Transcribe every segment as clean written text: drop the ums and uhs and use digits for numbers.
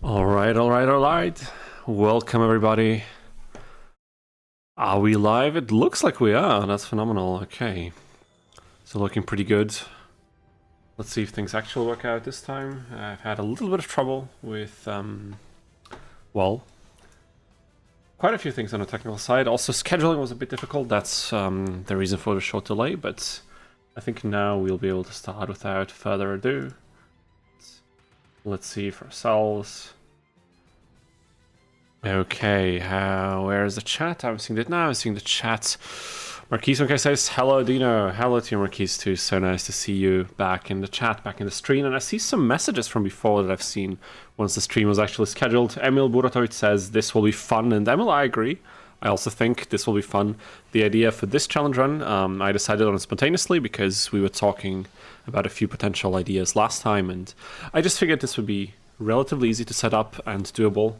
All right. Welcome, everybody. Are we live? It looks like we are. That's phenomenal. Okay. So looking pretty good. Let's see if things actually work out this time. I've had a little bit of trouble with, well, quite a few things on the technical side. Also, scheduling was a bit difficult. That's the reason for the short delay, but I think now we'll be able to start without further ado. Let's see for ourselves. Okay, where is the chat? I'm seeing it now. I'm seeing the chat. Marquise says, hello Dino. Hello to you, Marquise too. So nice to see you back in the chat, back in the stream. And I see some messages from before that I've seen once the stream was actually scheduled. Emil Buratovic says, this will be fun. And Emil, I agree. I also think this will be fun. The idea for this challenge run, I decided on it spontaneously because we were talking about a few potential ideas last time. And I just figured this would be relatively easy to set up and doable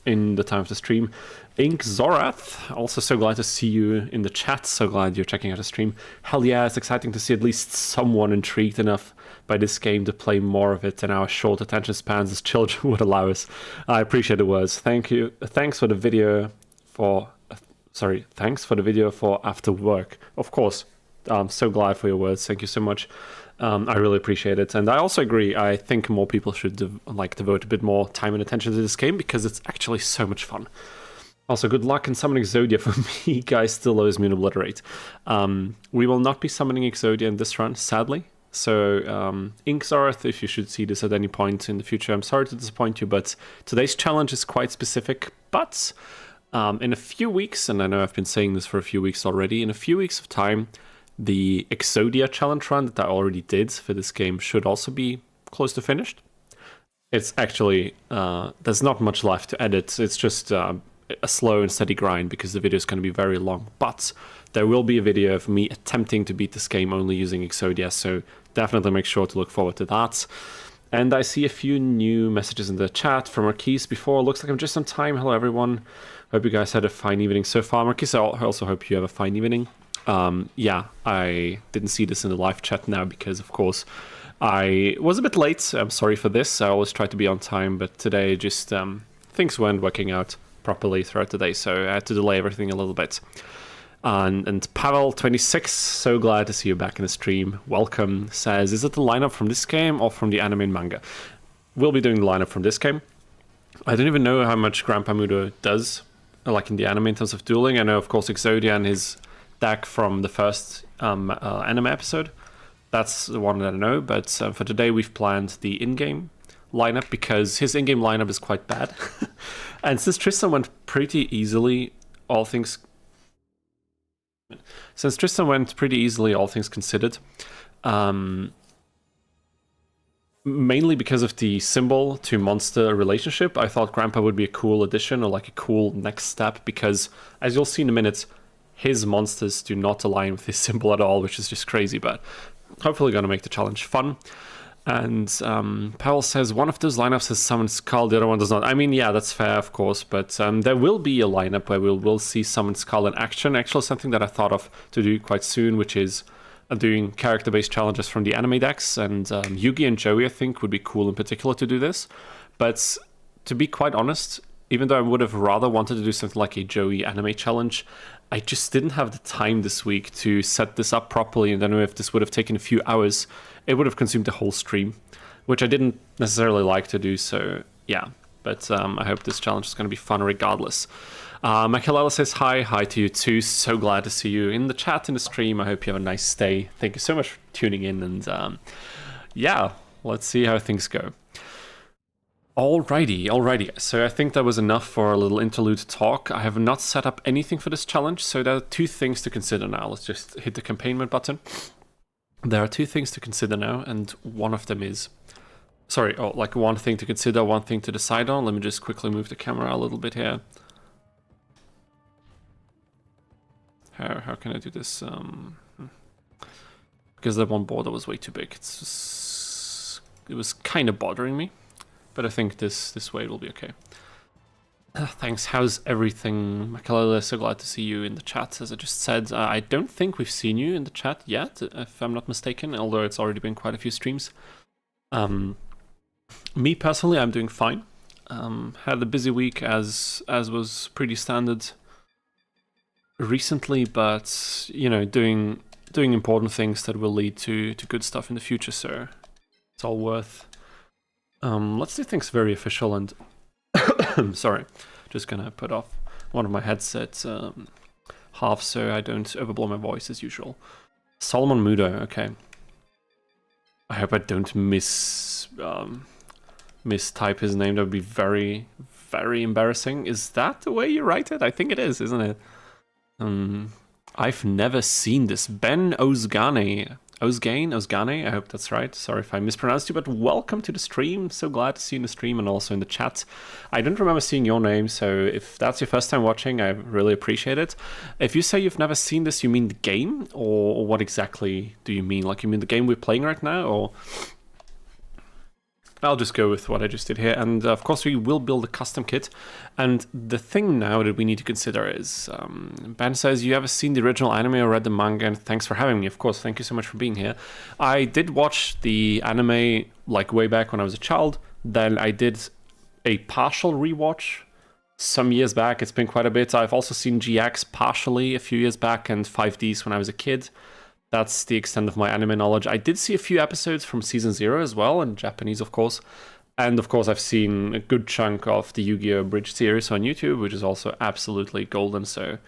in the time of the stream. Ink Zorath, also so glad to see you in the chat. So glad you're checking out the stream. Hell yeah, it's exciting to see at least someone intrigued enough by this game to play more of it than our short attention spans as children would allow us. I appreciate the words. Thank you. Thanks for the video for after work. Of course. I'm so glad for your words. Thank you so much. I really appreciate it. And I also agree. I think more people should devote a bit more time and attention to this game because it's actually so much fun. Also, good luck in summoning Exodia for me. Guys still owes me an Obliterate. We will not be summoning Exodia in this run, sadly. So, Ink Zorath, if you should see this at any point in the future, I'm sorry to disappoint you, but today's challenge is quite specific. But in a few weeks, and I know I've been saying this for a few weeks already, in a few weeks of time, the Exodia challenge run that I already did for this game should also be close to finished. It's actually, there's not much left to edit. It's just a slow and steady grind because the video is going to be very long. But there will be a video of me attempting to beat this game only using Exodia, so definitely make sure to look forward to that. And I see a few new messages in the chat from Marquise before. Looks like I'm just on time. Hello, everyone. Hope you guys had a fine evening so far. Marquise, I also hope you have a fine evening. Yeah, I didn't see this in the live chat now because, of course, I was a bit late. I'm sorry for this. I always try to be on time, but today just things weren't working out properly throughout the day, so I had to delay everything a little bit. And Pavel26, so glad to see you back in the stream. Welcome, says, is it the lineup from this game or from the anime and manga? We'll be doing the lineup from this game. I don't even know how much Grandpa Muto does, like in the anime in terms of dueling. I know, of course, Exodia and his deck from the first anime episode. That's the one that I know, but for today we've planned the in-game lineup because his in-game lineup is quite bad. And since Tristan went pretty easily, all things considered, mainly because of the symbol to monster relationship, I thought Grandpa would be a cool addition or like a cool next step because, as you'll see in a minute, his monsters do not align with his symbol at all, which is just crazy, but hopefully going to make the challenge fun. And Powell says, one of those lineups has summoned Skull, the other one does not. I mean, yeah, that's fair, of course, but there will be a lineup where we'll see Summon Skull in action. Actually, something that I thought of to do quite soon, which is doing character-based challenges from the anime decks, and Yugi and Joey, I think, would be cool in particular to do this. But to be quite honest, even though I would have rather wanted to do something like a Joey anime challenge, I just didn't have the time this week to set this up properly, and I know if this would have taken a few hours, it would have consumed the whole stream, which I didn't necessarily like to do, so yeah. But I hope this challenge is going to be fun regardless. Michaela says hi to you too. So glad to see you in the chat, in the stream. I hope you have a nice day. Thank you so much for tuning in, and yeah, let's see how things go. Alrighty. So I think that was enough for a little interlude talk. I have not set up anything for this challenge, so there are two things to consider now. Let's just hit the campaign mode button. There are two things to consider now, and one of them is... one thing to consider, one thing to decide on. Let me just quickly move the camera a little bit here. How can I do this? Because that one border was way too big. It was kind of bothering me. But I think this way it will be okay. Thanks. How's everything? Makalala, so glad to see you in the chat, as I just said. I don't think we've seen you in the chat yet, if I'm not mistaken, although it's already been quite a few streams. Me personally, I'm doing fine. Had a busy week as was pretty standard recently, but you know, doing important things that will lead to good stuff in the future. So it's all worth. Let's do things very official and sorry, just gonna put off one of my headsets half so I don't overblow my voice as usual. Solomon Muto, okay. I hope I don't mistype his name. That would be very, very embarrassing. Is that the way you write it? I think it is, isn't it? I've never seen this. Ben Ozgane. Ozgane, I hope that's right. Sorry if I mispronounced you, but welcome to the stream. So glad to see you in the stream and also in the chat. I don't remember seeing your name, so if that's your first time watching, I really appreciate it. If you say you've never seen this, you mean the game? Or what exactly do you mean? Like, you mean the game we're playing right now? Or I'll just go with what I just did here. And of course, we will build a custom kit. And the thing now that we need to consider is, Ben says, you ever seen the original anime or read the manga? And thanks for having me. Of course, thank you so much for being here. I did watch the anime like way back when I was a child. Then I did a partial rewatch some years back. It's been quite a bit. I've also seen GX partially a few years back and 5Ds when I was a kid. That's the extent of my anime knowledge. I did see a few episodes from Season 0 as well, in Japanese, of course. And of course, I've seen a good chunk of the Yu-Gi-Oh! Bridge series on YouTube, which is also absolutely golden, so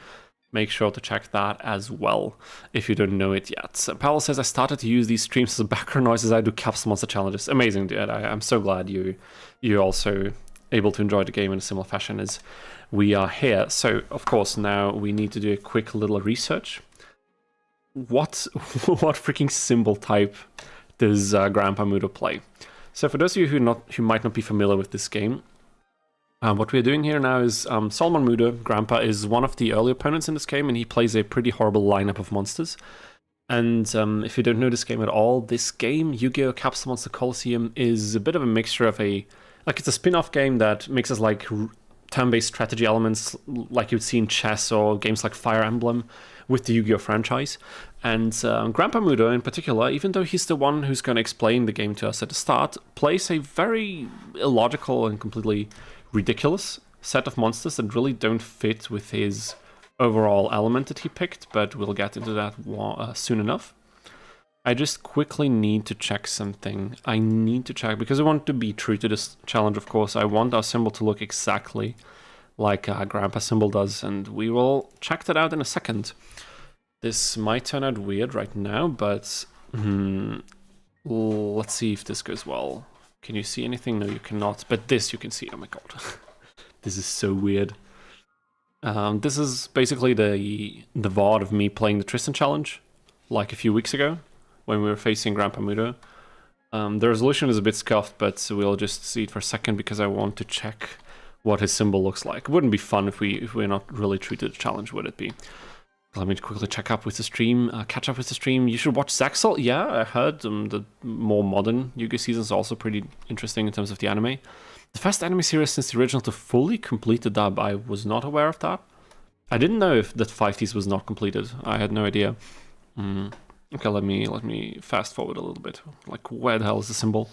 make sure to check that as well, if you don't know it yet. Paolo says, I started to use these streams as background noise as I do Capsule Monster challenges. Amazing, dude. I'm so glad you're also able to enjoy the game in a similar fashion as we are here. So, of course, now we need to do a quick little research. What freaking symbol type does Grandpa Muto play? So for those of you who might not be familiar with this game, what we're doing here now is Solomon Muto, Grandpa, is one of the early opponents in this game, and he plays a pretty horrible lineup of monsters. And if you don't know this game at all, this game, Yu-Gi-Oh! Capsule Monster Coliseum, is a bit of a mixture of it's a spin-off game that mixes like turn-based strategy elements like you'd see in chess or games like Fire Emblem with the Yu-Gi-Oh! Franchise. And Grandpa Muto in particular, even though he's the one who's going to explain the game to us at the start, plays a very illogical and completely ridiculous set of monsters that really don't fit with his overall element that he picked, but we'll get into that soon enough. I just quickly need to check something. I need to check, because I want to be true to this challenge, of course. I want our symbol to look exactly like Grandpa's symbol does, and we will check that out in a second. This might turn out weird right now, but let's see if this goes well. Can you see anything? No, you cannot, but this you can see. Oh my god. This is so weird. This is basically the VOD of me playing the Tristan challenge, like a few weeks ago, when we were facing Grandpa Muto. The resolution is a bit scuffed, but we'll just see it for a second because I want to check what his symbol looks like. It wouldn't be fun if we're not really true to the challenge, would it be? Let me quickly check up with the stream, catch up with the stream. You should watch Zaxel. Yeah, I heard the more modern Yu-Gi-Oh! Seasons are also pretty interesting in terms of the anime. The first anime series since the original to fully complete the dub. I was not aware of that. I didn't know if that 5Ds was not completed. I had no idea. Okay, let me fast forward a little bit. Like, where the hell is the symbol?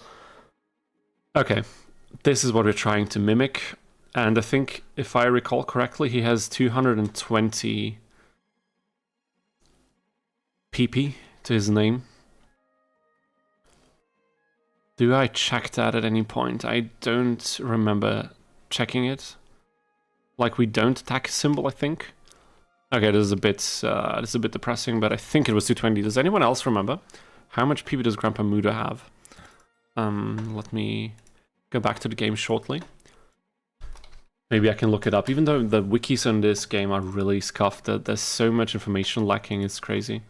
Okay, this is what we're trying to mimic. And I think, if I recall correctly, he has 220 PP to his name. Do I check that at any point? I don't remember checking it. Like, we don't attack a symbol, I think. Okay, this is a bit depressing, but I think it was 220. Does anyone else remember? How much PP does Grandpa Muto have? Let me go back to the game shortly. Maybe I can look it up. Even though the wikis on this game are really scuffed, there's so much information lacking, it's crazy.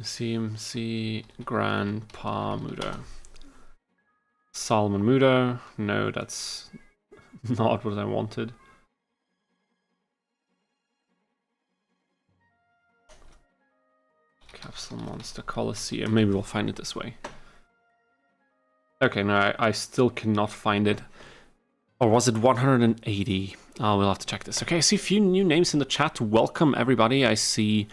CMC Grandpa Muto. Solomon Muto. No, that's not what I wanted. Capsule Monster Coliseum. Maybe we'll find it this way. Okay, no, I still cannot find it. Or was it 180? Oh, we'll have to check this. Okay, I see a few new names in the chat. Welcome, everybody. I see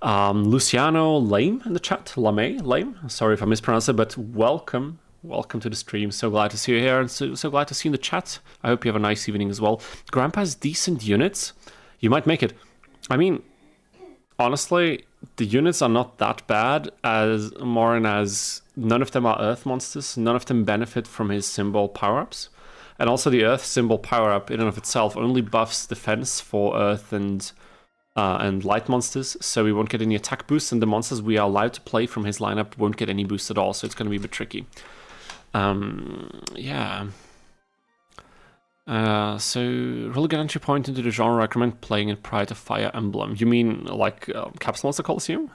Luciano Lame in the chat. Lame? Sorry if I mispronounced it, but welcome welcome to the stream. So glad to see you here, and so glad to see you in the chat. I hope you have a nice evening as well. Grandpa has decent units. You might make it. I mean, honestly, the units are not that bad, as more as none of them are Earth monsters. None of them benefit from his symbol power-ups. And also the Earth symbol power-up in and of itself only buffs defense for Earth and light monsters, so we won't get any attack boosts, and the monsters we are allowed to play from his lineup won't get any boost at all, so it's going to be a bit tricky. Yeah. So, really good entry point into the genre. I recommend playing it prior to Fire Emblem. You mean like Capsule Monster Coliseum?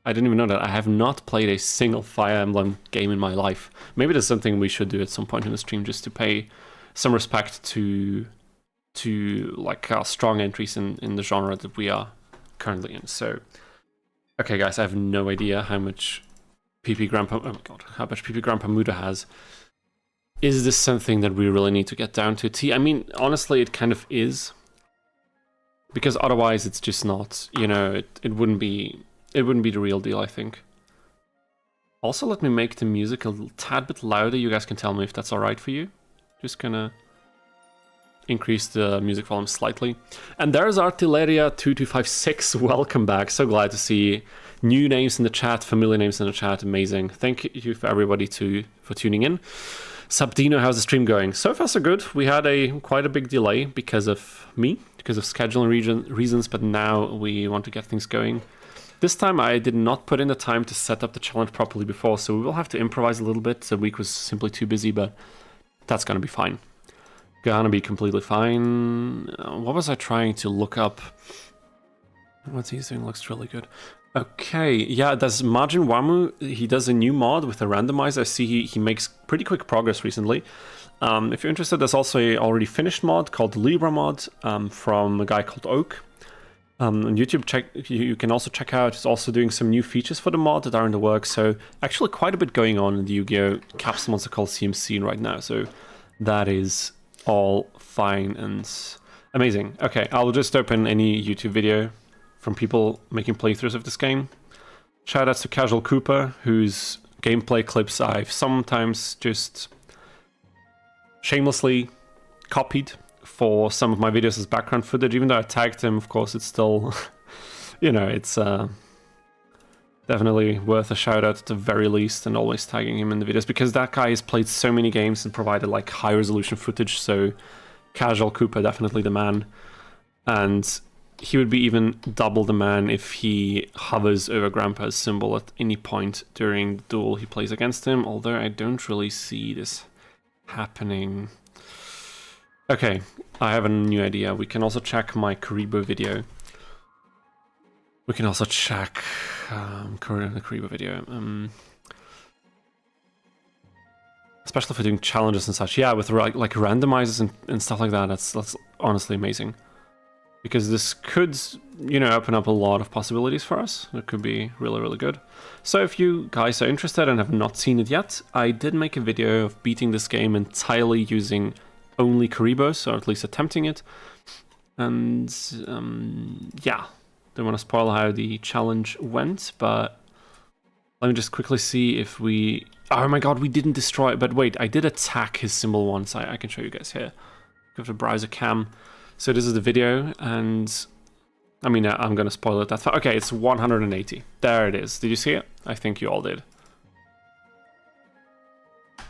I didn't even know that. I have not played a single Fire Emblem game in my life. Maybe that's something we should do at some point in the stream, just to pay some respect to like strong entries in the genre that we are currently in. So, okay, guys, I have no idea how much PP Grandpa. Oh my god, how much PP Grandpa Muto has. Is this something that we really need to get down to T? I mean, honestly, it kind of is, because otherwise, it's just not. You know, it wouldn't be the real deal, I think. Also, let me make the music a tad bit louder. You guys can tell me if that's all right for you. Just gonna increase the music volume slightly. And there's Artilleria2256. Welcome back. So glad to see new names in the chat, familiar names in the chat. Amazing. Thank you for everybody for tuning in. Subdino, how's the stream going? So far so good. We had quite a big delay because of scheduling reasons, but now we want to get things going. This time I did not put in the time to set up the challenge properly before, so we will have to improvise a little bit. The week was simply too busy, but that's gonna be fine. Gonna be completely fine. What was I trying to look up? What's he doing? Looks really good. Okay, yeah, there's Majin Wamu. He does a new mod with a randomizer. I see he makes pretty quick progress recently. If you're interested, there's also a already finished mod called the Libra mod from a guy called Oak. On YouTube, you can also check out. He's also doing some new features for the mod that are in the works. So actually quite a bit going on in the Yu-Gi-Oh! Capsule Monster Coliseum scene right now. So that is all fine and amazing. Okay, I'll just open any YouTube video from people making playthroughs of this game. Shoutouts to Casual Cooper, whose gameplay clips I've sometimes just shamelessly copied for some of my videos as background footage. Even though I tagged him, of course, it's still, you know, it's definitely worth a shout out at the very least, and always tagging him in the videos, because that guy has played so many games and provided like high resolution footage. So Casual Cooper, definitely the man. And he would be even double the man if he hovers over Grandpa's symbol at any point during the duel he plays against him, although I don't really see this happening. Okay, I have a new idea. We can also check my Karibo video. We can also check the Karibo video. Especially for doing challenges and such. Yeah, with like randomizers and stuff like that, that's honestly amazing. Because this could, you know, open up a lot of possibilities for us. It could be really, really good. So if you guys are interested and have not seen it yet, I did make a video of beating this game entirely using only Karibos, or at least attempting it. And yeah, don't want to spoil how the challenge went, but let me just quickly see if we... Oh my god, we didn't destroy it, but wait, I did attack his symbol once. I can show you guys here. Go to browser cam. So this is the video, and I mean, I'm going to spoil it that far. Okay, it's 180. There it is. Did you see it? I think you all did.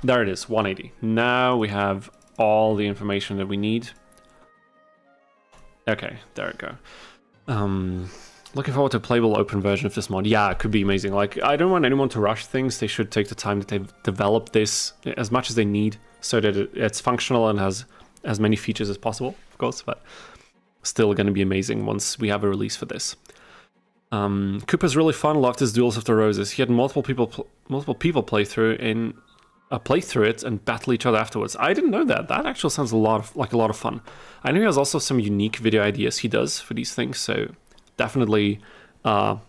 There it is, 180. Now we have all the information that we need. Okay, there we go. Looking forward to a playable open version of this mod. Yeah, it could be amazing. Like, I don't want anyone to rush things. They should take the time that they've developed this as much as they need, so that it's functional and has as many features as possible, of course, but still going to be amazing once we have a release for this. Cooper's really fun. Loved his Duels of the Roses. He had multiple people play through it and battle each other afterwards. I didn't know that. That actually sounds like a lot of fun. I know he has also some unique video ideas he does for these things, so definitely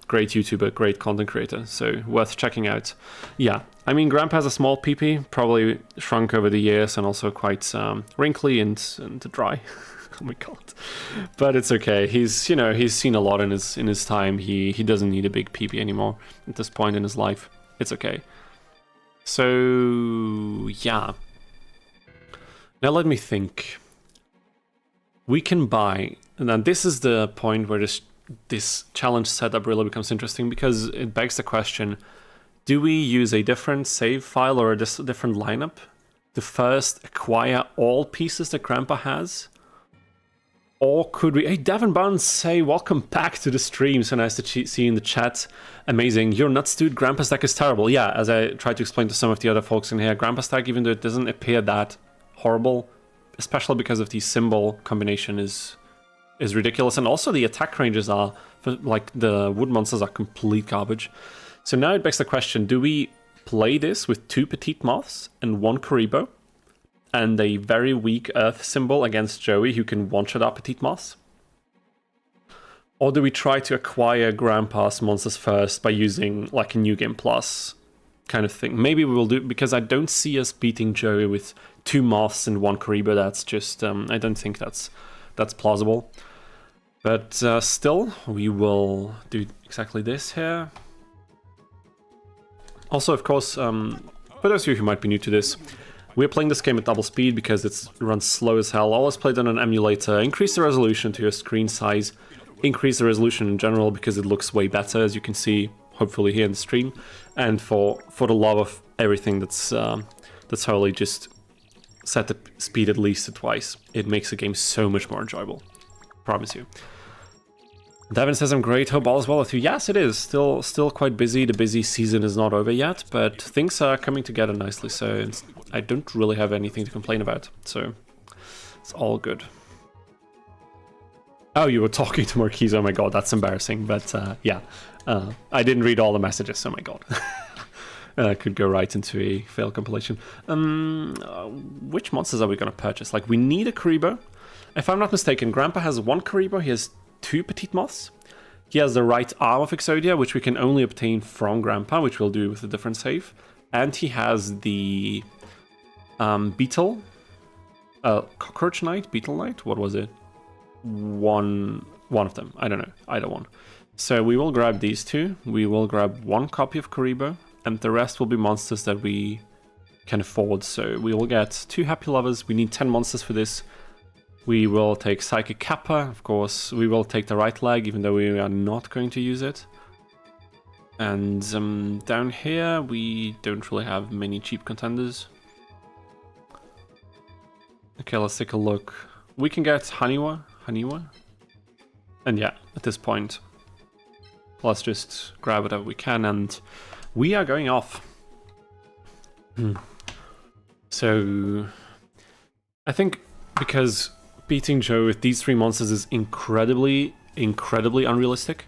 great YouTuber, great content creator, so worth checking out. Yeah, I mean, Grandpa has a small PP, probably shrunk over the years, and also quite wrinkly and dry. Oh my god! But it's okay. He's seen a lot in his time. He doesn't need a big PP anymore at this point in his life. It's okay. So, yeah. Now let me think. We can buy, and then this is the point where this challenge setup really becomes interesting, because it begs the question, do we use a different save file or a different lineup to first acquire all pieces that Grandpa has? Or could we... Hey, Devin Buns, say welcome back to the stream. So nice to see you in the chat. Amazing. You're nuts, dude. Grandpa's deck is terrible. Yeah, as I tried to explain to some of the other folks in here, Grandpa's deck, even though it doesn't appear that horrible, especially because of the symbol combination, is ridiculous. And also the attack ranges are, like, the wood monsters are complete garbage. So now it begs the question, do we play this with 2 Petite Moths and 1 Karibo? And a very weak Earth symbol against Joey, who can one-shot our Petite Moths? Or do we try to acquire Grandpa's monsters first by using like a New Game Plus kind of thing? Maybe we will do, because I don't see us beating Joey with 2 Moths and 1 Karibo. That's just, I don't think that's plausible. But still, we will do exactly this here. Also, of course, for those of you who might be new to this, we're playing this game at double speed because it runs slow as hell. Always play it on an emulator. Increase the resolution to your screen size. Increase the resolution in general because it looks way better, as you can see, hopefully here in the stream. And for the love of everything that's totally just set the speed at least twice. It makes the game so much more enjoyable. Promise you. Devin says, I'm great, hope all is well with you. Yes, it is. Still quite busy. The busy season is not over yet, but things are coming together nicely, so I don't really have anything to complain about. So it's all good. Oh, you were talking to Marquise. Oh my god, that's embarrassing. But yeah, I didn't read all the messages. Oh my god. Could go right into a fail compilation. Which monsters are we going to purchase? Like, we need a Karibo. If I'm not mistaken, Grandpa has 1 Karibo. He has 2 Petite Moths. He has the right arm of Exodia, which we can only obtain from Grandpa, which we'll do with a different save. And he has the Beetle, Cockroach Knight, Beetle Knight, what was it? One of them, I don't know, either one. So we will grab these 2, we will grab 1 copy of Karibo, and the rest will be monsters that we can afford. So we will get 2 Happy Lovers, we need 10 monsters for this. We will take Psychic Kappa, of course. We will take the right leg, even though we are not going to use it. And down here, we don't really have many cheap contenders. Okay, let's take a look. We can get Haniwa. And yeah, at this point, let's just grab whatever we can, and we are going off. So, I think because beating Joe with these 3 monsters is incredibly unrealistic,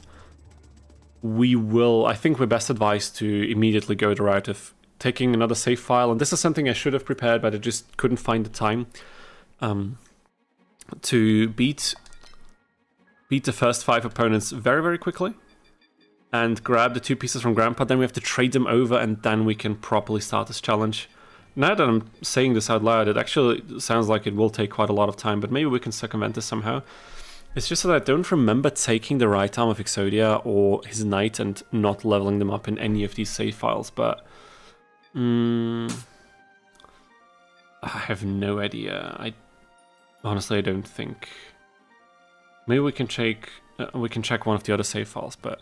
I think we're best advised to immediately go the route of taking another save file, and this is something I should have prepared, but I just couldn't find the time to beat the first 5 opponents very quickly, and grab the 2 pieces from Grandpa, then we have to trade them over, and then we can properly start this challenge. Now that I'm saying this out loud, it actually sounds like it will take quite a lot of time, but maybe we can circumvent this somehow. It's just that I don't remember taking the right arm of Exodia or his knight and not leveling them up in any of these save files, but I have no idea. Honestly, I don't think. Maybe we can check one of the other save files, but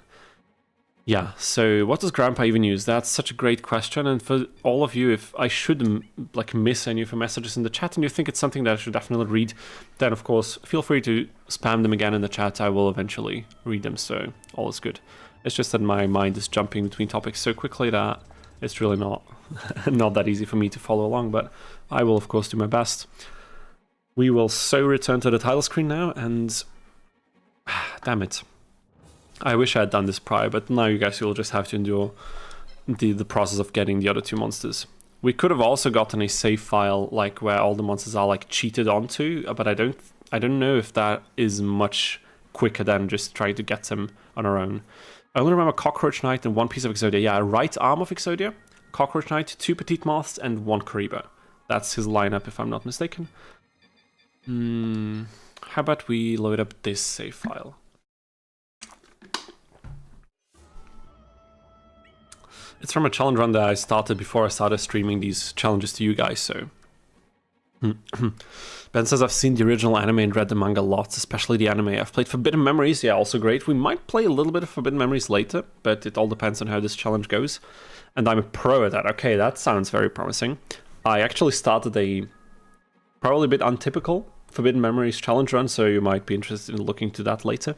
yeah. So what does Grandpa even use? That's such a great question, and for all of you, if I should like miss any of your messages in the chat and you think it's something that I should definitely read, then of course feel free to spam them again in the chat. I will eventually read them, so all is good. It's just that my mind is jumping between topics so quickly that it's really not that easy for me to follow along, but I will of course do my best. We will so return to the title screen now, and damn it. I wish I had done this prior, but now you guys will just have to endure the process of getting the other 2 monsters. We could have also gotten a save file like where all the monsters are like cheated onto, but I don't know if that is much quicker than just trying to get them on our own. I only remember Cockroach Knight and 1 piece of Exodia. Yeah, right arm of Exodia, Cockroach Knight, 2 Petite Moths, and 1 Karibo. That's his lineup, if I'm not mistaken. How about we load up this save file? It's from a challenge run that I started before I started streaming these challenges to you guys, so... Ben says, I've seen the original anime and read the manga lots, especially the anime. I've played Forbidden Memories, yeah, also great. We might play a little bit of Forbidden Memories later, but it all depends on how this challenge goes. And I'm a pro at that. Okay, that sounds very promising. I actually started a probably a bit untypical Forbidden Memories challenge run, so you might be interested in looking to that later.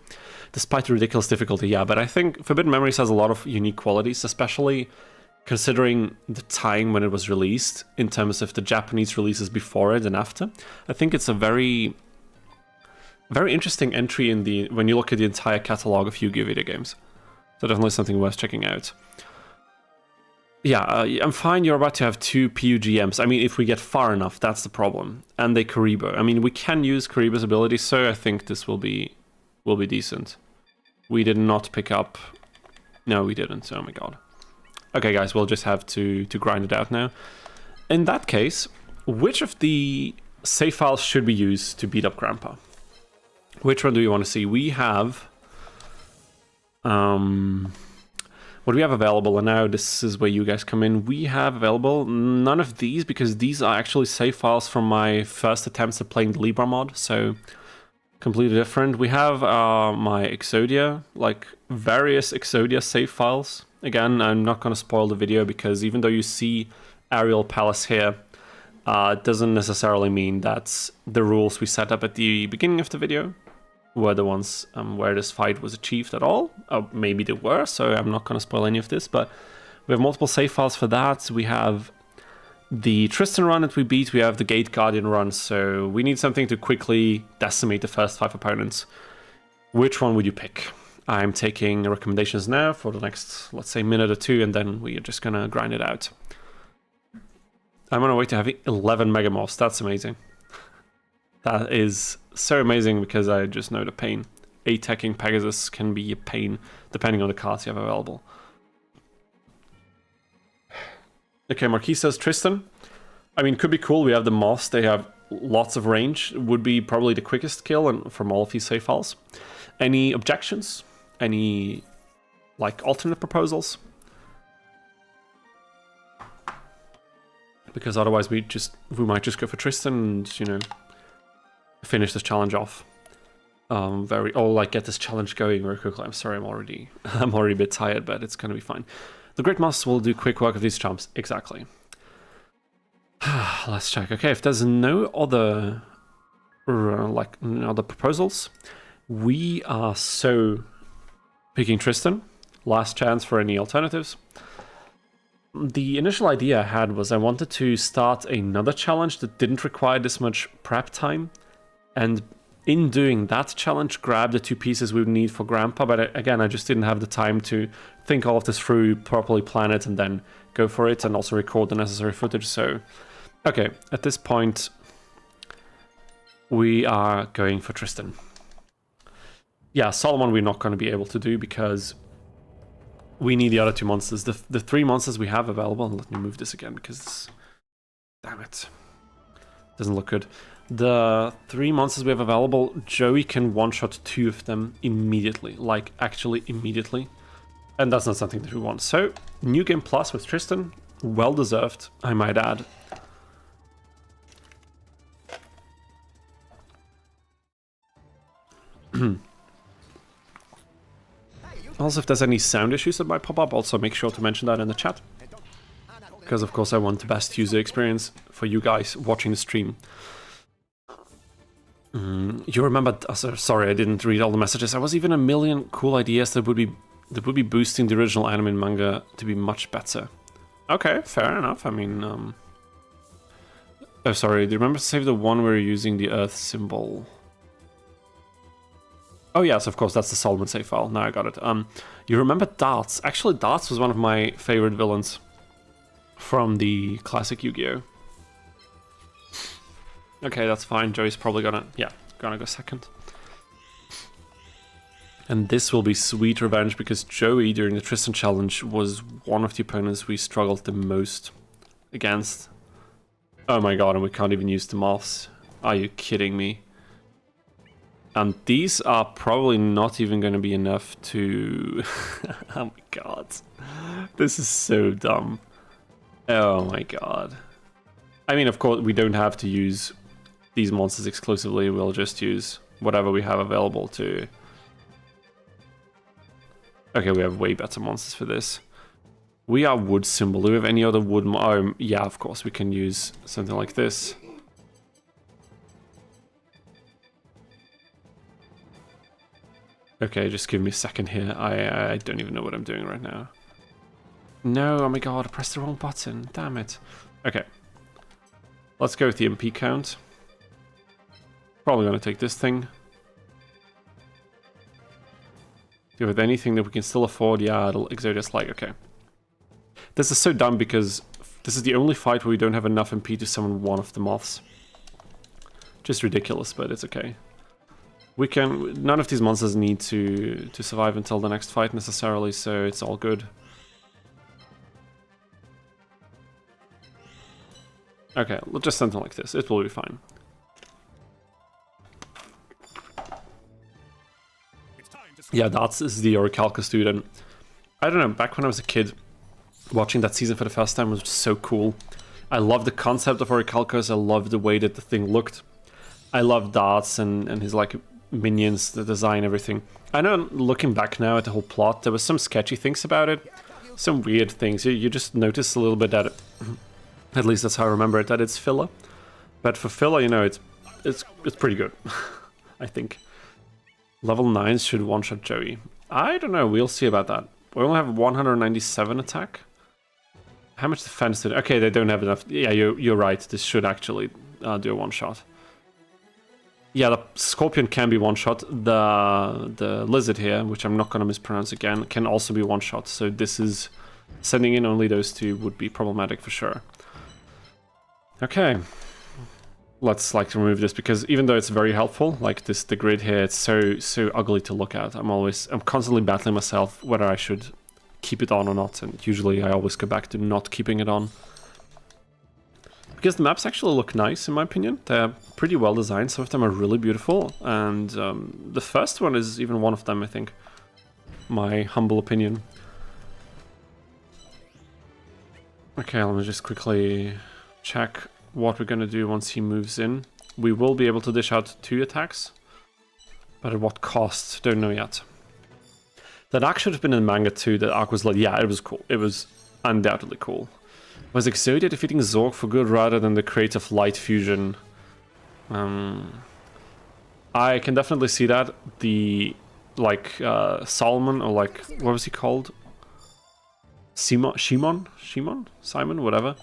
Despite the ridiculous difficulty, yeah, but I think Forbidden Memories has a lot of unique qualities, especially considering the time when it was released, in terms of the Japanese releases before it and after. I think it's a very interesting entry in the when you look at the entire catalog of Yu-Gi-Oh! Video games. So definitely something worth checking out. Yeah, I'm fine. You're about to have 2 PUGMs. I mean, if we get far enough, that's the problem. And they Karibo. I mean, we can use Karibo's ability, so I think this will be decent. We did not pick up... No, we didn't. Oh my god. Okay, guys, we'll just have to grind it out now. In that case, which of the save files should we use to beat up Grandpa? Which one do you want to see? We have... what do we have available? And now this is where you guys come in. We have available none of these, because these are actually save files from my first attempts at playing the Libra mod, so completely different. We have my Exodia, like various Exodia save files. Again, I'm not going to spoil the video, because even though you see Ariel Palace here, it doesn't necessarily mean that the rules we set up at the beginning of the video were the ones where this fight was achieved at all. Maybe they were, so I'm not going to spoil any of this, but we have multiple save files for that. We have the Tristan run that we beat, we have the Gate Guardian run, so we need something to quickly decimate the first 5 opponents. Which one would you pick? I'm taking recommendations now for the next, let's say, minute or 2, and then we are just going to grind it out. I'm on a way to having 11 Megamorphs. That's amazing. That is so amazing, because I just know the pain. Attacking Pegasus can be a pain, depending on the cards you have available. Okay, Marquis says Tristan. I mean, could be cool. We have the Moss. They have lots of range. Would be probably the quickest kill and from all of these save files. Any objections? Any, like, alternate proposals? Because otherwise we might just go for Tristan and, you know, finish this challenge off. Like get this challenge going very quickly. I'm sorry, I'm already a bit tired, but it's gonna be fine. The Great Moss will do quick work of these charms. Exactly. Let's check. Okay, if there's no other other proposals, we are so picking Tristan. Last chance for any alternatives. The initial idea I had was I wanted to start another challenge that didn't require this much prep time, and in doing that challenge, grab the 2 pieces we would need for Grandpa, but again, I just didn't have the time to think all of this through, properly plan it, and then go for it, and also record the necessary footage, so... Okay, at this point, we are going for Tristan. Yeah, Solomon we're not going to be able to do, because we need the other 2 monsters. The 3 monsters we have available, and let me move this again, because... Damn it. Doesn't look good. The 3 monsters we have available, Joey can one-shot 2 of them immediately. Like, actually immediately. And that's not something that we want. So, New Game Plus with Tristan. Well deserved, I might add. Also, if there's any sound issues that might pop up, also make sure to mention that in the chat. Because, of course, I want the best user experience for you guys watching the stream. You remember? Sorry, I didn't read all the messages. There was even a million cool ideas that would be boosting the original anime and manga to be much better. Okay, fair enough. I mean, oh, sorry. Do you remember to save the one where you're using the Earth symbol? Oh yes, of course. That's the Solomon save file. Now I got it. You remember Darts? Actually, Darts was one of my favorite villains from the classic Yu-Gi-Oh. Okay, that's fine. Joey's probably gonna go second. And this will be sweet revenge, because Joey, during the Tristan challenge, was one of the opponents we struggled the most against. Oh my god, and we can't even use the moths. Are you kidding me? And these are probably not even going to be enough to... Oh my god. This is so dumb. Oh my god. I mean, of course, we don't have to use these monsters exclusively. We'll just use whatever we have available to... Okay, we have way better monsters for this. We are wood symbol. Do we have any other wood? Oh, yeah, of course, we can use something like this. Okay, just give me a second here. I don't even know what I'm doing right now. No, oh my god, I pressed the wrong button. Damn it. Okay. Let's go with the MP count. Probably gonna take this thing. Do with anything that we can still afford? Yeah, it'll Exodius like, okay. This is so dumb because this is the only fight where we don't have enough MP to summon one of the moths. Just ridiculous, but it's okay. We can... None of these monsters need to survive until the next fight necessarily, so it's all good. Okay, just something like this. It will be fine. Yeah, that is the Orichalcus dude, and I don't know, back when I was a kid, watching that season for the first time was just so cool. I love the concept of Orichalcus, I love the way that the thing looked. I love Darts and his, like, minions, the design, everything. I know, looking back now at the whole plot, there was some sketchy things about it. Some weird things. You just notice a little bit that, at least that's how I remember it, that it's filler. But for filler, you know, it's pretty good, I think. Level 9s should one-shot Joey. I don't know, we'll see about that. We only have 197 attack. How much defense did... Okay, they don't have enough. Yeah, you're right. This should actually do a one-shot. Yeah, the Scorpion can be one-shot. The Lizard here, which I'm not going to mispronounce again, can also be one-shot. So this is... Sending in only those two would be problematic for sure. Okay. Let's like remove this, because even though it's very helpful, like this, the grid here, it's so ugly to look at. I'm constantly battling myself whether I should keep it on or not, and usually I always go back to not keeping it on. Because the maps actually look nice, in my opinion. They're pretty well designed, some of them are really beautiful, and the first one is even one of them, I think. My humble opinion. Okay, let me just quickly check what we're gonna do once he moves in. We will be able to dish out 2 attacks, but at what cost? Don't know yet. That arc should have been in the manga too. That arc was like, yeah, it was cool. It was undoubtedly cool. Was Exodia defeating Zorg for good rather than the creative light fusion? I can definitely see that. The like Solomon, or like what was he called? Simon, whatever.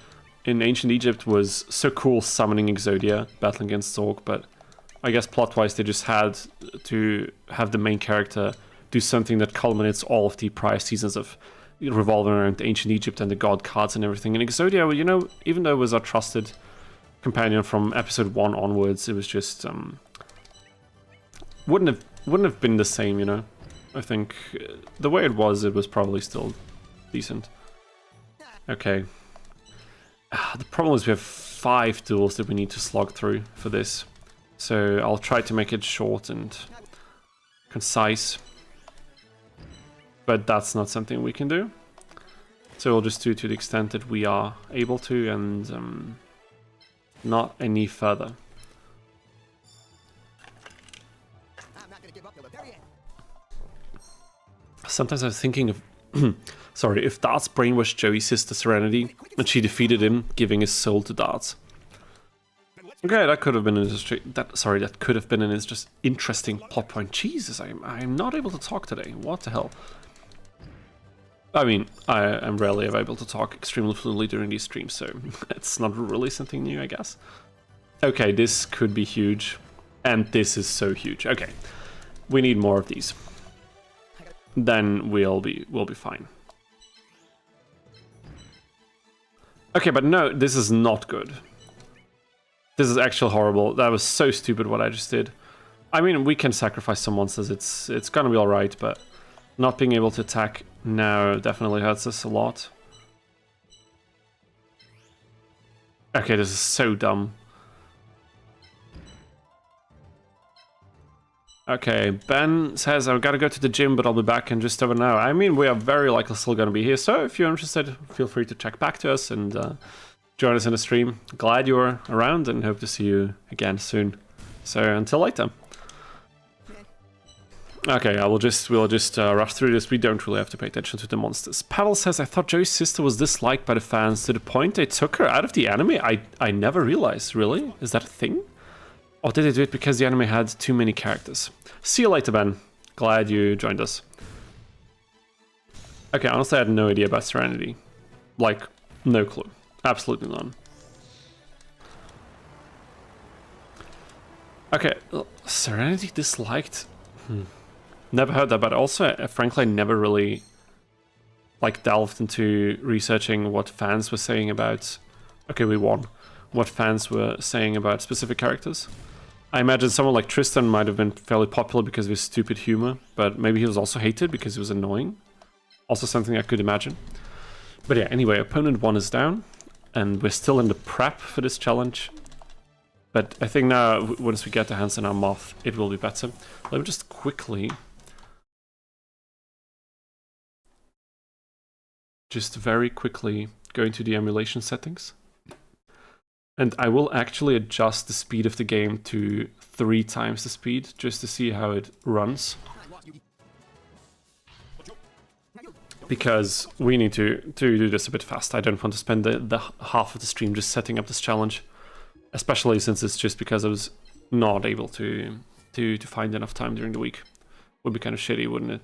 In ancient Egypt was so cool summoning Exodia, battling against Zorg, but I guess plot-wise they just had to have the main character do something that culminates all of the prior seasons of revolving around ancient Egypt and the god cards and everything. And Exodia, you know, even though it was our trusted companion from episode 1 onwards, it was just wouldn't have been the same, you know. I think the way it was probably still decent. Okay. The problem is we have 5 duels that we need to slog through for this. So I'll try to make it short and concise. But that's not something we can do. So we'll just do to the extent that we are able to, and not any further. Sometimes I was thinking of... Sorry, if Darts brainwashed Joey's sister Serenity, and she defeated him, giving his soul to Darts. Okay, that could have been that could have been an just interesting plot point. Jesus, I'm not able to talk today. What the hell? I mean, I am rarely ever able to talk extremely fluently during these streams, so it's not really something new, I guess. Okay, this could be huge, and this is so huge. Okay, we need more of these. Then we'll be fine. Okay, but no, this is not good. This is actually horrible. That was so stupid what I just did. I mean, we can sacrifice some monsters. It's gonna be alright, but not being able to attack now definitely hurts us a lot. Okay, this is so dumb. Okay, Ben says, I've got to go to the gym, but I'll be back in just over an hour. I mean, we are very likely still going to be here, so if you're interested, feel free to check back to us and join us in the stream. Glad you're around and hope to see you again soon. So until later. Okay, we'll just rush through this. We don't really have to pay attention to the monsters. Pavel says, I thought Joey's sister was disliked by the fans to the point they took her out of the anime. I never realized, really? Is that a thing? Or did they do it because the anime had too many characters? See you later, Ben. Glad you joined us. Okay, honestly, I had no idea about Serenity. Like, no clue. Absolutely none. Okay, Serenity disliked? Never heard that, but also, frankly, I never really like delved into researching what fans were saying about... Okay, we won. What fans were saying about specific characters. I imagine someone like Tristan might have been fairly popular because of his stupid humor, but maybe he was also hated because he was annoying. Also something I could imagine. But yeah, anyway, opponent 1 is down, and we're still in the prep for this challenge. But I think now, once we get the hands on our moth, it will be better. Let me just quickly... Just very quickly go into the emulation settings. And I will actually adjust the speed of the game to 3 times the speed, just to see how it runs. Because we need to do this a bit fast. I don't want to spend the half of the stream just setting up this challenge. Especially since it's just because I was not able to find enough time during the week. Would be kind of shitty, wouldn't it?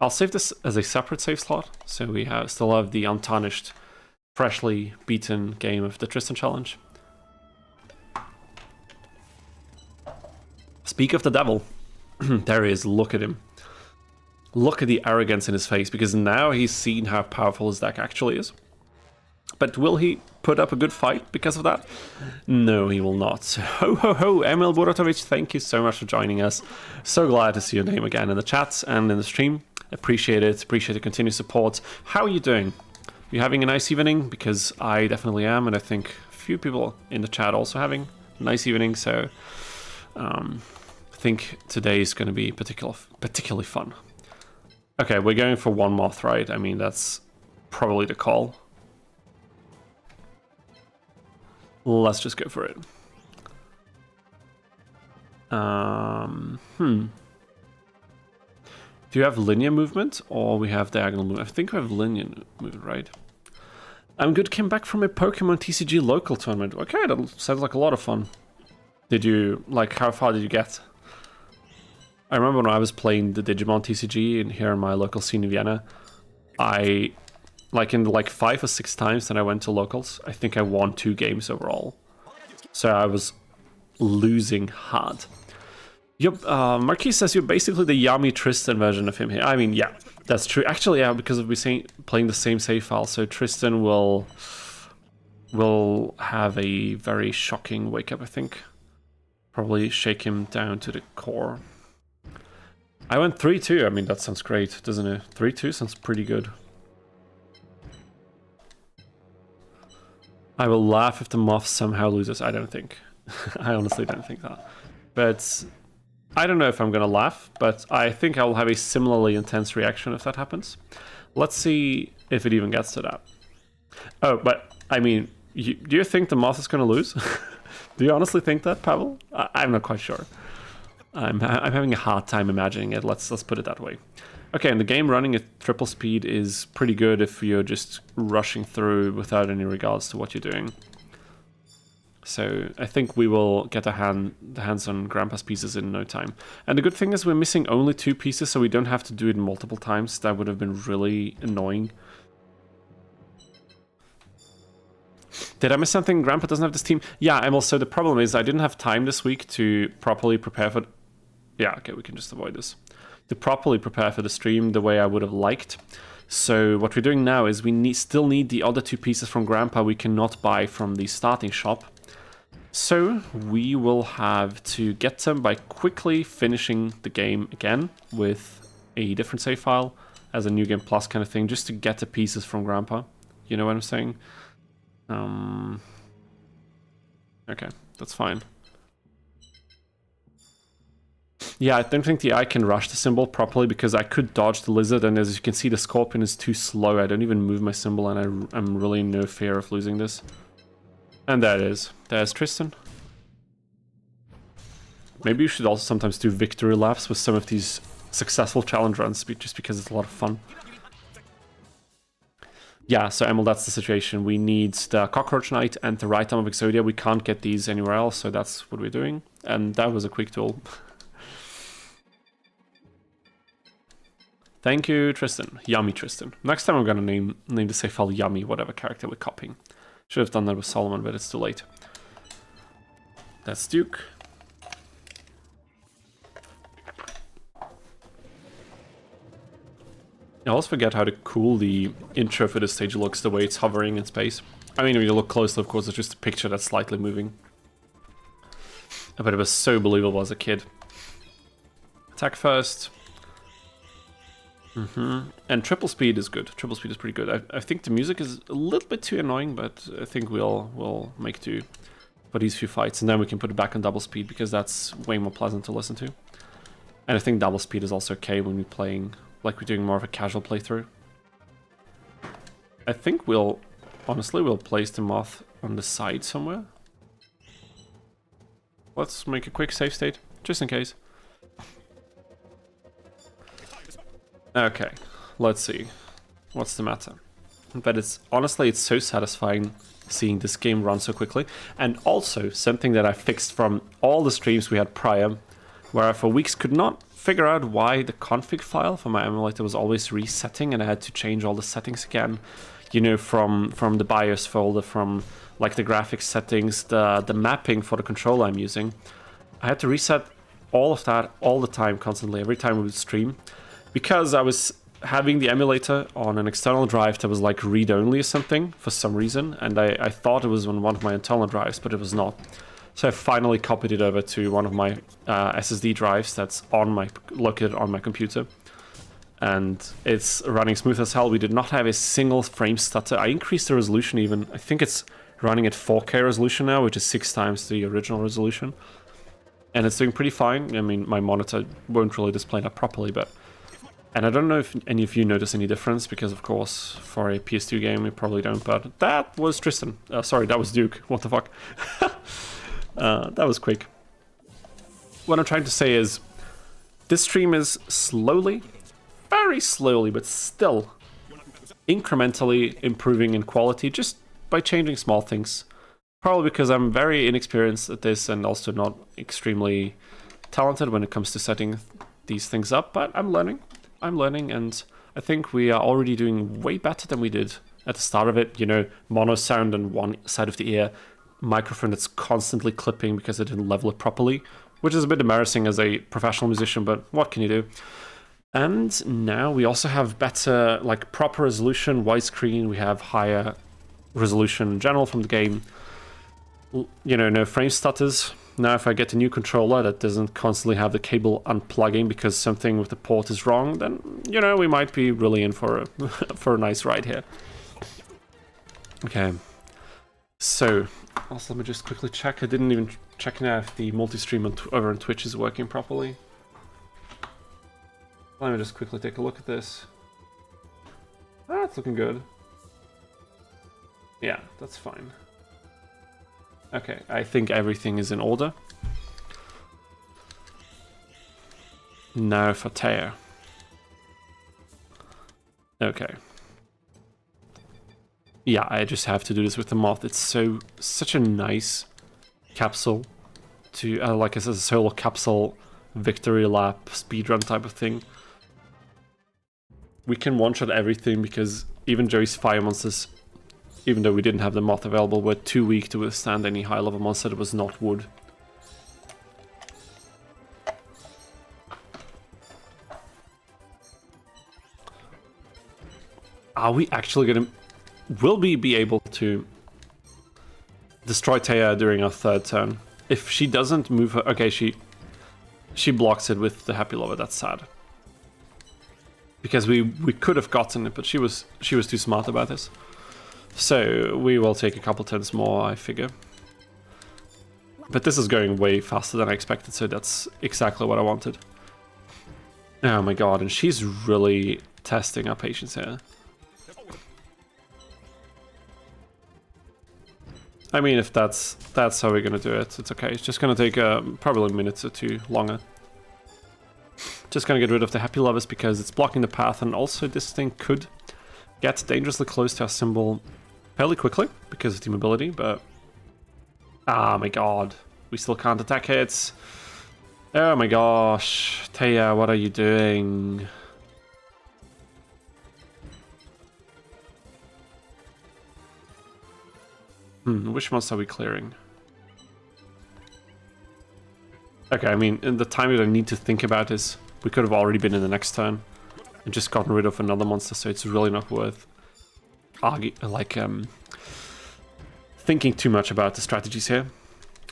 I'll save this as a separate save slot, so we still have the untarnished, freshly beaten game of the Tristan challenge. Speak of the devil. There he is, look at him. Look at the arrogance in his face, because now he's seen how powerful his deck actually is. But will he put up a good fight because of that? No, he will not. Ho ho ho, Emil Buratovic, thank you so much for joining us. So glad to see your name again in the chat and in the stream. Appreciate it, appreciate the continued support. How are you doing? You having a nice evening? Because I definitely am, and I think a few people in the chat also having a nice evening, so I think today is going to be particularly fun. Okay, we're going for one moth, right? I mean, that's probably the call. Let's just go for it. Do you have linear movement or we have diagonal movement? I think we have linear movement, right? I'm good, came back from a Pokemon TCG local tournament. Okay, that sounds like a lot of fun. Did you, like, how far did you get? I remember when I was playing the Digimon TCG here in my local scene in Vienna, I, like in like 5 or 6 times that I went to locals, I think I won 2 games overall. So I was losing hard. Yep, Marquis says you're basically the Yami Tristan version of him here. I mean, yeah, that's true. Actually, yeah, because we're playing the same save file, so Tristan will have a very shocking wake up, I think. Probably shake him down to the core. I went 3-2. I mean, that sounds great, doesn't it? 3-2 sounds pretty good. I will laugh if the moth somehow loses. I don't think. I honestly don't think that. But I don't know if I'm going to laugh, but I think I will have a similarly intense reaction if that happens. Let's see if it even gets to that. Oh, but I mean, do you think the moth is going to lose? Do you honestly think that, Pavel? I'm not quite sure. I'm having a hard time imagining it. Let's put it that way. Okay, and the game running at triple speed is pretty good if you're just rushing through without any regards to what you're doing. So I think we will get the hands on Grandpa's pieces in no time. And the good thing is we're missing only 2 pieces, so we don't have to do it multiple times. That would have been really annoying. Did I miss something? Grandpa doesn't have this team? Yeah, and also the problem is I didn't have time this week to properly prepare for... Yeah, okay, we can just avoid this. To properly prepare for the stream the way I would have liked. So what we're doing now is we still need the other 2 pieces from Grandpa we cannot buy from the starting shop. So we will have to get them by quickly finishing the game again with a different save file as a New Game Plus kind of thing, just to get the pieces from Grandpa. You know what I'm saying? Okay, that's fine. Yeah, I don't think the eye can rush the symbol properly because I could dodge the lizard, and as you can see, the scorpion is too slow. I don't even move my symbol, and I'm really in no fear of losing this. And there it is. There's Tristan. Maybe you should also sometimes do victory laps with some of these successful challenge runs, just because it's a lot of fun. Yeah, so Emil, that's the situation. We need the Cockroach Knight and the right arm of Exodia. We can't get these anywhere else, so that's what we're doing. And that was a quick tool. Thank you, Tristan. Yummy Tristan. Next time I'm gonna name the save file Yummy, whatever character we're copying. Should have done that with Solomon, but it's too late. That's Duke. I always forget how cool the intro for this stage looks, the way it's hovering in space. I mean, when you look closely, of course, it's just a picture that's slightly moving. But it was so believable as a kid. Attack first. And triple speed is good. Triple speed is pretty good. I think the music is a little bit too annoying, but I think we'll make do for these few fights. And then we can put it back on double speed, because that's way more pleasant to listen to. And I think double speed is also okay when we're playing... like we're doing more of a casual playthrough. I think honestly, we'll place the moth on the side somewhere. Let's make a quick save state, just in case. Okay, let's see. What's the matter? But honestly, it's so satisfying seeing this game run so quickly. And also, something that I fixed from all the streams we had prior, where I for weeks could not figure out why the config file for my emulator was always resetting, and I had to change all the settings again, you know, from the BIOS folder, from like the graphics settings, the mapping for the controller I'm using. I had to reset all of that all the time, constantly, every time we would stream, because I was having the emulator on an external drive that was like read-only or something for some reason, and I thought it was on one of my internal drives, but it was not. So I finally copied it over to one of my SSD drives that's located on my computer. And it's running smooth as hell. We did not have a single frame stutter. I increased the resolution even. I think it's running at 4K resolution now, which is 6 times the original resolution. And it's doing pretty fine. I mean, my monitor won't really display that properly, but... And I don't know if any of you notice any difference, because of course, for a PS2 game, you probably don't, but that was Tristan. Sorry, that was Duke. What the fuck? That was quick. What I'm trying to say is, this stream is slowly, very slowly, but still incrementally improving in quality just by changing small things. Probably because I'm very inexperienced at this and also not extremely talented when it comes to setting these things up, but I'm learning. And I think we are already doing way better than we did at the start of it. You know, mono sound on one side of the ear, microphone that's constantly clipping because I didn't level it properly, which is a bit embarrassing as a professional musician, but what can you do? And now we also have better, like, proper resolution, widescreen. We have higher resolution in general from the game. You know, no frame stutters. Now if I get a new controller that doesn't constantly have the cable unplugging because something with the port is wrong, then, you know, we might be really in for a nice ride here. Okay. So, also let me just quickly check. I didn't even check now if the multi-stream over on Twitch is working properly. Let me just quickly take a look at this. Ah, it's looking good. Yeah, that's fine. Okay, I think everything is in order. Now for Taya. Okay. Yeah, I just have to do this with the moth. It's such a nice capsule to, like I said, a solo capsule victory lap speedrun type of thing. We can one-shot everything because even Joey's fire monsters, even though we didn't have the moth available, were too weak to withstand any high-level monster that was not wood. Are we actually gonna... Will we be able to destroy Taya during our third turn? If she doesn't move her... Okay, she blocks it with the Happy Lover, that's sad. Because we could have gotten it, but she was too smart about this. So we will take a couple turns more, I figure. But this is going way faster than I expected, so that's exactly what I wanted. Oh my god, and she's really testing our patience here. I mean, if that's how we're gonna do it, it's okay. It's just gonna take probably a minute or two longer. Just gonna get rid of the happy lovers because it's blocking the path, and also this thing could get dangerously close to our symbol fairly quickly because of the mobility, but... Ah, my god. We still can't attack it. Oh my gosh. Taya, what are you doing? Which monster are we clearing? Okay, I mean, in the time that I need to think about is we could have already been in the next turn and just gotten rid of another monster, so it's really not worth thinking too much about the strategies here.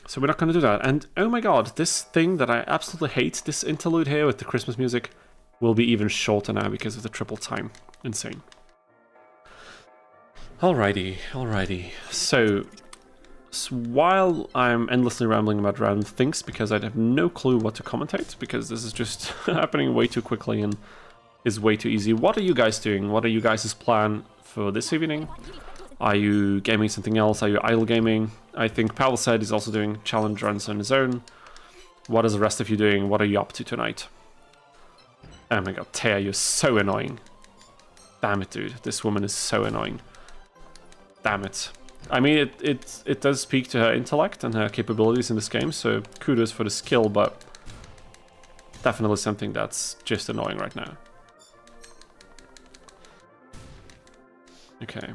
So we're not going to do that. And oh my god, this thing that I absolutely hate, this interlude here with the Christmas music, will be even shorter now because of the triple time. Insane. Alrighty. So while I'm endlessly rambling about random things because I have no clue what to commentate, because this is just happening way too quickly and is way too easy, what are you guys doing? What are you guys' plan for this evening? Are you gaming something else? Are you idle gaming? I think Pavel said he's also doing challenge runs on his own. What is the rest of you doing? What are you up to tonight? Oh my god, Taya, you're so annoying. Damn it, dude. This woman is so annoying. Damn it. I mean, it does speak to her intellect and her capabilities in this game, so kudos for the skill, but definitely something that's just annoying right now. Okay.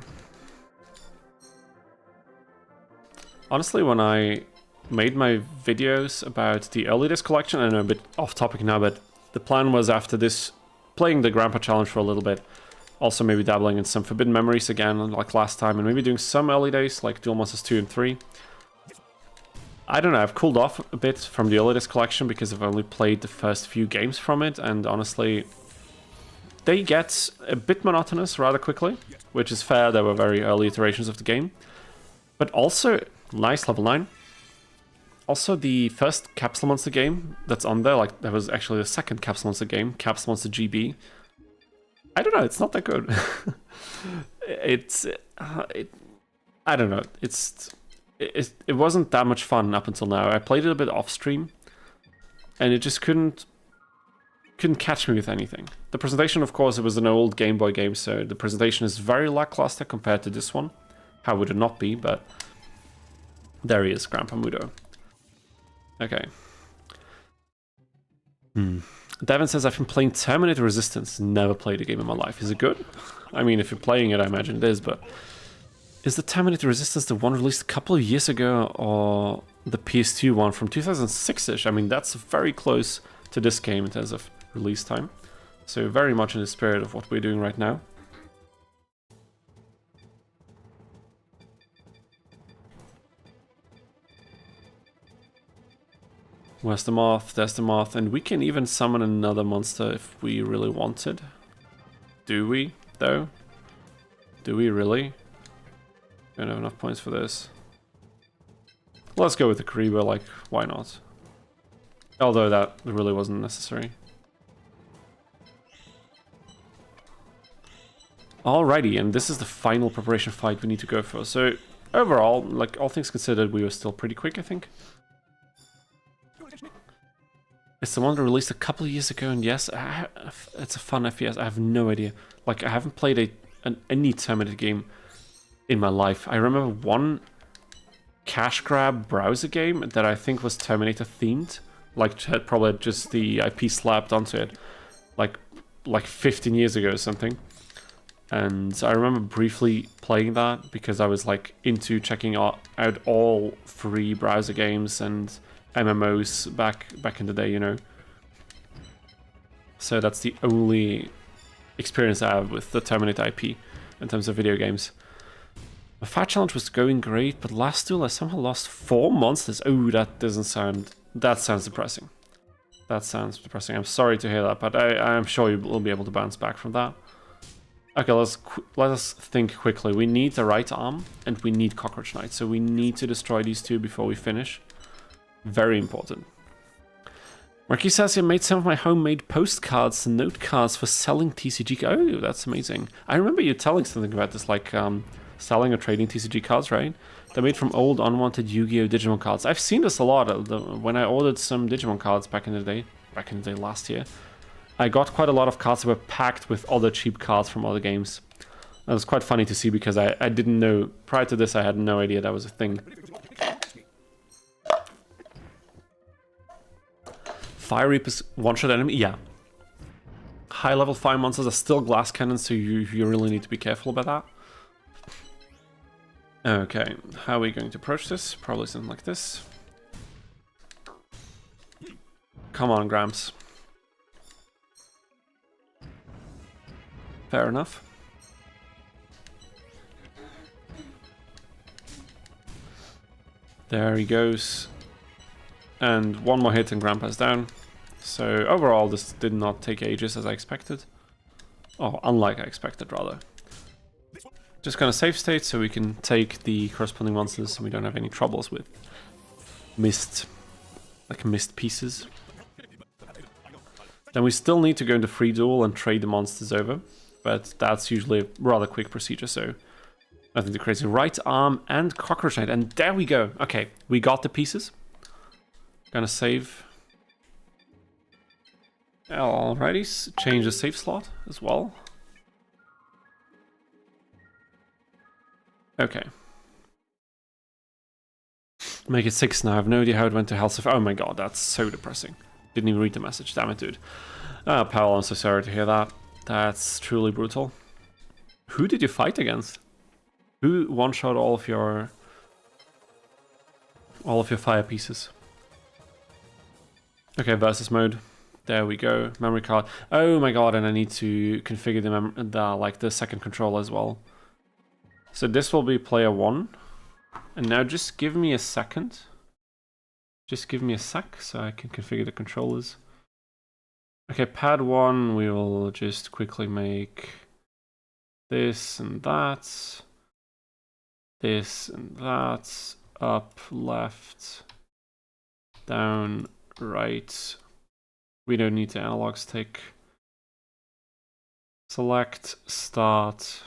Honestly, when I made my videos about the early disc collection, I know a bit off topic now, but the plan was after this, playing the Grandpa Challenge for a little bit, also maybe dabbling in some Forbidden Memories again, like last time, and maybe doing some early days, like Duel Monsters 2 and 3. I don't know, I've cooled off a bit from the early disc collection because I've only played the first few games from it, and honestly, they get a bit monotonous rather quickly, which is fair, they were very early iterations of the game. But also, nice level 9. Also, the first Capsule Monster game that's on there, like, that was actually the second Capsule Monster game, Capsule Monster GB. I don't know, it's not that good. I don't know, it wasn't that much fun up until now. I played it a bit off stream, and it just couldn't catch me with anything. The presentation, of course, it was an old Game Boy game, so the presentation is very lackluster compared to this one. How would it not be, but there he is, Grandpa Muto. Okay. Devin says, I've been playing Terminator Resistance. Never played a game in my life. Is it good? I mean, if you're playing it, I imagine it is, but... Is the Terminator Resistance the one released a couple of years ago, or the PS2 one from 2006-ish? I mean, that's very close to this game in terms of release time. So very much in the spirit of what we're doing right now. Where's the moth? There's the moth. And we can even summon another monster if we really wanted. Do we, though? Do we really? Don't have enough points for this. Let's go with the Kariba, like, why not? Although that really wasn't necessary. Alrighty, and this is the final preparation fight we need to go for. So, overall, like, all things considered, we were still pretty quick, I think. It's the one that released a couple of years ago, and yes, it's a fun FPS. I have no idea. Like, I haven't played any Terminator game in my life. I remember one cash grab browser game that I think was Terminator themed. Like, had probably just the IP slapped onto it, like 15 years ago or something. And I remember briefly playing that because I was like into checking out all free browser games and MMOs back in the day, you know. So that's the only experience I have with the Terminator IP in terms of video games. The Fat Challenge was going great, but last duel I somehow lost 4 monsters. Oh, that doesn't sound... That sounds depressing. That sounds depressing. I'm sorry to hear that, but I'm sure you will be able to bounce back from that. Okay, let us think quickly. We need the right arm, and we need Cockroach Knight. So we need to destroy these two before we finish. Very important. Marquis says he made some of my homemade postcards and note cards for selling TCG. Oh, that's amazing. I remember you telling something about this, like selling or trading TCG cards, right? They're made from old unwanted Yu-Gi-Oh! Digimon cards. I've seen this a lot. When I ordered some Digimon cards back in the day last year, I got quite a lot of cards that were packed with other cheap cards from other games. That was quite funny to see because I didn't know, prior to this I had no idea that was a thing. Fire Reapers one-shot enemy? Yeah. High-level fire monsters are still glass cannons, so you really need to be careful about that. Okay, how are we going to approach this? Probably something like this. Come on, Gramps. Fair enough. There he goes. And one more hit and Grandpa's down. So overall this did not take ages as I expected. Oh, unlike I expected rather. Just gonna save state so we can take the corresponding monsters and we don't have any troubles with missed pieces. Then we still need to go into free duel and trade the monsters over, but that's usually a rather quick procedure, so nothing too crazy. Right arm and cockroach knight, and there we go. Okay, we got the pieces. Gonna save. Alrighty, change the save slot as well. Okay. Make it 6 now. I have no idea how it went to Health. Oh my god, that's so depressing. Didn't even read the message. Damn it, dude. Powell, I'm so sorry to hear that. That's truly brutal. Who did you fight against? Who one-shot all of your fire pieces? Okay, versus mode. There we go. Memory card. Oh my god, and I need to configure the second controller as well. So this will be player 1. And now just give me a second. Just give me a sec so I can configure the controllers. Okay, pad 1, we will just quickly make this and that. This and that. Up, left, down, right. We don't need the analog stick. Select, start,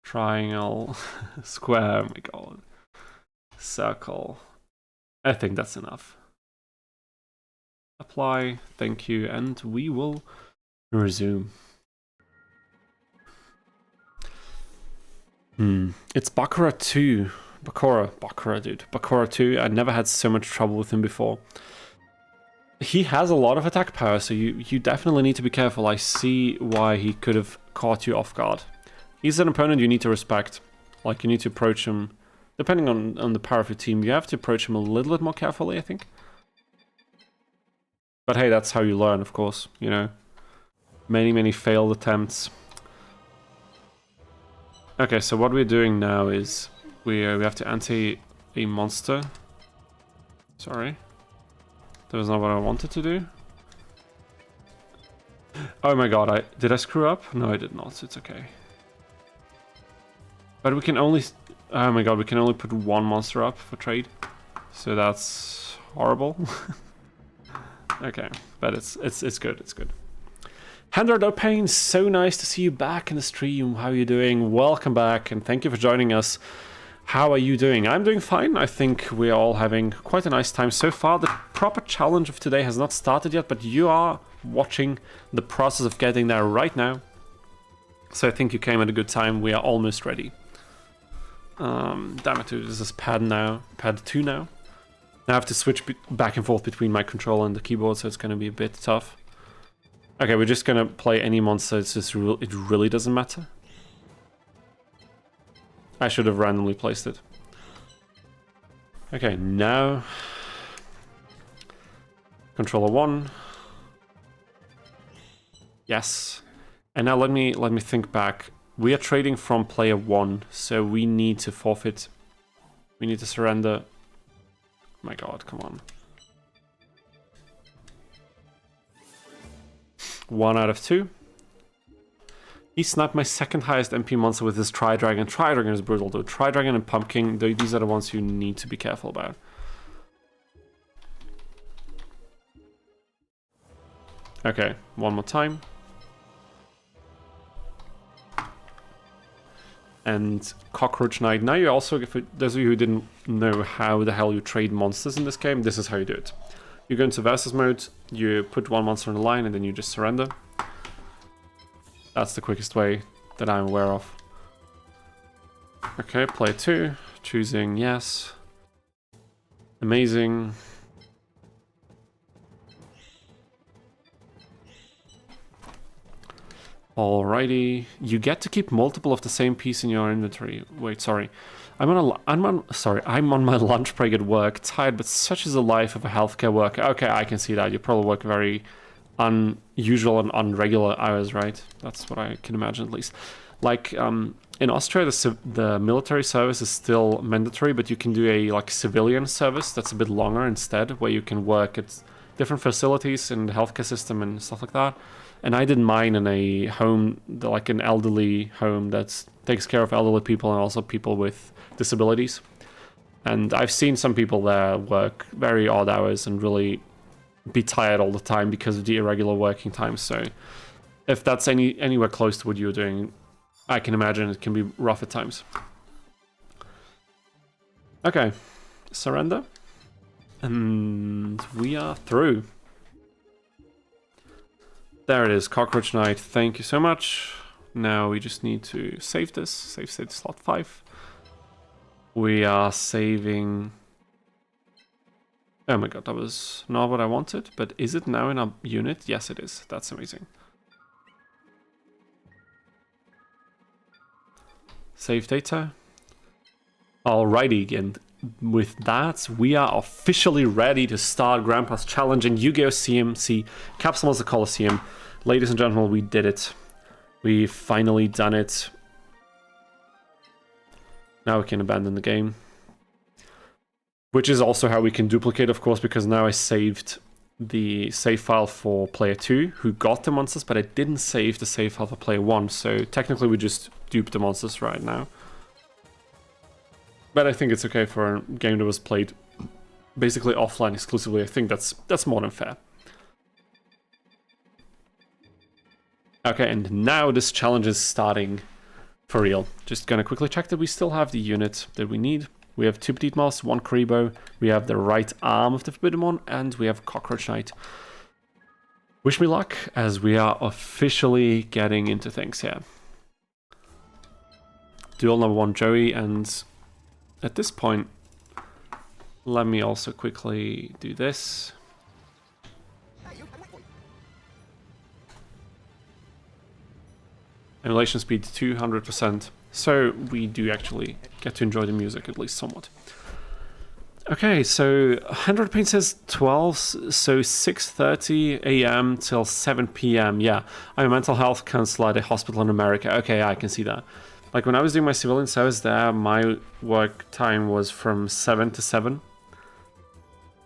triangle, square, oh my god, circle. I think that's enough. Apply, thank you, and we will resume. It's Bakura 2. Bakura, dude. Bakura 2. I never had so much trouble with him before. He has a lot of attack power, so you definitely need to be careful. I see why he could have caught you off guard. He's an opponent you need to respect. Like, you need to approach him, depending on the power of your team, you have to approach him a little bit more carefully, I think. But hey, that's how you learn, of course, you know. Many failed attempts. Okay, so what we're doing now is we have to ante a monster. Sorry. That was not what I wanted to do. Oh my god, did I screw up? No, I did not. It's okay. But we can only... Oh my god, we can only put one monster up for trade. So that's horrible. Okay, but it's good, it's good. Handler No Pain, so nice to see you back in the stream. How are you doing? Welcome back, and thank you for joining us. How are you doing? I'm doing fine. I think we are all having quite a nice time so far. The proper challenge of today has not started yet, but you are watching the process of getting there right now. So I think you came at a good time. We are almost ready. Damn it, dude. This is pad 2 now. I have to switch back and forth between my controller and the keyboard, so it's going to be a bit tough. Okay, we're just going to play any monster. It's just it really doesn't matter. I should have randomly placed it. Okay, now controller 1. Yes. And now let me think back. We are trading from player 1, so we need to forfeit. We need to surrender. Oh my god, come on. 1 out of 2. He sniped my second highest MP monster with his Tri-Dragon. Tri-Dragon is brutal though. Tri-Dragon and Pumpkin, these are the ones you need to be careful about. Okay, one more time. And Cockroach Knight. Now you also, if those of you who didn't know how the hell you trade monsters in this game, this is how you do it. You go into versus mode, you put one monster on the line, and then you just surrender. That's the quickest way that I'm aware of. Okay, player 2, choosing yes. Amazing. Alrighty, you get to keep multiple of the same piece in your inventory. Wait, sorry. I'm on my lunch break at work, tired, but such is the life of a healthcare worker. Okay, I can see that. You probably work very unusual and unregular hours, right? That's what I can imagine, at least. Like, in Austria, the military service is still mandatory, but you can do a, like, civilian service that's a bit longer instead, where you can work at different facilities in the healthcare system and stuff like that. And I did mine in a home, like an elderly home that takes care of elderly people and also people with disabilities. And I've seen some people there work very odd hours and really be tired all the time because of the irregular working times. So if that's anywhere close to what you're doing, I can imagine it can be rough at times. Okay, surrender. And we are through. There it is, Cockroach Knight, thank you so much. Now we just need to save this, save state slot 5. We are saving... Oh my god, that was not what I wanted, but is it now in our unit? Yes it is, that's amazing. Save data. Alrighty, and with that, we are officially ready to start Grandpa's challenge in Yu-Gi-Oh! CMC Capsule Monster Coliseum. Ladies and gentlemen, we did it. We've finally done it. Now we can abandon the game. Which is also how we can duplicate, of course, because now I saved the save file for player 2, who got the monsters, but I didn't save the save file for player 1, so technically we just duped the monsters right now. But I think it's okay for a game that was played basically offline exclusively. I think that's more than fair. Okay, and now this challenge is starting for real. Just gonna quickly check that we still have the unit that we need. We have 2 Petite Mouse, 1 Karibo, we have the right arm of the Forbidden One, and we have Cockroach Knight. Wish me luck, as we are officially getting into things here. Duel number 1 Joey, and at this point, let me also quickly do this. Emulation speed 200%, so we do actually get to enjoy the music at least somewhat. Okay, so 100 paint says 12, so 6:30 a.m. till 7 p.m. Yeah, I'm a mental health counselor at a hospital in America. Okay, I can see that. Like when I was doing my civilian service there, my work time was from 7 to 7.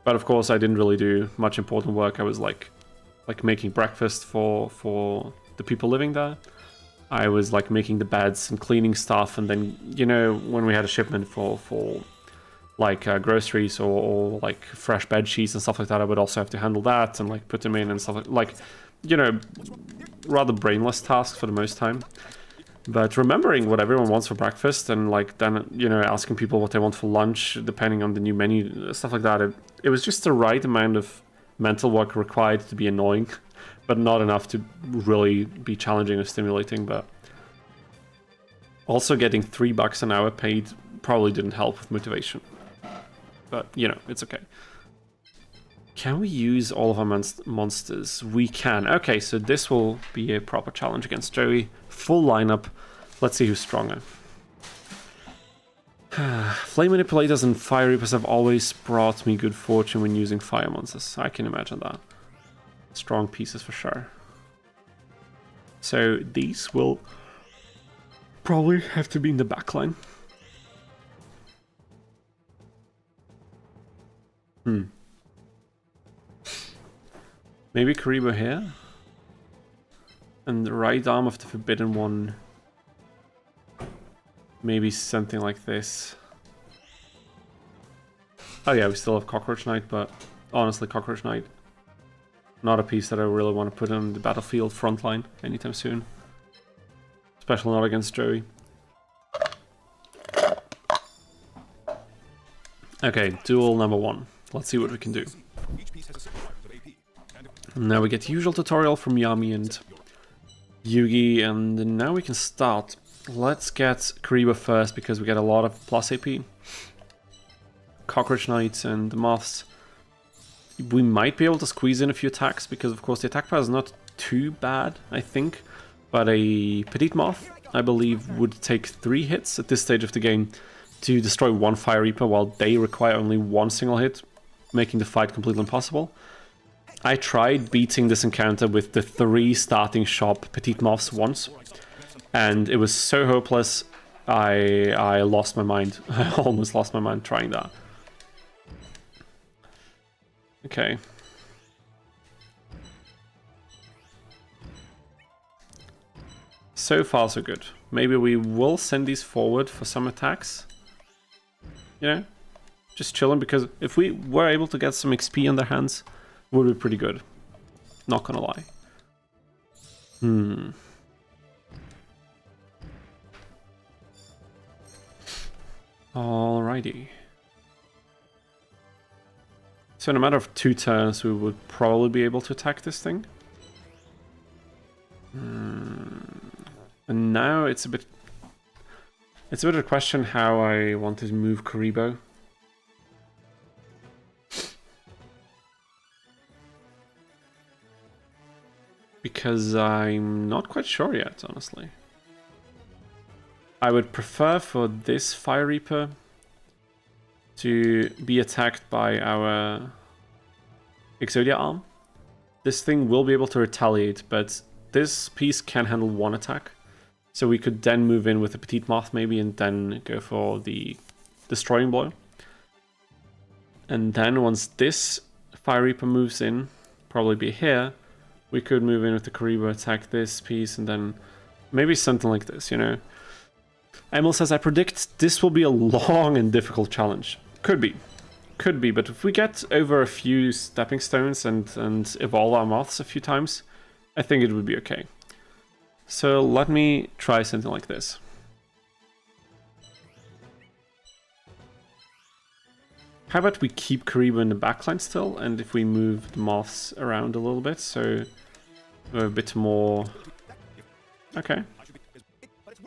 But of course, I didn't really do much important work. I was like making breakfast for the people living there. I was like making the beds and cleaning stuff, and then, you know, when we had a shipment for like groceries or like fresh bed sheets and stuff like that, I would also have to handle that and like put them in and stuff like, you know, rather brainless tasks for the most time. But remembering what everyone wants for breakfast and like then, you know, asking people what they want for lunch, depending on the new menu, stuff like that, it was just the right amount of mental work required to be annoying, but not enough to really be challenging or stimulating. But also getting $3 an hour paid probably didn't help with motivation. But, you know, it's okay. Can we use all of our monsters? We can. Okay, so this will be a proper challenge against Joey. Full lineup. Let's see who's stronger. Flame Manipulators and Fire Reapers have always brought me good fortune when using fire monsters. I can imagine that. Strong pieces for sure. So these will probably have to be in the backline. Maybe Karibo here? And the right arm of the Forbidden One. Maybe something like this. Oh yeah, we still have Cockroach Knight, but honestly, Cockroach Knight. Not a piece that I really want to put on the battlefield frontline anytime soon. Especially not against Joey. Okay, duel number 1. Let's see what we can do. Now we get the usual tutorial from Yami and Yugi, and now we can start. Let's get Kariba first because we get a lot of plus AP. Cockroach Knights and the Moths. We might be able to squeeze in a few attacks because of course the attack power is not too bad, I think. But a Petite Moth, I believe, would take 3 hits at this stage of the game to destroy 1 Fire Reaper, while they require only 1 single hit, making the fight completely impossible. I tried beating this encounter with the 3 starting shop Petite Moths once, and it was so hopeless, I lost my mind. I almost lost my mind trying that. Okay. So far, so good. Maybe we will send these forward for some attacks. You know? Just chilling, because if we were able to get some XP on their hands, it would be pretty good. Not gonna lie. Alrighty. So in a matter of 2 turns, we would probably be able to attack this thing. And now it's a bit of a question how I want to move Karibo. Because I'm not quite sure yet, honestly. I would prefer for this Fire Reaper to be attacked by our Exodia arm. This thing will be able to retaliate, but this piece can handle 1 attack. So we could then move in with a Petite Moth maybe, and then go for the Destroying Blow. And then once this Fire Reaper moves in, probably be here, we could move in with the Karibo, attack this piece, and then maybe something like this, you know? Emil says, I predict this will be a long and difficult challenge. Could be, but if we get over a few stepping stones and evolve our moths a few times, I think it would be okay. So let me try something like this. How about we keep Karibo in the backline still, and if we move the moths around a little bit, so we're a bit more... Okay.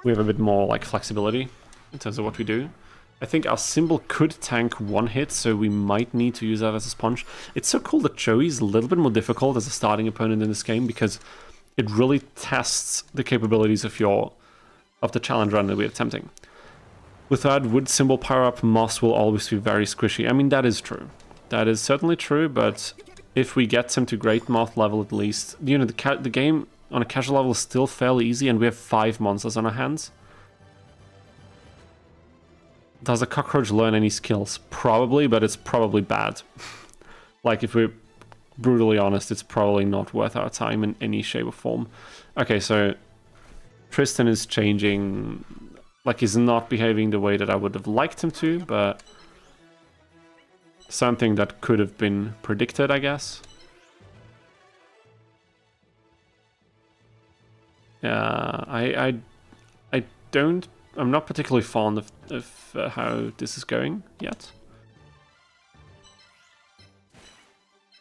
We have a bit more like flexibility in terms of what we do. I think our symbol could tank 1 hit, so we might need to use that as a sponge. It's so cool that Joey's a little bit more difficult as a starting opponent in this game, because it really tests the capabilities of the challenge run that we're attempting. Without wood symbol power-up, moss will always be very squishy. I mean, that is true. That is certainly true, but if we get him to great moth level at least, you know, the game on a casual level is still fairly easy, and we have 5 monsters on our hands. Does a cockroach learn any skills? Probably, but it's probably bad. Like, if we're brutally honest, it's probably not worth our time in any shape or form. Okay, so Tristan is changing. Like, he's not behaving the way that I would have liked him to, but something that could have been predicted, I guess. Yeah, I'm not particularly fond of how this is going yet.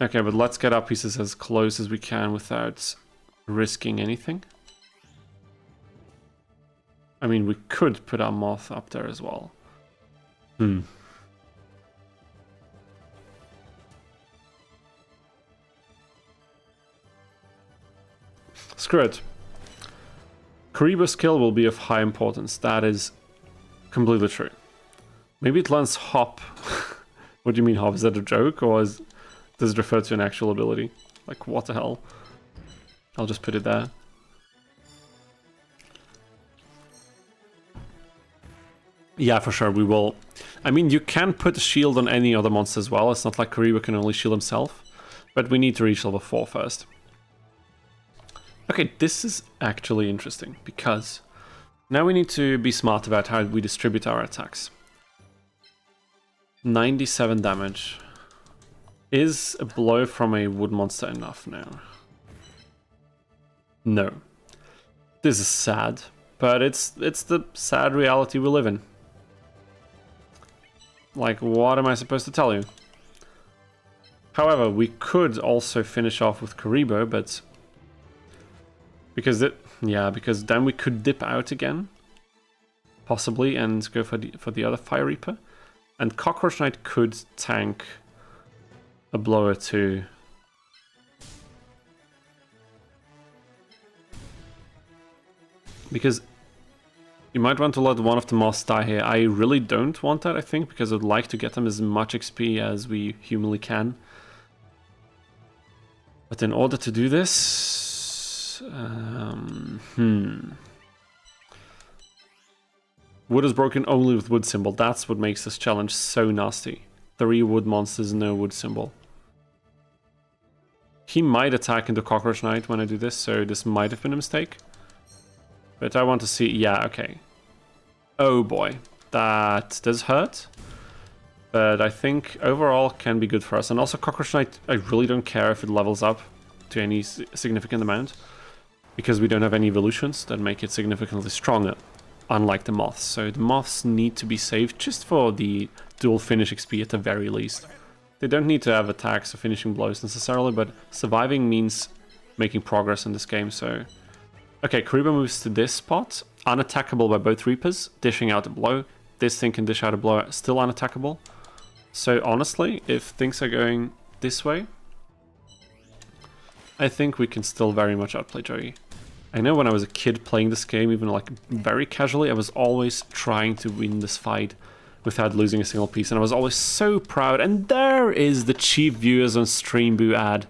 Okay, but let's get our pieces as close as we can without risking anything. I mean, we could put our moth up there as well. Screw it. Karibo's skill will be of high importance. That is completely true. Maybe it learns hop. What do you mean hop? Is that a joke, or does it refer to an actual ability? Like, what the hell? I'll just put it there. Yeah, for sure, we will. I mean, you can put a shield on any other monster as well. It's not like Karibo can only shield himself. But we need to reach level 4 first. Okay, this is actually interesting, because now we need to be smart about how we distribute our attacks. 97 damage. Is a blow from a wood monster enough now? No. This is sad, but it's the sad reality we live in. Like, what am I supposed to tell you? However, we could also finish off with Karibo, but because then we could dip out again, possibly, and go for the other Fire Reaper, and Cockroach Knight could tank a blower too. Because you might want to let one of the moths die here. I really don't want that, I think, because I'd like to get them as much XP as we humanly can. But in order to do this... Wood is broken only with wood symbol. That's what makes this challenge so nasty. 3 wood monsters, no wood symbol. He might attack into Cockroach Knight when I do this, so this might have been a mistake. But I want to see... Yeah, okay. Oh boy. That does hurt. But I think overall can be good for us. And also Cockroach Knight, I really don't care if it levels up to any significant amount. Because we don't have any evolutions that make it significantly stronger. Unlike the moths. So the moths need to be saved just for the dual finish XP at the very least. They don't need to have attacks or finishing blows necessarily, but surviving means making progress in this game, so... Okay, Karibo moves to this spot, unattackable by both Reapers, dishing out a blow. This thing can dish out a blow, still unattackable. So honestly, if things are going this way, I think we can still very much outplay Joey. I know when I was a kid playing this game, even like very casually, I was always trying to win this fight without losing a single piece, and I was always so proud. And there is the cheap viewers on Stream Boo ad.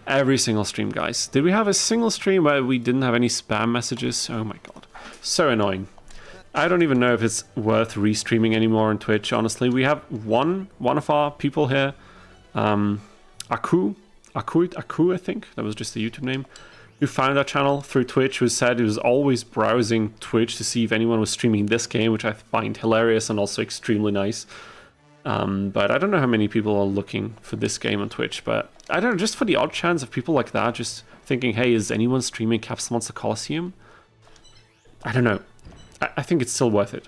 Every single stream, guys. Did we have a single stream where we didn't have any spam messages? Oh my god. So annoying. I don't even know if it's worth restreaming anymore on Twitch, honestly. We have one of our people here, Aku, I think, that was just the YouTube name, who found our channel through Twitch, who said he was always browsing Twitch to see if anyone was streaming this game, which I find hilarious and also extremely nice. But I don't know how many people are looking for this game on Twitch, but I don't know, just for the odd chance of people like that just thinking, hey, is anyone streaming Capsule Monster Coliseum? I don't know. I think it's still worth it.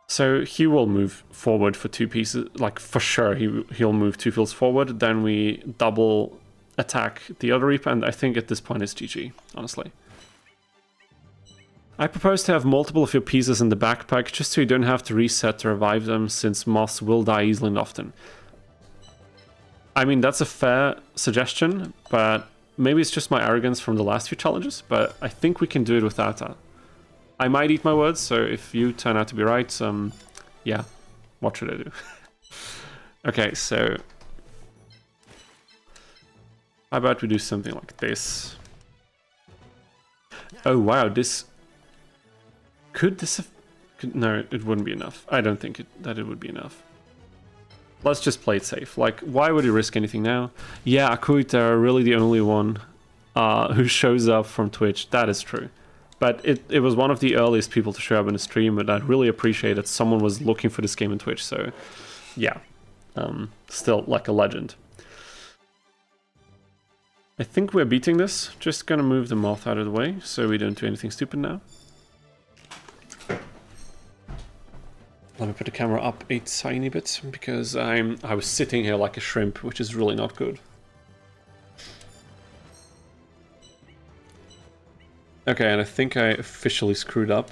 So he will move forward for 2 pieces, like for sure he'll move 2 fields forward, then we double attack the other Reaper, and I think at this point it's GG, honestly. I propose to have multiple of your pieces in the backpack, just so you don't have to reset to revive them, since moths will die easily and often. I mean, that's a fair suggestion, but maybe it's just my arrogance from the last few challenges, but I think we can do it without that. I might eat my words, so if you turn out to be right, yeah, what should I do? Okay, so... how about we do something like this? Oh wow, this... Could this have... No, it wouldn't be enough. I don't think that it would be enough. Let's just play it safe. Like, why would you risk anything now? Yeah, Akuita are really the only one who shows up from Twitch. That is true. But it was one of the earliest people to show up in a stream, and I'd really appreciate that someone was looking for this game on Twitch, so... yeah. Still, like a legend. I think we're beating this. Just gonna move the moth out of the way, so we don't do anything stupid now. Let me put the camera up a tiny bit, because I was sitting here like a shrimp, which is really not good. Okay, and I think I officially screwed up.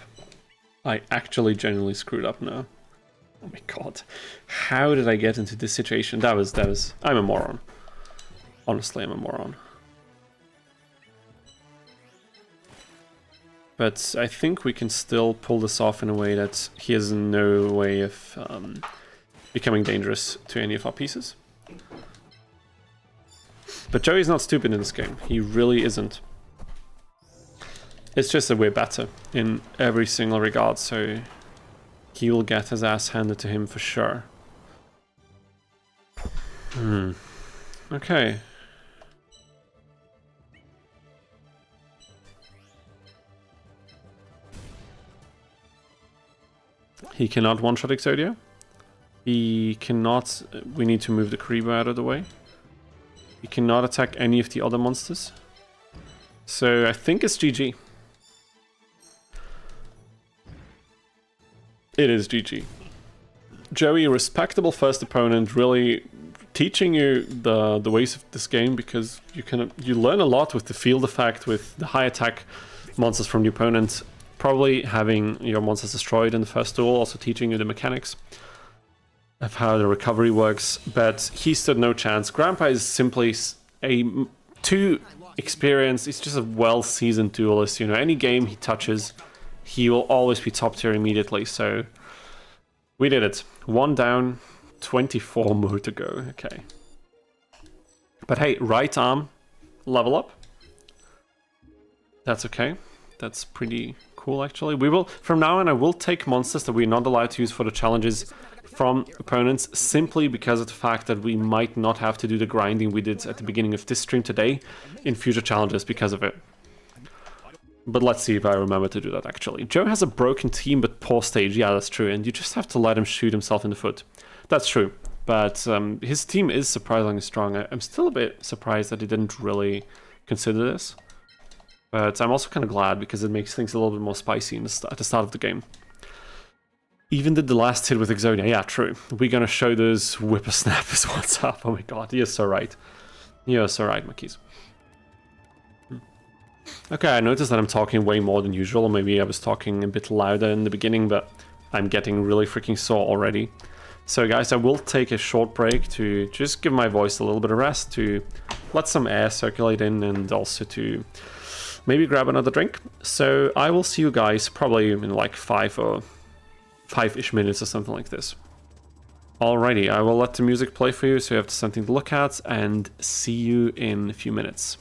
I actually genuinely screwed up now. Oh my god. How did I get into this situation? That was... I'm a moron. Honestly, I'm a moron. But I think we can still pull this off in a way that he has no way of becoming dangerous to any of our pieces. But Joey's not stupid in this game. He really isn't. It's just that we're better in every single regard, so he will get his ass handed to him for sure. Okay. He cannot one-shot Exodia. He cannot... We need to move the Karibo out of the way. He cannot attack any of the other monsters. So I think it's GG. It is GG. Joey, respectable first opponent, really teaching you the ways of this game, because you learn a lot with the field effect, with the high attack monsters from the opponent, probably having your monsters destroyed in the first duel, also teaching you the mechanics of how the recovery works, but he stood no chance. Grandpa is simply too experienced. He's just a well-seasoned duelist. You know, any game he touches, he will always be top tier immediately. So we did it. 1 down, 24 more to go. Okay. But hey, right arm, level up. That's okay. That's pretty cool, actually. We will, from now on, I will take monsters that we're not allowed to use for the challenges from opponents, simply because of the fact that we might not have to do the grinding we did at the beginning of this stream today in future challenges because of it. But let's see if I remember to do that, actually. Joe has a broken team but poor stage. Yeah, that's true. And you just have to let him shoot himself in the foot. That's true. But his team is surprisingly strong. I'm still a bit surprised that he didn't really consider this. But I'm also kind of glad, because it makes things a little bit more spicy at the start of the game. Even did the last hit with Exodia. Yeah, true. We're gonna show those whippersnappers what's up. Oh my god, you're so right. You're so right, Marquise. Okay, I noticed that I'm talking way more than usual, or maybe I was talking a bit louder in the beginning, but I'm getting really freaking sore already. So guys, I will take a short break to just give my voice a little bit of rest, to let some air circulate in, and also to maybe grab another drink. So I will see you guys probably in like 5-ish minutes or something like this. Alrighty, I will let the music play for you so you have something to look at, and see you in a few minutes.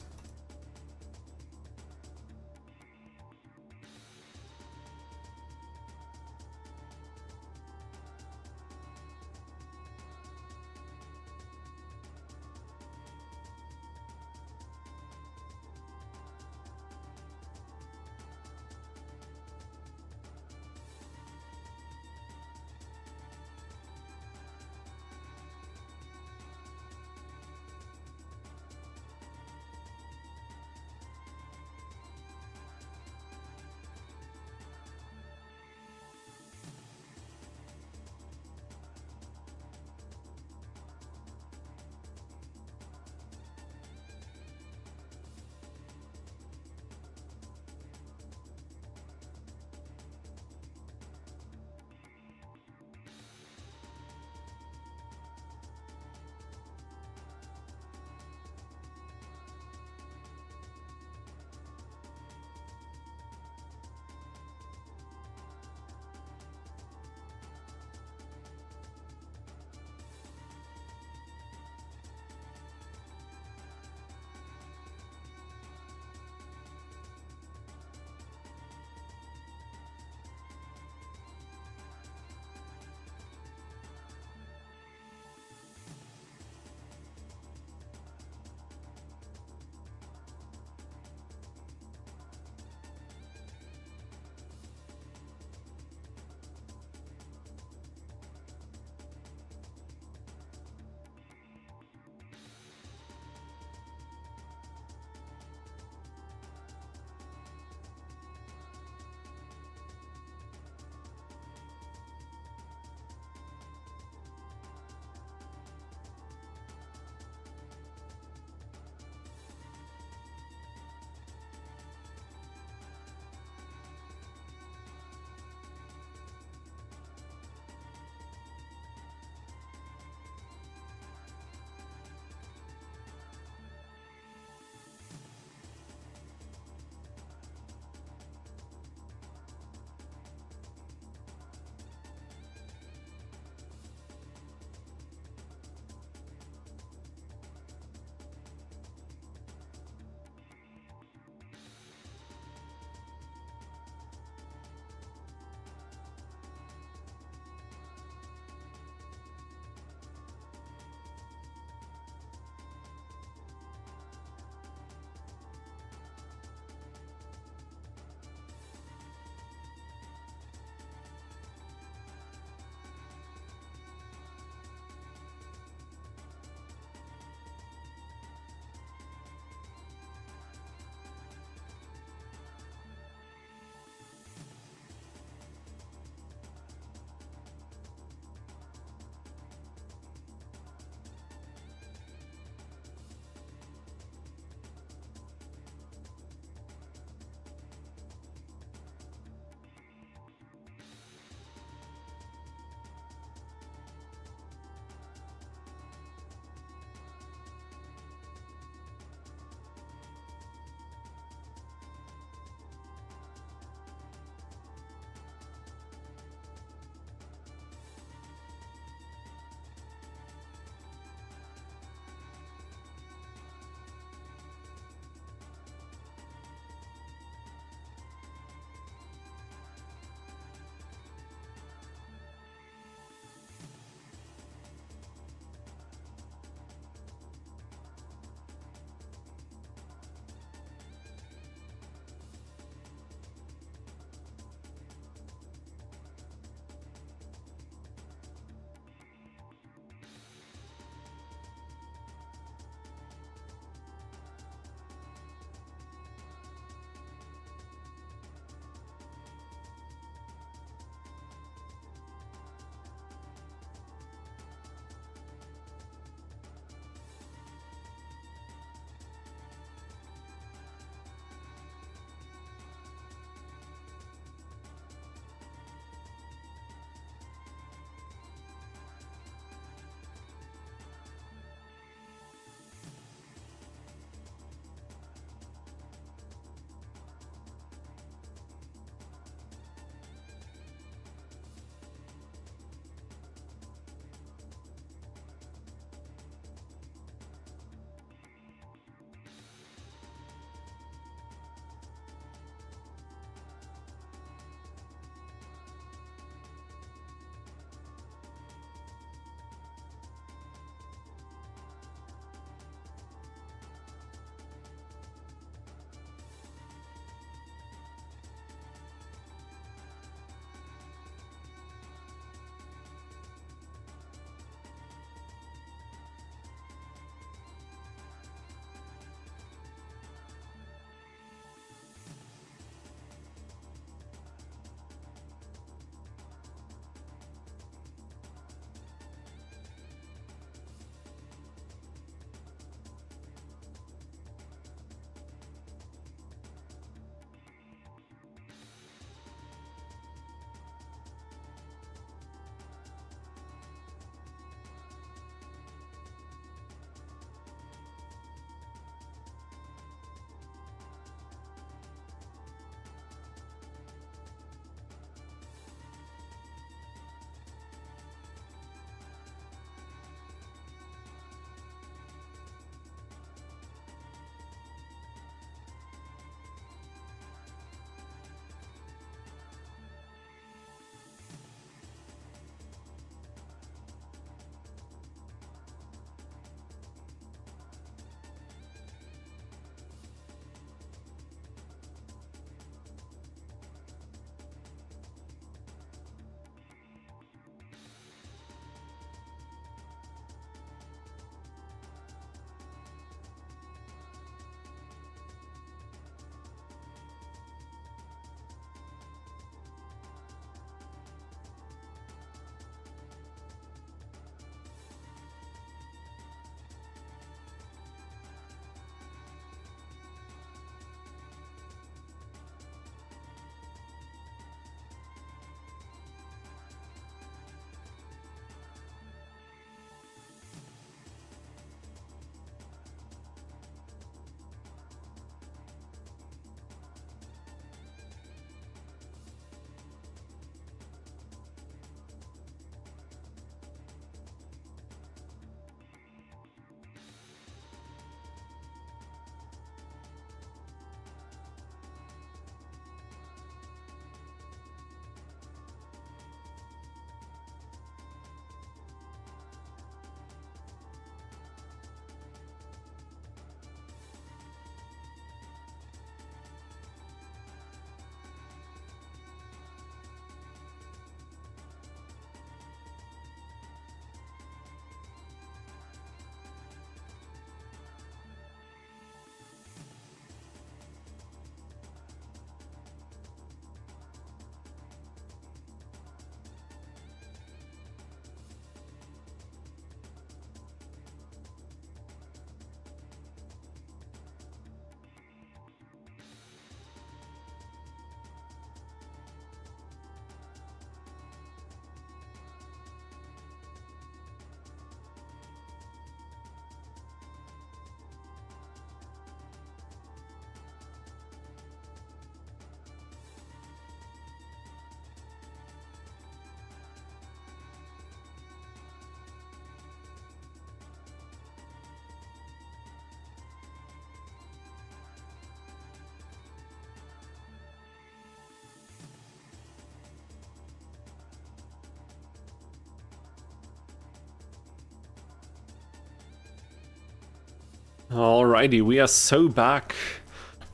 Alrighty, we are so back.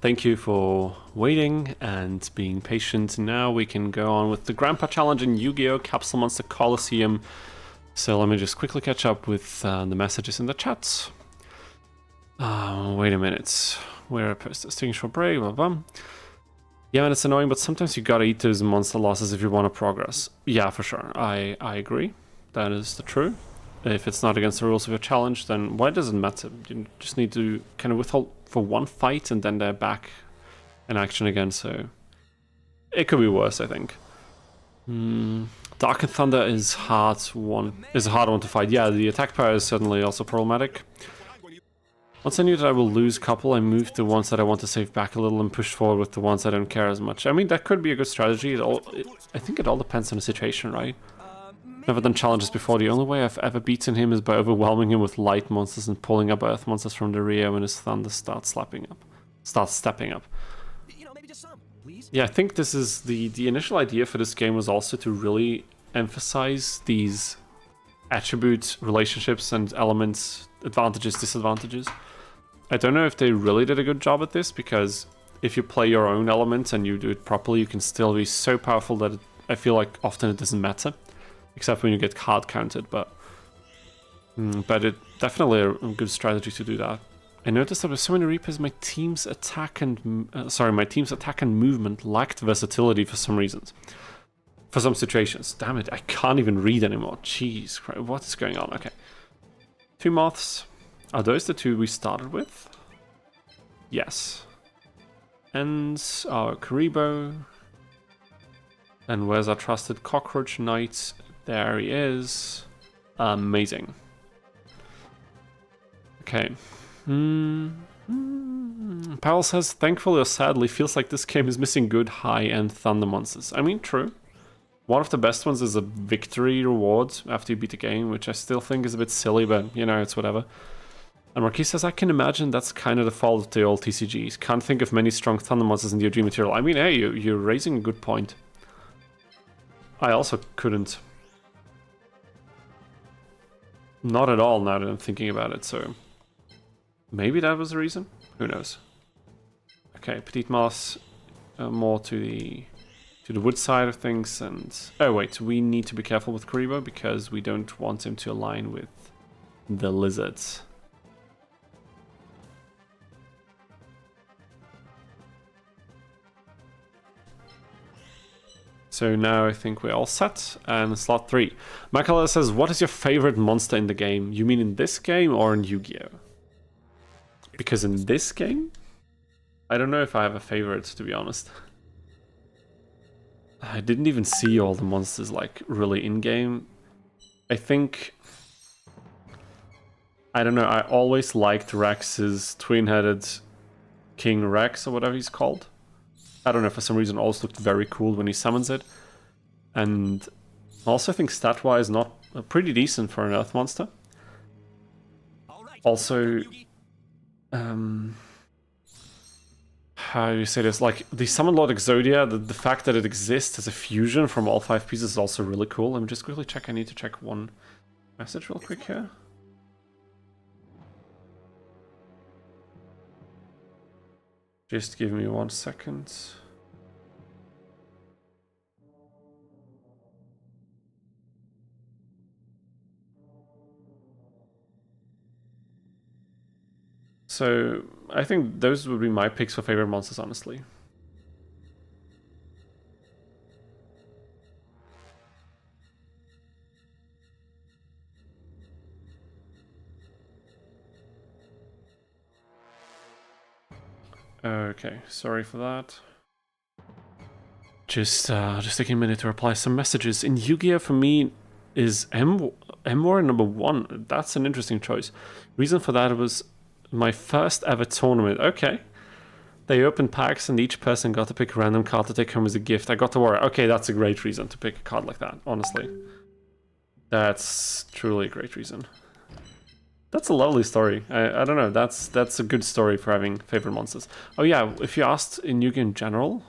Thank you for waiting and being patient. Now we can go on with the Grandpa Challenge in Yu-Gi-Oh! Capsule Monster Coliseum. So let me just quickly catch up with the messages in the chat. Wait a minute. We're posting for break, blah blah. Yeah, man, it's annoying, but sometimes you gotta eat those monster losses if you want to progress. Yeah, for sure. I agree. That is the truth. If it's not against the rules of your challenge, then why does it matter? You just need to kind of withhold for one fight and then they're back in action again, so it could be worse, I think. Dark and Thunder is a hard one to fight. Yeah, the attack power is certainly also problematic. Once I knew that I will lose couple, I moved the ones that I want to save back a little and push forward with the ones I don't care as much. I mean, that could be a good strategy. I think it all depends on the situation, right? Never done challenges before. The only way I've ever beaten him is by overwhelming him with light monsters and pulling up earth monsters from the rear when his thunder starts stepping up. Maybe just some, please. Yeah, I think this is the initial idea for this game was also to really emphasize these attribute relationships and elements, advantages, disadvantages. I don't know if they really did a good job at this, because if you play your own element and you do it properly, you can still be so powerful that I feel like often it doesn't matter. Except when you get hard counted, but it definitely a good strategy to do that. I noticed that with so many Reapers, my team's attack and movement lacked versatility for some reasons. For some situations. Damn it, I can't even read anymore. Jeez, what is going on? Okay. 2 moths. Are those the 2 we started with? Yes. And our Karibo. And where's our trusted Cockroach Knight? There he is. Amazing. Okay. Powell says, thankfully or sadly, feels like this game is missing good high-end Thunder monsters. I mean, true. One of the best ones is a victory reward after you beat the game, which I still think is a bit silly, but, you know, it's whatever. And Marquis says, I can imagine that's kind of the fault of the old TCGs. Can't think of many strong Thunder monsters in the OG material. I mean, hey, you're raising a good point. I also couldn't. Not at all now that I'm thinking about it, so maybe that was the reason? Who knows? Okay, Petite Moss, more to the wood side of things, and oh wait, we need to be careful with Karibo because we don't want him to align with the lizards. So now I think we're all set, and slot 3. Makala says, what is your favorite monster in the game? You mean in this game or in Yu-Gi-Oh? Because in this game, I don't know if I have a favorite, to be honest. I didn't even see all the monsters, like, really in-game. I think... I don't know, I always liked Rex's twin-headed King Rex, or whatever he's called. I don't know, for some reason it always looked very cool when he summons it. And also I think stat-wise not pretty decent for an Earth monster. Also, how do you say this? Like, the Summon Lord Exodia, the fact that it exists as a fusion from all 5 pieces is also really cool. Let me just quickly check, I need to check one message real quick here. Just give me 1 second. So, I think those would be my picks for favorite monsters, honestly. Okay, sorry for that. Just taking a minute to reply some messages. In Yu-Gi-Oh! For me is M-War number 1. That's an interesting choice. Reason for that was my first ever tournament. Okay. They opened packs and each person got to pick a random card to take home as a gift. I got to worry. Okay, that's a great reason to pick a card like that, honestly. That's truly a great reason. That's a lovely story. I don't know, that's a good story for having favorite monsters. Oh yeah, if you asked in Yu-Gi-Oh! In general...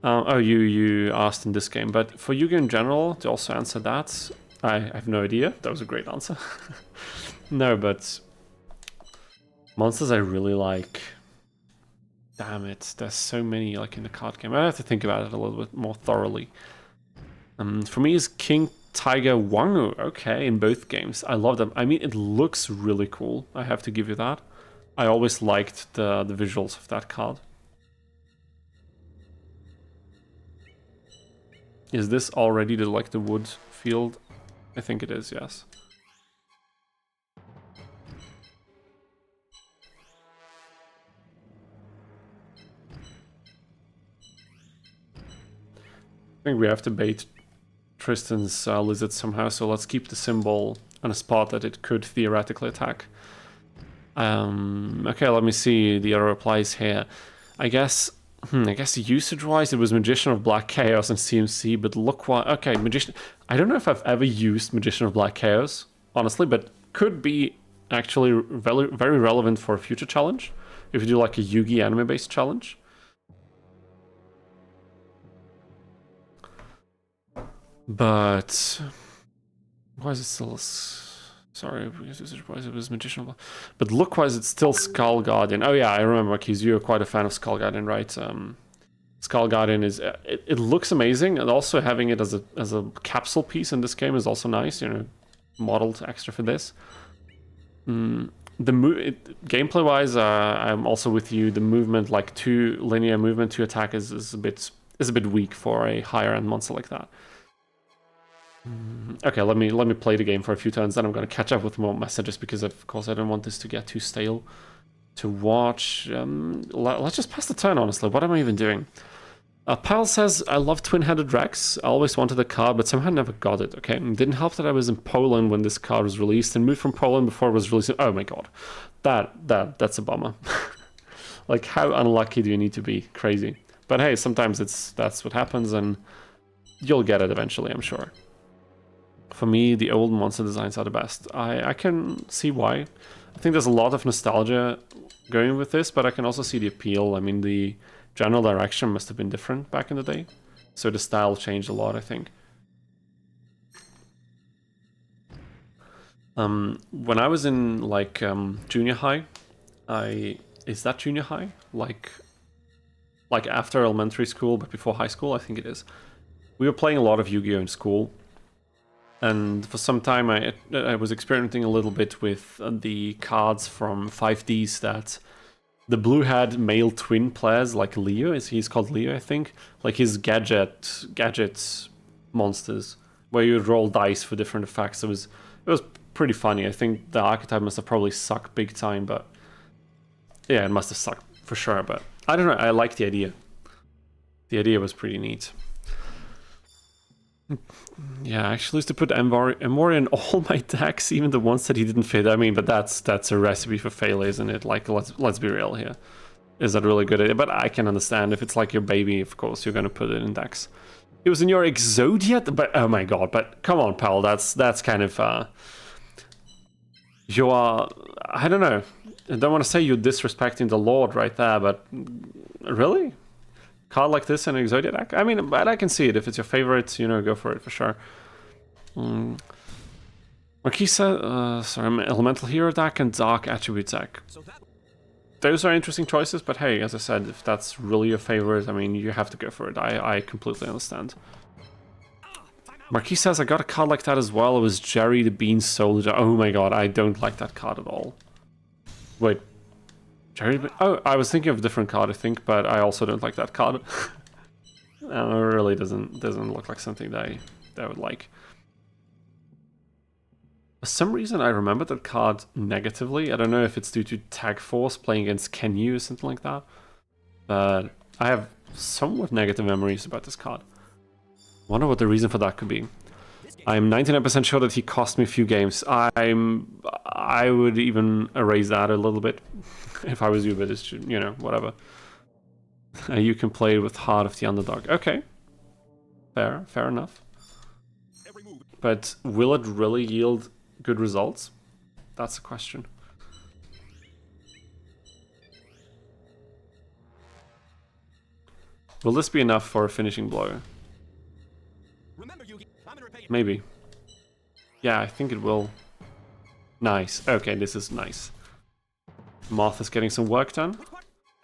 you asked in this game, but for Yu-Gi-Oh! In general, to also answer that, I have no idea. That was a great answer. No, but... Monsters I really like. Damn it, there's so many like in the card game. I have to think about it a little bit more thoroughly. For me is King Tiger Wangu. Okay, in both games. I love them. I mean, it looks really cool. I have to give you that. I always liked the visuals of that card. Is this already the wood field? I think it is, yes. I think we have to bait Tristan's lizard somehow, so let's keep the symbol on a spot that it could theoretically attack. Okay, let me see the other replies here. I guess usage-wise it was Magician of Black Chaos and CMC, but look what... Okay, Magician... I don't know if I've ever used Magician of Black Chaos, honestly, but could be actually very relevant for a future challenge. If you do like a Yugi anime-based challenge. But... Why is it still... Sorry, usage-wise it was Magician of Black... But look-wise it's still Skull Guardian. Oh yeah, I remember, Keys, you're quite a fan of Skull Guardian, right? Skull Guardian is... It looks amazing, and also having it as a capsule piece in this game is also nice, you know, modeled extra for this. Gameplay-wise, I'm also with you. The movement, like linear movement to attack, is a bit weak for a higher-end monster like that. Okay, let me play the game for a few turns, then I'm going to catch up with more messages because of course I don't want this to get too stale to watch. Let's just pass the turn, honestly. What am I even doing? Pal says, I love Twin-Headed Rex. I always wanted the card, but somehow never got it, okay? It didn't help that I was in Poland when this card was released and moved from Poland before it was released. Oh my god. That's a bummer. Like, how unlucky do you need to be? Crazy. But hey, sometimes that's what happens and you'll get it eventually, I'm sure. For me, the old monster designs are the best. I can see why. I think there's a lot of nostalgia going with this, but I can also see the appeal. I mean, the general direction must have been different back in the day. So the style changed a lot, I think. When I was in, like, junior high, Is that junior high? Like after elementary school, but before high school? I think it is. We were playing a lot of Yu-Gi-Oh! In school. And for some time I was experimenting a little bit with the cards from 5Ds that the blue had male twin players, like Leo, he's called Leo, I think. Like his gadgets monsters, where you roll dice for different effects. It was pretty funny. I think the archetype must have probably sucked big time, but yeah, it must have sucked for sure. But I don't know, I like the idea. The idea was pretty neat. Yeah, I actually used to put Emori in all my decks, even the ones that he didn't fit. I mean, but that's a recipe for failure, isn't it? Like, let's be real here. Is that really good idea? But I can understand if it's like your baby, of course, you're gonna put it in decks. It was in your Exodia, but oh my god! But come on, pal, that's kind of you are. I don't know. I don't want to say you're disrespecting the Lord right there, but really? Card like this in an Exodia deck? I mean, but I can see it. If it's your favorite, you know, go for it for sure. Marquisa, sorry, Elemental Hero deck and Dark Attribute deck. Those are interesting choices, but hey, as I said, if that's really your favorite, I mean, you have to go for it. I completely understand. Marquis says, I got a card like that as well. It was Jerry the Bean Soldier. Oh my god, I don't like that card at all. Wait. Jerry? Oh, I was thinking of a different card, I think, but I also don't like that card. It really doesn't look like something that I would like. For some reason, I remember that card negatively. I don't know if it's due to Tag Force playing against Kenyu or something like that, but I have somewhat negative memories about this card. Wonder what the reason for that could be. I'm 99% sure that he cost me a few games. I would even erase that a little bit if I was you, but it's, you know, whatever. You can play with Heart of the Underdog. Okay. Fair enough. But will it really yield good results? That's the question. Will this be enough for a finishing blow? Maybe. Yeah, I think it will. Nice. Okay, this is nice. Martha's getting some work done.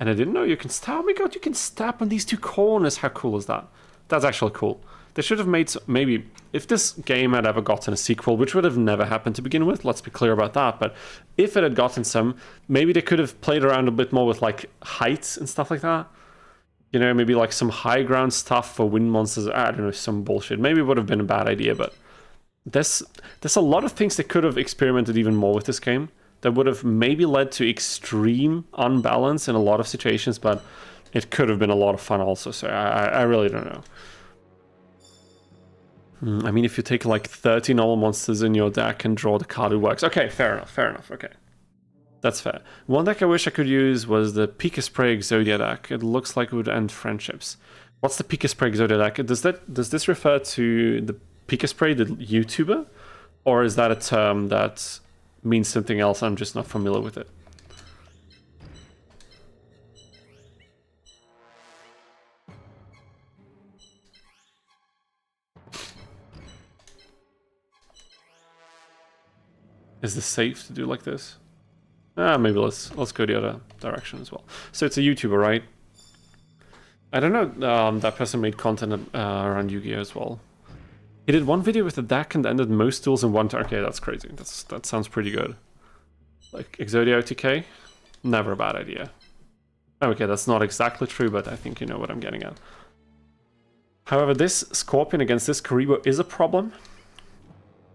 And I didn't know you can stab. Oh my god, you can stab on these two corners. How cool is that? That's actually cool. They should have made maybe if this game had ever gotten a sequel, which would have never happened to begin with. Let's be clear about that. But if it had gotten some, maybe they could have played around a bit more with like heights and stuff like that. You know, maybe like some high ground stuff for wind monsters. I don't know, some bullshit. Maybe it would have been a bad idea, but there's a lot of things they could have experimented even more with this game that would have maybe led to extreme unbalance in a lot of situations, but it could have been a lot of fun also. So I really don't know. I mean, if you take like 30 normal monsters in your deck and draw the card, it works. Okay, fair enough, okay. That's fair. One deck I wish I could use was the Pika Spray Exodia deck. It looks like it would end friendships. What's the Pika Spray Exodia deck? Does this refer to the Pika Spray, the YouTuber? Or is that a term that means something else? I'm just not familiar with it. Is this safe to do like this? Maybe let's go the other direction as well. So it's a YouTuber, right? I don't know. That person made content around Yu-Gi-Oh as well. He did one video with the deck and ended most duels in one turn. Okay, that's crazy. That sounds pretty good. Like Exodia OTK, never a bad idea. Okay, that's not exactly true, but I think you know what I'm getting at. However, this Scorpion against this Karibo is a problem.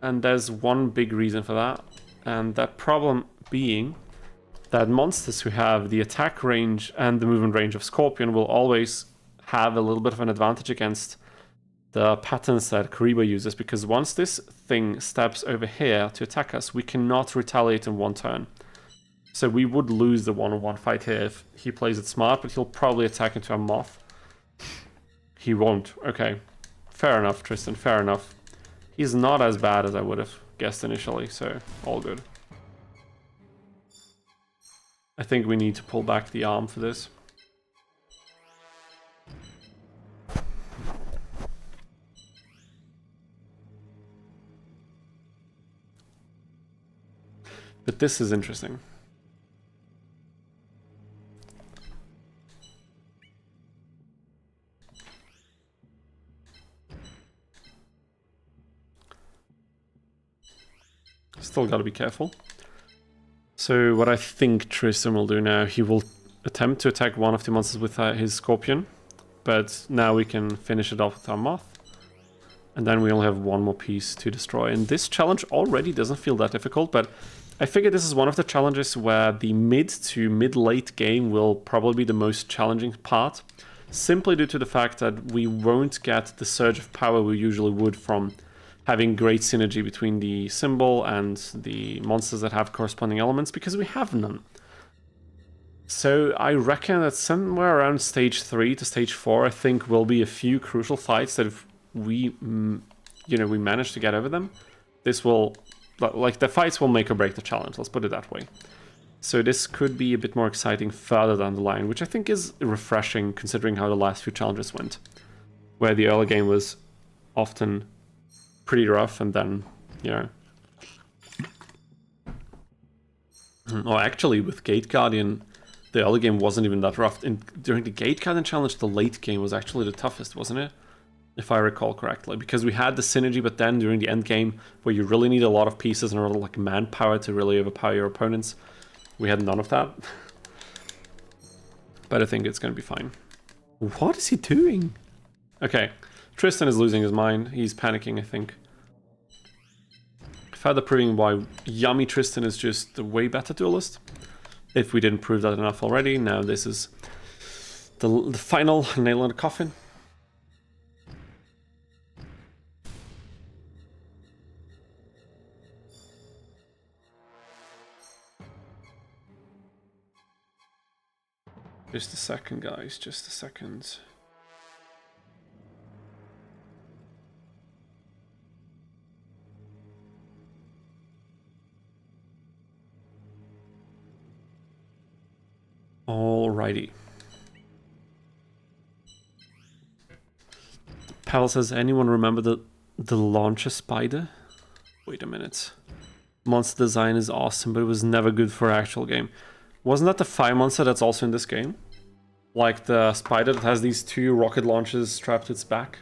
And there's one big reason for that. And that problem being that monsters who have the attack range and the movement range of Scorpion will always have a little bit of an advantage against the patterns that Karibo uses, because once this thing steps over here to attack us, we cannot retaliate in one turn. So we would lose the one-on-one fight here if he plays it smart, but he'll probably attack into a Moth. He won't. Okay. Fair enough, Tristan. Fair enough. He's not as bad as I would have guessed initially, so all good. I think we need to pull back the arm for this. But this is interesting. Still gotta be careful. So what I think Tristan will do now, he will attempt to attack one of the monsters with his Scorpion, but now we can finish it off with our Moth. And then we only have one more piece to destroy. And this challenge already doesn't feel that difficult, but I figure this is one of the challenges where the mid to mid-late game will probably be the most challenging part, simply due to the fact that we won't get the surge of power we usually would from having great synergy between the symbol and the monsters that have corresponding elements, because we have none. So I reckon that somewhere around stage 3 to stage 4, I think will be a few crucial fights that if we, we manage to get over them, this will, like, the fights will make or break the challenge, let's put it that way. So this could be a bit more exciting further down the line, which I think is refreshing considering how the last few challenges went, where the early game was often pretty rough and then, or actually with Gate Guardian, the early game wasn't even that rough. During the Gate Guardian challenge, the late game was actually the toughest, wasn't it? If I recall correctly, because we had the synergy, but then during the end game, where you really need a lot of pieces and a lot of like manpower to really overpower your opponents, we had none of that. But I think it's going to be fine. What is he doing? Okay, Tristan is losing his mind. He's panicking, I think. Further proving why Yummy Tristan is just the way better duelist. If we didn't prove that enough already, now this is the final nail in the coffin. Just a second, guys, just a second. Alrighty. Pavel says, anyone remember the launcher spider? Wait a minute. Monster design is awesome, but it was never good for actual game. Wasn't that the fire monster that's also in this game? Like the spider that has these 2 rocket launchers strapped to its back?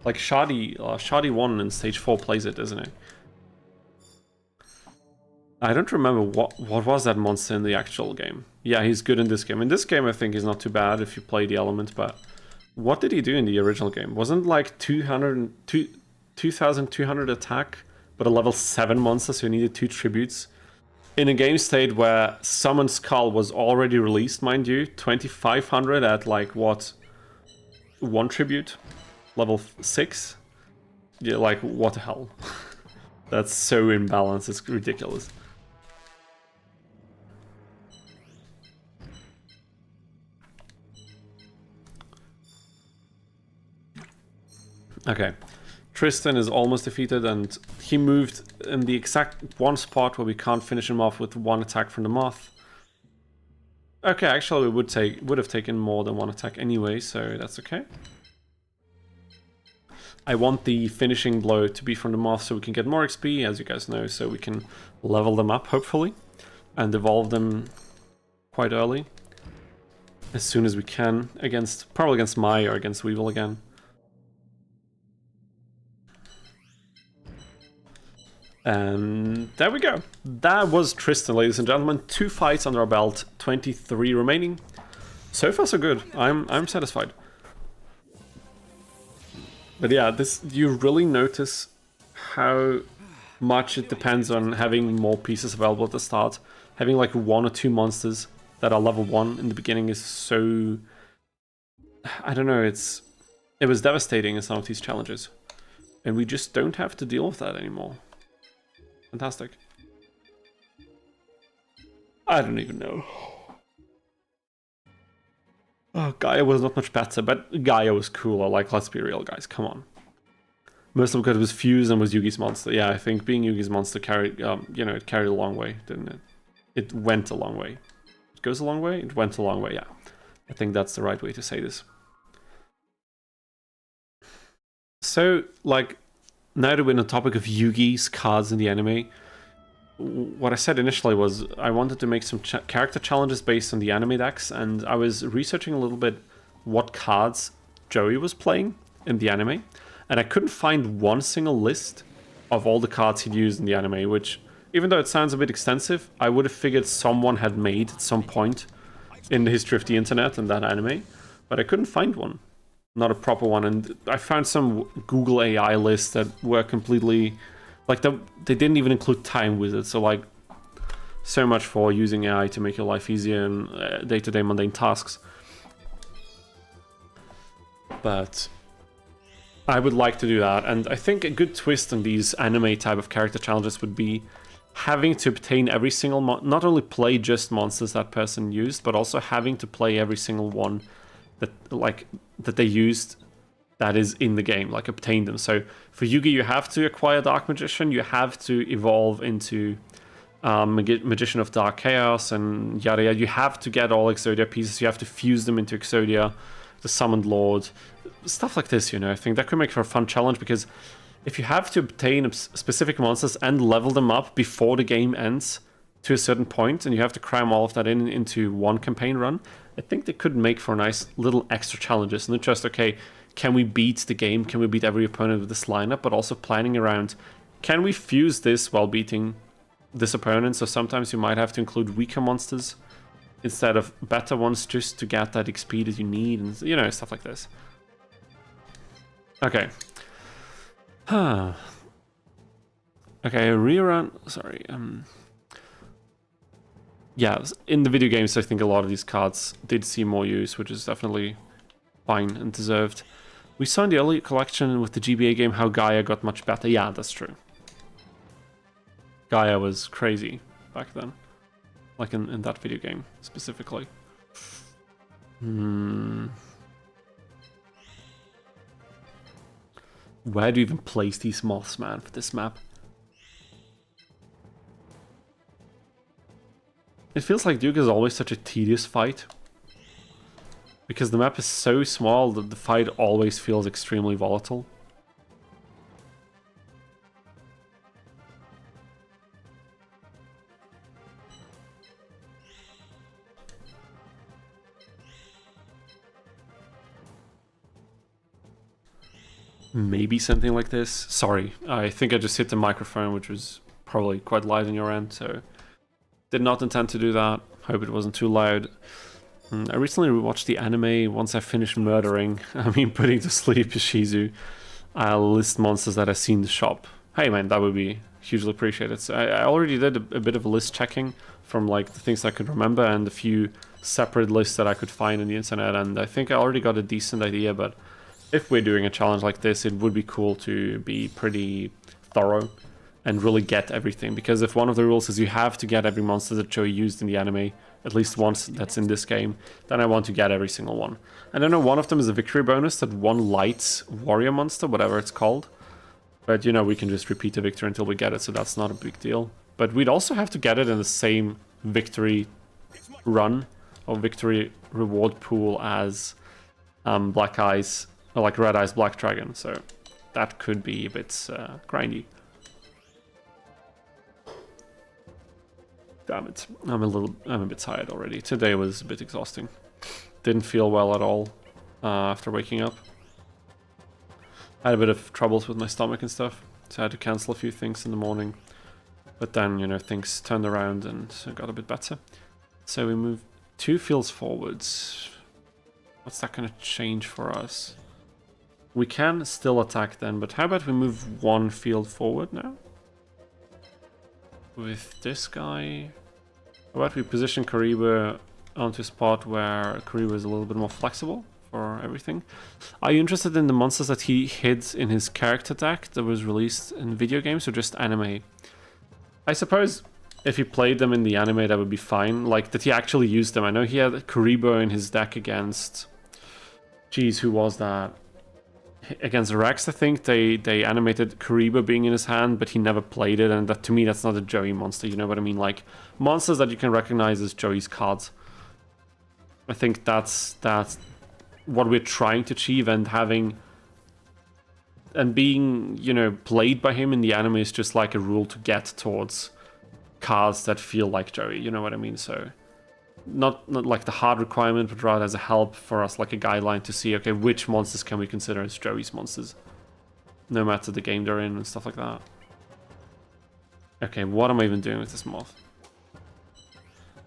Like Shadi 1 in stage 4 plays it, isn't it? I don't remember what was that monster in the actual game. Yeah, he's good in this game. In this game, I think he's not too bad if you play the element, but what did he do in the original game? Wasn't like 2,200 attack, but a level 7 monster, so you needed 2 tributes? In a game state where Summon Skull was already released, mind you, 2,500 at like what? 1 tribute? Level 6? Yeah, like what the hell? That's so imbalanced, it's ridiculous. Okay, Tristan is almost defeated, and he moved in the exact one spot where we can't finish him off with 1 attack from the moth. Okay, actually we would have taken more than 1 attack anyway, so that's okay. I want the finishing blow to be from the moth so we can get more XP, as you guys know, so we can level them up, hopefully, and evolve them quite early. As soon as we can, probably against Mai or against Weevil again. And there we go. That was Tristan, ladies and gentlemen. 2 fights under our belt, 23 remaining. So far so good. I'm satisfied. But yeah, you really notice how much it depends on having more pieces available at the start. Having like 1 or 2 monsters that are level 1 in the beginning is so... I don't know, it was devastating in some of these challenges. And we just don't have to deal with that anymore. Fantastic. I don't even know. Oh, Gaia was not much better, but Gaia was cooler. Like, let's be real, guys. Come on. Mostly because it was fused and was Yugi's monster. Yeah, I think being Yugi's monster carried, it carried a long way, didn't it? It went a long way. It goes a long way? It went a long way, yeah. I think that's the right way to say this. So, like, now that we're on the topic of Yugi's cards in the anime, what I said initially was I wanted to make some character challenges based on the anime decks, and I was researching a little bit what cards Joey was playing in the anime, and I couldn't find one single list of all the cards he'd used in the anime, which, even though it sounds a bit extensive, I would have figured someone had made at some point in the history of the internet and that anime, but I couldn't find one. Not a proper one, and I found some Google AI lists that were completely... Like, they didn't even include time wizards, so like, so much for using AI to make your life easier in day-to-day mundane tasks. But I would like to do that, and I think a good twist on these anime type of character challenges would be having to obtain every single... not only play just monsters that person used, but also having to play every single one that they used that is in the game, like obtain them. So for Yugi, you have to acquire Dark Magician, you have to evolve into Magician of Dark Chaos and yada yada. You have to get all Exodia pieces, you have to fuse them into Exodia, the Summoned Lord, stuff like this, I think that could make for a fun challenge, because if you have to obtain specific monsters and level them up before the game ends to a certain point, and you have to cram all of that into one campaign run, I think they could make for nice little extra challenges, not just, okay, can we beat the game, can we beat every opponent with this lineup, but also planning around, can we fuse this while beating this opponent? So sometimes you might have to include weaker monsters instead of better ones just to get that XP that you need, and stuff like this. Okay. Okay, rerun. Sorry. Yeah, in the video games, I think a lot of these cards did see more use, which is definitely fine and deserved. We saw in the early collection with the GBA game how Gaia got much better. Yeah, that's true. Gaia was crazy back then. Like in that video game, specifically. Where do you even place these moths, man, for this map? It feels like Duke is always such a tedious fight. Because the map is so small that the fight always feels extremely volatile. maybe something like this. Sorry, I think I just hit the microphone, which was probably quite loud on your end, so did not intend to do that. Hope it wasn't too loud. I recently rewatched the anime. Once I finished murdering, putting to sleep Shizu, I'll list monsters that I see in the shop. Hey man, that would be hugely appreciated. So I already did a bit of a list checking from like the things I could remember and a few separate lists that I could find on the internet, and I think I already got a decent idea, but if we're doing a challenge like this, it would be cool to be pretty thorough and really get everything, because if one of the rules is you have to get every monster that Joey used in the anime, at least once that's in this game, then I want to get every single one. And I know one of them is a victory bonus, that one light warrior monster, whatever it's called. But you know, we can just repeat the victory until we get it, so that's not a big deal. But we'd also have to get it in the same victory run or victory reward pool as Black Eyes, or like Red Eyes Black Dragon, so that could be a bit grindy. Damn it, I'm a bit tired already. Today was a bit exhausting. Didn't feel well at all after waking up. I had a bit of troubles with my stomach and stuff, so I had to cancel a few things in the morning. But then, you know, things turned around and got a bit better. So we moved 2 fields forwards. What's that going to change for us? We can still attack then, but how about we move 1 field forward now? With this guy. How about we position Kariba onto a spot where Kariba is a little bit more flexible for everything? Are you interested in the monsters that he hid in his character deck that was released in video games, or just anime? I suppose if he played them in the anime, that would be fine. Like, that he actually used them. I know he had Kariba in his deck against... Jeez, who was that? Against Rex, I think they animated Kariba being in his hand, but he never played it, and that, to me, that's not a Joey monster, you know what I mean? Like, monsters that you can recognize as Joey's cards. I think that's what we're trying to achieve, and having... And being, you know, played by him in the anime is just like a rule to get towards cards that feel like Joey, you know what I mean? So... Not like the hard requirement, but rather as a help for us, like a guideline to see, okay, which monsters can we consider as Joey's monsters, no matter the game they're in and stuff like that. Okay, what am I even doing with this moth?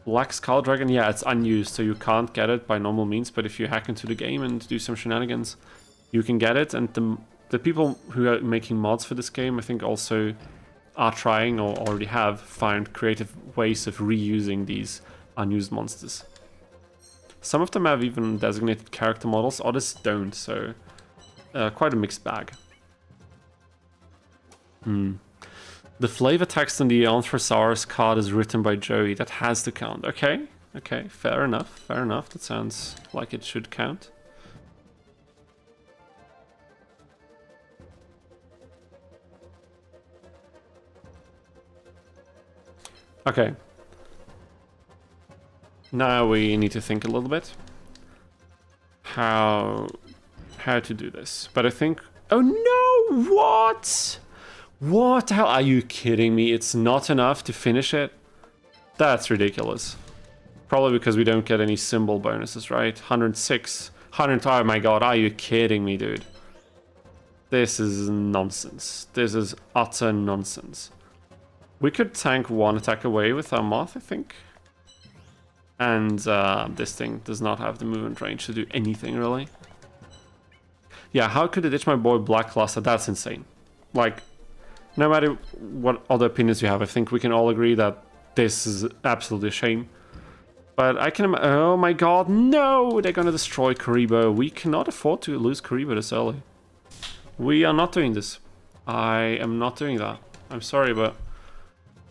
Black Skull Dragon, yeah, it's unused, so you can't get it by normal means, but if you hack into the game and do some shenanigans, you can get it. And the people who are making mods for this game, I think, also are trying, or already have, found creative ways of reusing these unused monsters. Some of them have even designated character models, others don't, so quite a mixed bag. The flavor text on the Anthrosaurus card is written by Joey. That has to count. Okay, fair enough, that sounds like it should count. Okay. Now we need to think a little bit how to do this. But I think... Oh no! What? What? How are you kidding me? It's not enough to finish it? That's ridiculous. Probably because we don't get any symbol bonuses, right? 106. 100... Oh my god, are you kidding me, dude? This is nonsense. This is utter nonsense. We could tank 1 attack away with our moth, I think. And this thing does not have the movement range to do anything, really. Yeah, how could it ditch my boy Blackluster? That's insane. Like, no matter what other opinions you have, I think we can all agree that this is absolutely a shame. But I can... Oh my god, no! They're gonna destroy Kariba. We cannot afford to lose Kariba this early. We are not doing this. I am not doing that. I'm sorry, but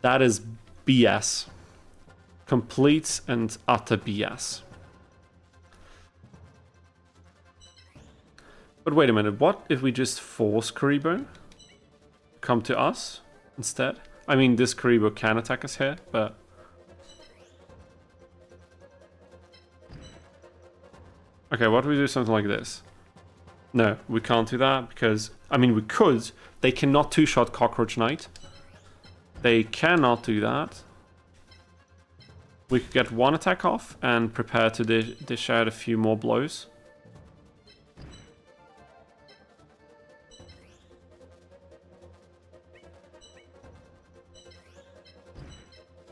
that is BS. Complete and utter BS. But wait a minute, what if we just force Karibo come to us instead? I mean, this Karibo can attack us here, but... Okay, what if we do something like this? No, we can't do that because... I mean, we could. They cannot two-shot Cockroach Knight. They cannot do that. We could get 1 attack off and prepare to dish out a few more blows.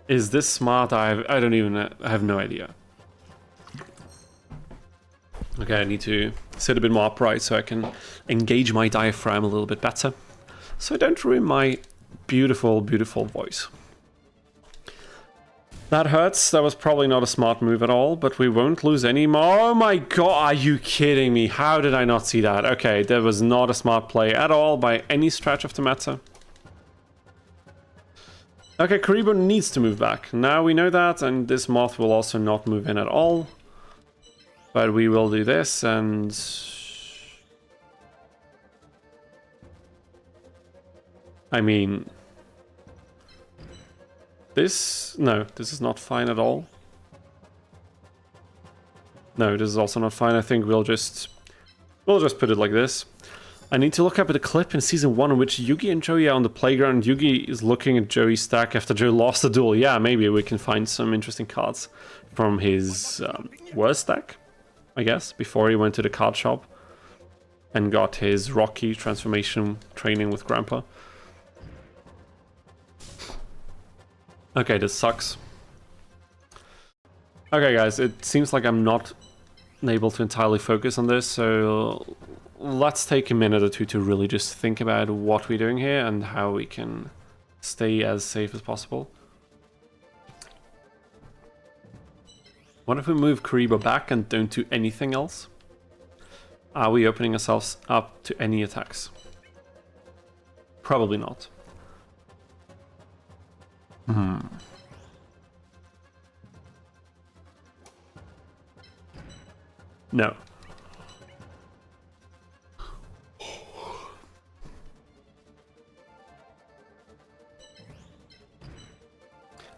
Is this smart? I don't even... I have no idea. Okay, I need to sit a bit more upright so I can engage my diaphragm a little bit better. So I don't ruin my beautiful, beautiful voice. That hurts. That was probably not a smart move at all, but we won't lose any more. Oh my god, are you kidding me? How did I not see that? Okay, that was not a smart play at all by any stretch of the matter. Okay, Karibo needs to move back. Now we know that, and this moth will also not move in at all. But we will do this, and... I mean... This... No, this is not fine at all. No, this is also not fine. I think we'll just put it like this. I need to look up at the clip in Season 1 in which Yugi and Joey are on the playground. Yugi is looking at Joey's stack after Joe lost the duel. Yeah, maybe we can find some interesting cards from his worst stack, I guess, before he went to the card shop and got his Rocky transformation training with Grandpa. Okay, this sucks. Okay, guys, it seems like I'm not able to entirely focus on this, so let's take a minute or two to really just think about what we're doing here and how we can stay as safe as possible. What if we move Karibo back and don't do anything else? Are we opening ourselves up to any attacks? Probably not. No.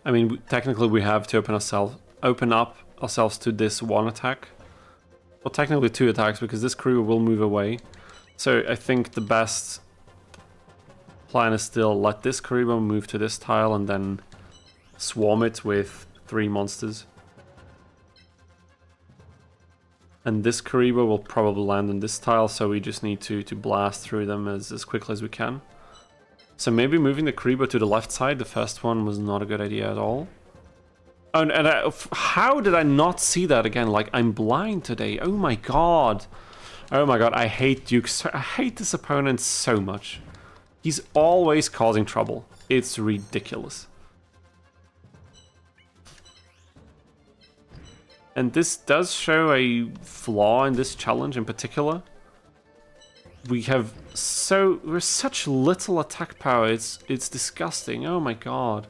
I mean, technically we have to open up ourselves to this one attack. Well, technically two attacks, because this crew will move away. So I think the best plan is still let this Karibo move to this tile and then swarm it with 3 monsters. And this Karibo will probably land on this tile, so we just need to blast through them as quickly as we can. So maybe moving the Karibo to the left side, the first one was not a good idea at all. Oh, and how did I not see that again? Like, I'm blind today. Oh my god. Oh my god, I hate Duke. I hate this opponent so much. He's always causing trouble. It's ridiculous. And this does show a flaw in this challenge in particular. We're such little attack power. It's disgusting. Oh my god.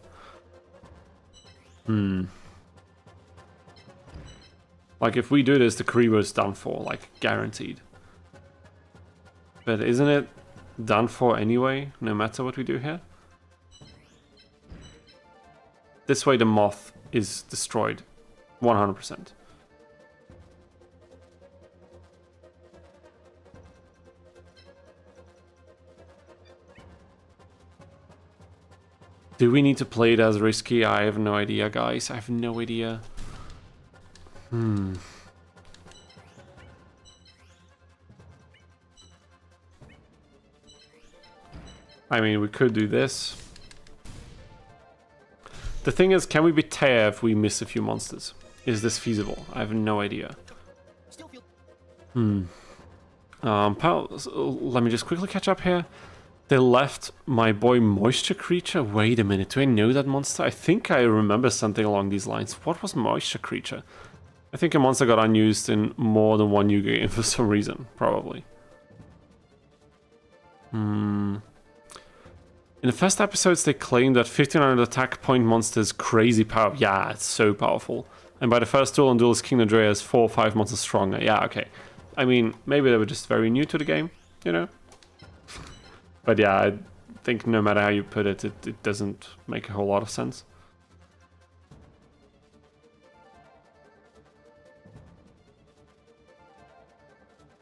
Like, if we do this, the Karibo's done for, like, guaranteed. But isn't it done for anyway, no matter what we do here? This way the moth is destroyed. 100%. Do we need to play it as risky? I have no idea, guys. I have no idea. I mean, we could do this. The thing is, can we beat Taya if we miss a few monsters? Is this feasible? I have no idea. Let me just quickly catch up here. They left my boy Moisture Creature. Wait a minute, do I know that monster? I think I remember something along these lines. What was Moisture Creature? I think a monster got unused in more than one Yu-Gi-Oh game for some reason, probably. In the first episodes, they claimed that 1500 attack point monster is crazy power. Yeah, it's so powerful. And by the first duel on Duelist King Andrea is 4 or 5 monsters stronger. Yeah, okay. I mean, maybe they were just very new to the game, you know? But yeah, I think no matter how you put it, it doesn't make a whole lot of sense.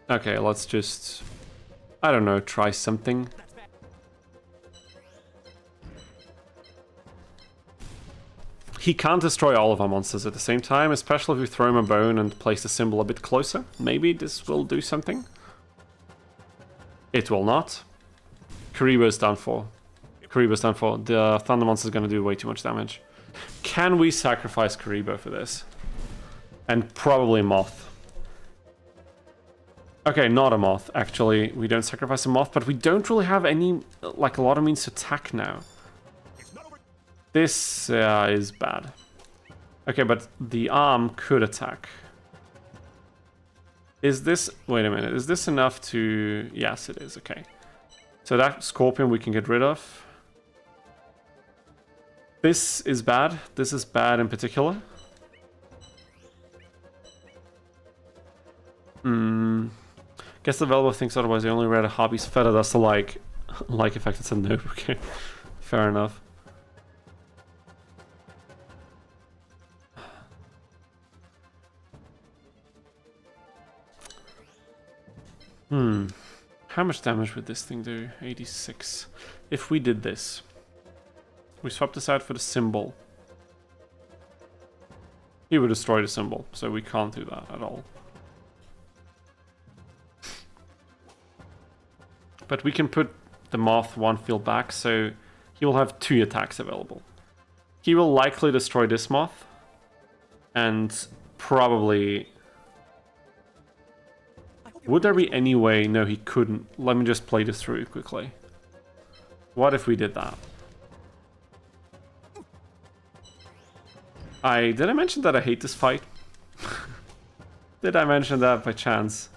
Okay, let's just, I don't know, try something. He can't destroy all of our monsters at the same time, especially if we throw him a bone and place the symbol a bit closer. Maybe this will do something. It will not. Karibo's done for. Karibo's done for. The Thunder Monster is going to do way too much damage. Can we sacrifice Karibo for this? And probably Moth. Okay, not a Moth, actually. We don't sacrifice a Moth, but we don't really have any, like, a lot of means to attack now. This is bad. Okay, but the arm could attack. Is this... Wait a minute. Is this enough to... Yes, it is. Okay. So that Scorpion we can get rid of. This is bad. This is bad in particular. Guess the developer thinks otherwise. They only read a hobby's feather. That's the like effect. It's a no. Okay. Fair enough. How much damage would this thing do? 86. If we did this, we swapped this out for the symbol. He would destroy the symbol, so we can't do that at all. But we can put the Moth one field back, so he will have 2 attacks available. He will likely destroy this Moth, and probably... Would there be any way? No, he couldn't. Let me just play this through quickly. What if we did that? Did I mention that I hate this fight? Did I mention that by chance?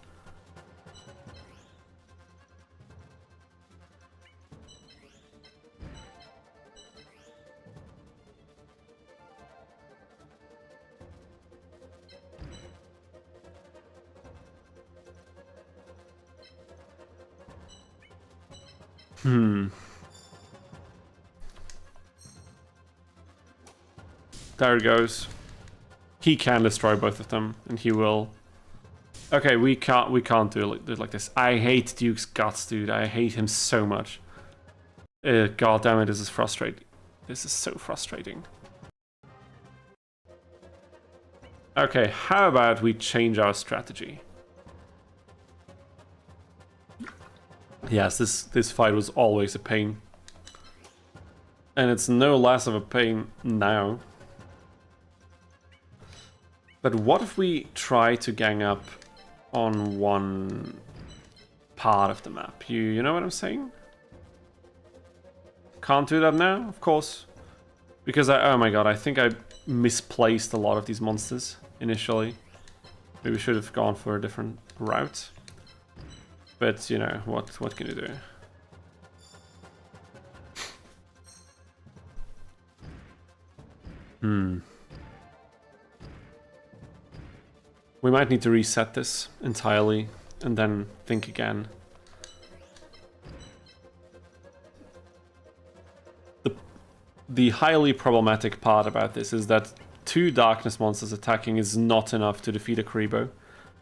There it goes. He can destroy both of them, and he will. Okay, we can't do it like this. I hate Duke's guts, dude. I hate him so much. God damn it, this is frustrating. This is so frustrating. Okay, how about we change our strategy? Yes, this fight was always a pain. And it's no less of a pain now. But what if we try to gang up on one part of the map? You know what I'm saying? Can't do that now, of course. Because oh my god, I think I misplaced a lot of these monsters initially. Maybe we should have gone for a different route. But, you know, what can you do? We might need to reset this entirely and then think again. The highly problematic part about this is that 2 darkness monsters attacking is not enough to defeat a Karibo.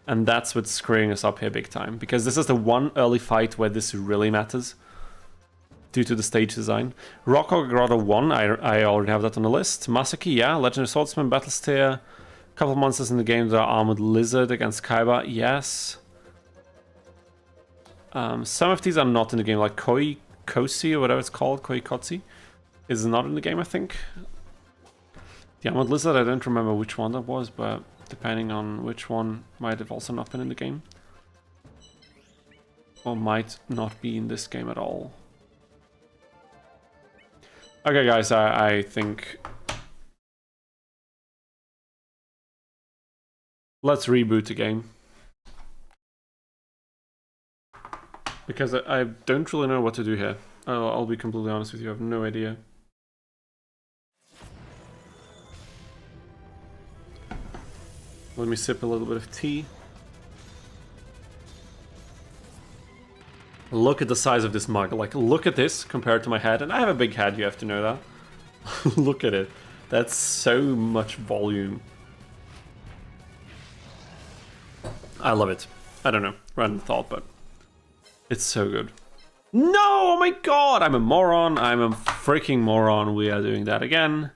And that's what's screwing us up here big time. Because this is the one early fight where this really matters. Due to the stage design. Rockhog Grotto 1, I already have that on the list. Masaki, yeah. Legendary Swordsman, Battlesteer. A couple of monsters in the game that are Armored Lizard against Kaiba, yes. Some of these are not in the game, like Kosi or whatever it's called, Koikotsi. Is not in the game, I think. The Armored Lizard, I don't remember which one that was, but depending on which one, might have also not been in the game. Or might not be in this game at all. Okay, guys, I think... Let's reboot the game. Because I don't really know what to do here. I'll be completely honest with you, I have no idea. Let me sip a little bit of tea. Look at the size of this mug. Like, look at this compared to my head. And I have a big head, you have to know that. Look at it. That's so much volume. I love it. I don't know. Random thought, but it's so good. No! Oh my god! I'm a moron. I'm a freaking moron. We are doing that again.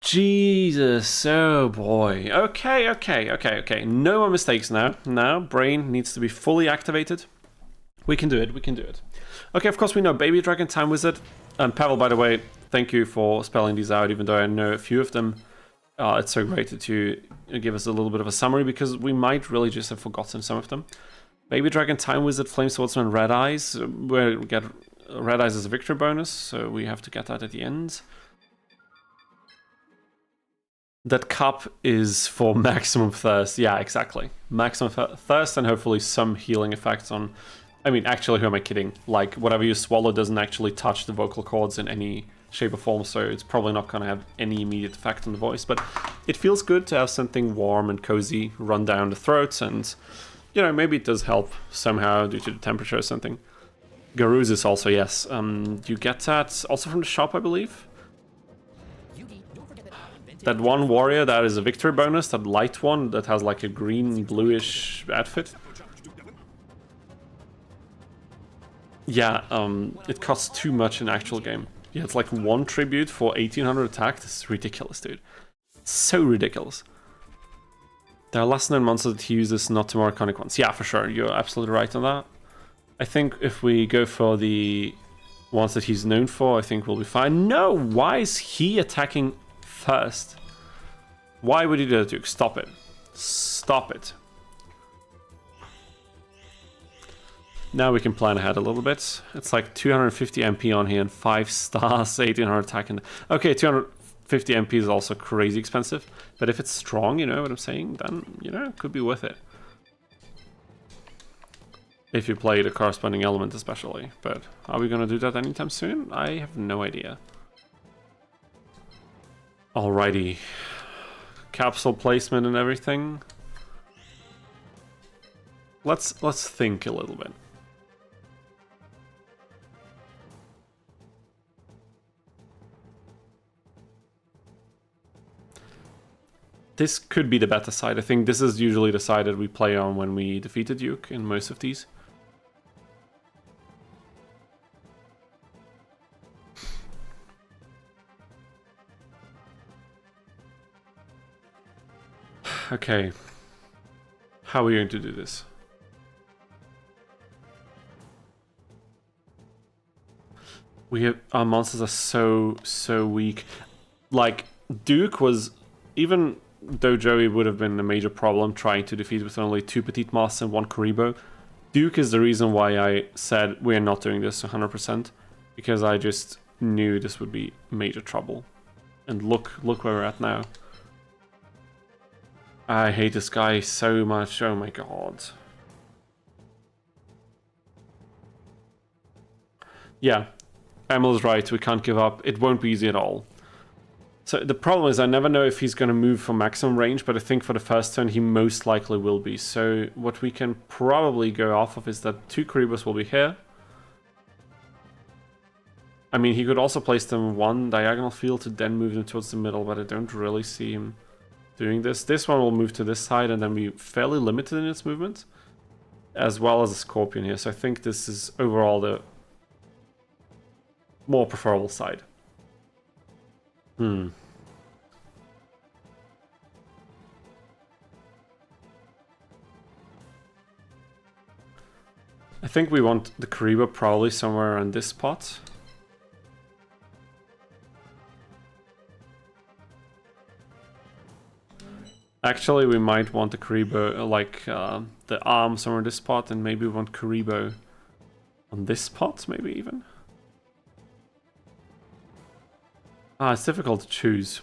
Jesus, oh boy. Okay. No more mistakes now. Now, brain needs to be fully activated. We can do it, we can do it. Okay, of course we know Baby Dragon, Time Wizard. Pavel, by the way, thank you for spelling these out, even though I know a few of them. It's so great that you give us a little bit of a summary, because we might really just have forgotten some of them. Baby Dragon, Time Wizard, Flame Swordsman, Red Eyes. We get Red Eyes as a victory bonus, so we have to get that at the end. That cup is for maximum thirst. Yeah, exactly. Maximum thirst and hopefully some healing effects on... I mean, actually, who am I kidding? Like, whatever you swallow doesn't actually touch the vocal cords in any shape or form, so it's probably not going to have any immediate effect on the voice. But it feels good to have something warm and cozy run down the throat, and, you know, maybe it does help somehow due to the temperature or something. Garuz is also, yes. You get that also from the shop, I believe. That one warrior that is a victory bonus, that light one that has like a green bluish outfit. Yeah, it costs too much in actual game. Yeah, it's like 1 tribute for 1800 attack. This is ridiculous, dude. It's so ridiculous. There are less known monsters that he uses, not the more iconic ones. Yeah, for sure. You're absolutely right on that. I think if we go for the ones that he's known for, I think we'll be fine. No, why is he attacking first? Why would he do that, Duke? Stop it. Stop it. Now we can plan ahead a little bit. It's like 250 MP on here and 5 stars, 1800 attack. And okay, 250 MP is also crazy expensive. But if it's strong, you know what I'm saying, then, you know, it could be worth it. If you play the corresponding element especially. But are we going to do that anytime soon? I have no idea. Alrighty. Capsule placement and everything. Let's think a little bit. This could be the better side. I think this is usually the side that we play on when we defeat the Duke in most of these. Okay. How are we going to do this? Our monsters are so weak. Like, Duke was, even though Joey would have been a major problem trying to defeat with only 2 Petite Masters and 1 Karibo, Duke is the reason why I said we're not doing this 100%, because I just knew this would be major trouble. And look where we're at now. I hate this guy so much, oh my god. Yeah, Emil's right, we can't give up. It won't be easy at all. So the problem is I never know if he's going to move for maximum range, but I think for the first turn he most likely will be. So what we can probably go off of is that 2 Karibos will be here. I mean, he could also place them 1 diagonal field to then move them towards the middle, but I don't really see him doing this. This one will move to this side and then be fairly limited in its movement, as well as a Scorpion here. So I think this is overall the more preferable side. I think we want the Kariba probably somewhere on this spot. Actually, we might want the Karibo, like the arm somewhere in this spot, and maybe we want Karibo on this spot, maybe even. It's difficult to choose.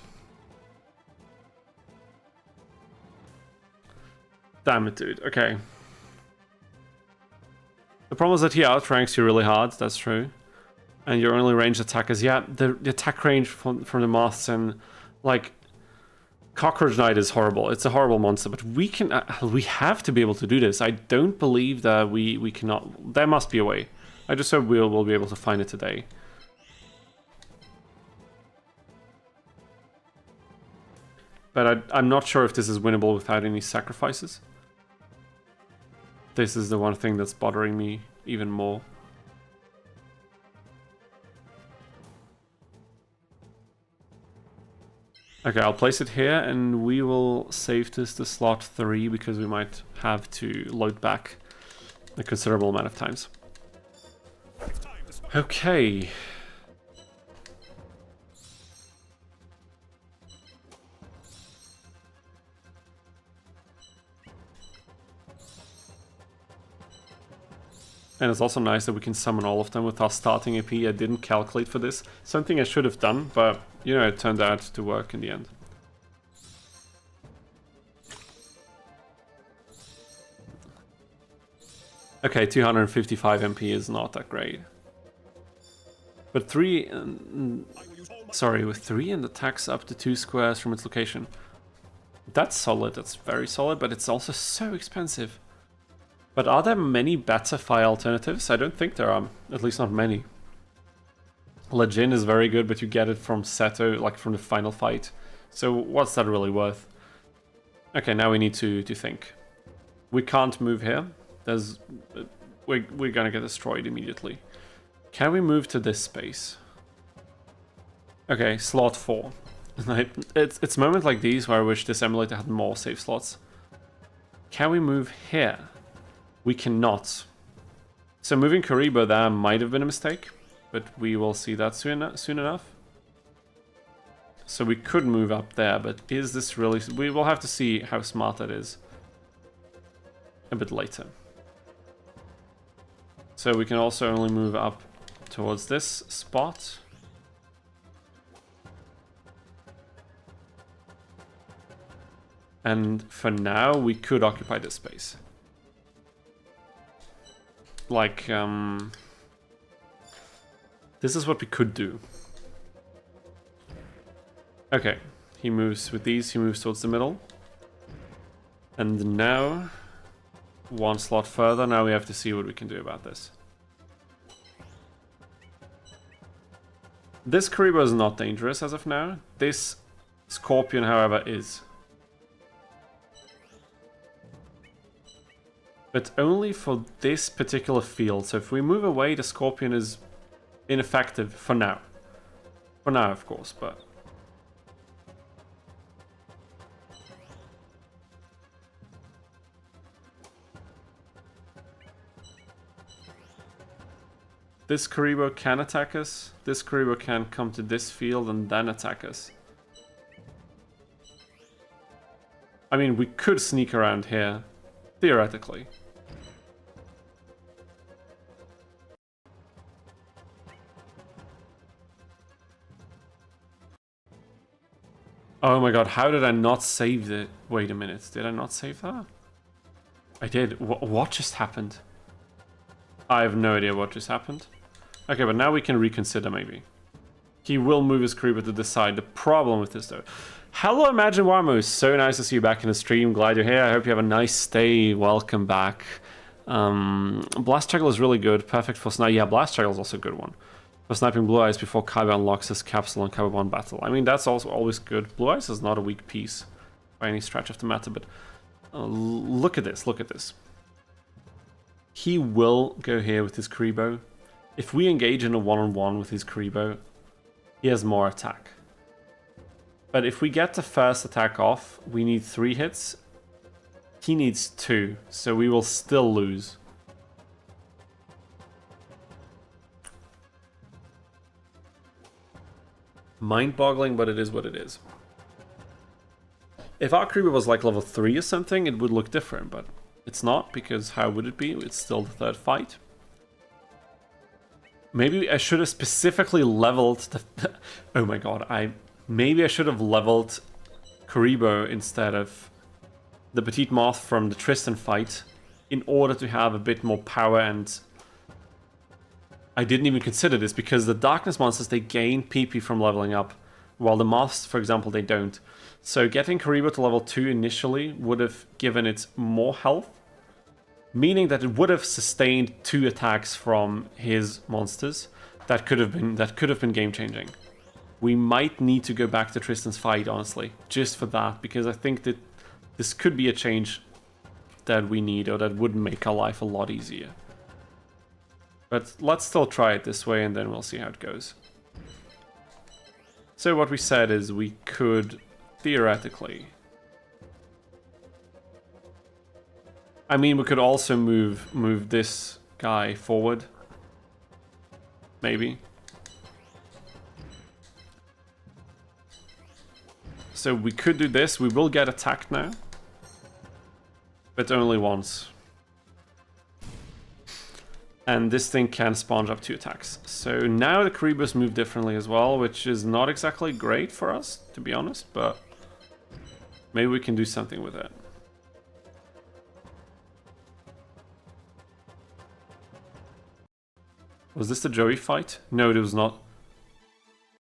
Damn it, dude. Okay. The problem is that he outranks you really hard, that's true. And your only ranged attackers, yeah, the attack range from the Moths and, like, Cockroach Knight is horrible. It's a horrible monster, but we can, we have to be able to do this. I don't believe that we cannot. There must be a way. I just hope we'll be able to find it today. But I'm not sure if this is winnable without any sacrifices. This is the one thing that's bothering me even more. Okay, I'll place it here, and we will save this to slot 3 because we might have to load back a considerable amount of times. Okay. And it's also nice that we can summon all of them with our starting AP. I didn't calculate for this. Something I should have done, but, you know, it turned out to work in the end. Okay, 255 MP is not that great. But 3... sorry, with 3 and attacks up to 2 squares from its location. That's solid, that's very solid, but it's also so expensive. But are there many better fire alternatives? I don't think there are, at least not many. Legin is very good, but you get it from Seto, like from the final fight. So what's that really worth? Okay, now we need to think. We can't move here. We're gonna get destroyed immediately. Can we move to this space? Okay, slot 4. It's moments like these where I wish this emulator had more save slots. Can we move here? We cannot. So moving Karibo there might have been a mistake, but we will see that soon enough. So we could move up there, but is this really... We will have to see how smart that is a bit later. So we can also only move up towards this spot. And for now, we could occupy this space. Like, this is what we could do. Okay, he moves with these, he moves towards the middle. And now, one slot further, now we have to see what we can do about this. This Karibo is not dangerous as of now. This Scorpion, however, is. But only for this particular field. So if we move away, the Scorpion is ineffective for now. For now, of course, but... This Karibo can attack us. This Karibo can come to this field and then attack us. I mean, we could sneak around here, theoretically. Oh my god, how did I not save the... Wait a minute, did I not save that? I did. What just happened? I have no idea what just happened. Okay, but now we can reconsider maybe. He will move his Karibo to the side. The problem with this though... Hello, Imagine Warmo. So nice to see you back in the stream. Glad you're here. I hope you have a nice stay. Welcome back. Blast Juggle is really good. Perfect for snipe. Yeah, Blast Juggle is also a good one. For sniping Blue Eyes before Kaiba unlocks his Capsule on Kaiba 1 battle. I mean, that's also always good. Blue Eyes is not a weak piece by any stretch of the matter, but look at this, look at this. He will go here with his Karibo. If we engage in a one-on-one with his Karibo, he has more attack. But if we get the first attack off, we need 3 hits. He needs 2, so we will still lose. Mind-boggling, but it is what it is. If our Karibo was like level 3 or something, it would look different, but it's not, because how would it be? It's still the 3rd fight. Maybe I should have specifically leveled the... Oh my god, maybe I should have leveled Karibo instead of the Petite Moth from the Tristan fight in order to have a bit more power. And I didn't even consider this because the Darkness monsters, they gain PP from leveling up, while the Moths, for example, they don't. So getting Karibo to level 2 initially would have given it more health, meaning that it would have sustained 2 attacks from his monsters. That could have been game changing. We might need to go back to Tristan's fight, honestly, just for that, because I think that this could be a change that we need, or that would make our life a lot easier. But let's still try it this way, and then we'll see how it goes. So what we said is we could, theoretically... I mean, we could also move this guy forward. maybe. So we could do this. We will get attacked now, but only once. And this thing can sponge up 2 attacks. So now the Karibo's move differently as well, which is not exactly great for us, to be honest, but maybe we can do something with it. Was this the Joey fight? No, it was not.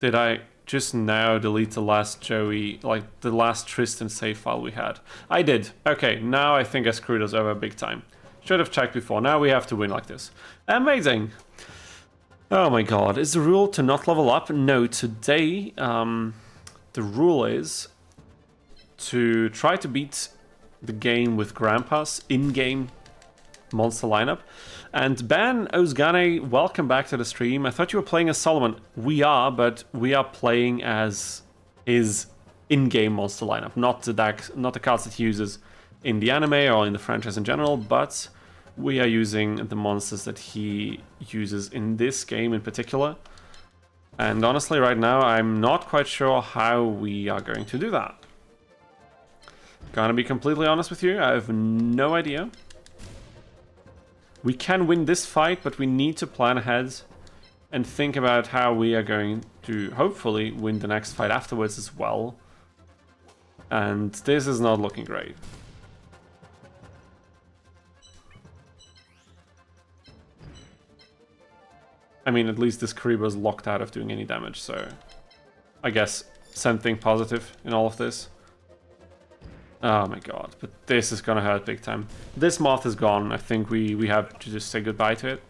Did I just now delete the last Joey, like the last Tristan save file we had? I did. Okay, now I think I screwed us over big time. Should have checked before. Now we have to win like this. Amazing. Oh my god. Is the rule to not level up? No, today the rule is to try to beat the game with Grandpa's in-game monster lineup. And Ben Ozgane, welcome back to the stream. I thought you were playing as Solomon. We are, but we are playing as his in-game monster lineup, not the decks, not the cards that he uses in the anime or in the franchise in general, but we are using the monsters that he uses in this game in particular. And honestly, right now, I'm not quite sure how we are going to do that. Gonna be completely honest with you, I have no idea. We can win this fight, but we need to plan ahead and think about how we are going to hopefully win the next fight afterwards as well. And this is not looking great. I mean, at least this Karibo is locked out of doing any damage, so I guess something positive in all of this. Oh my god, but this is gonna hurt big time. This moth is gone. I think we have to just say goodbye to it.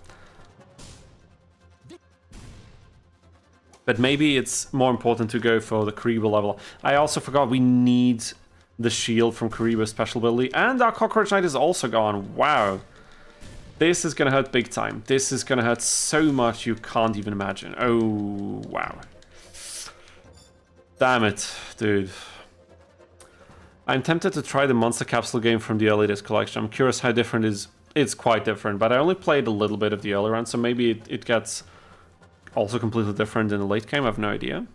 But maybe it's more important to go for the Karibo level. I also forgot we need the shield from Karibo's special ability. And our Cockroach Knight is also gone. Wow. This is gonna hurt big time. This is gonna hurt so much you can't even imagine. Oh, wow. Damn it, dude. I'm tempted to try the Monster Capsule game from the early days collection. I'm curious how different it is. It's quite different, but I only played a little bit of the early round, so maybe it gets also completely different in the late game. I have no idea.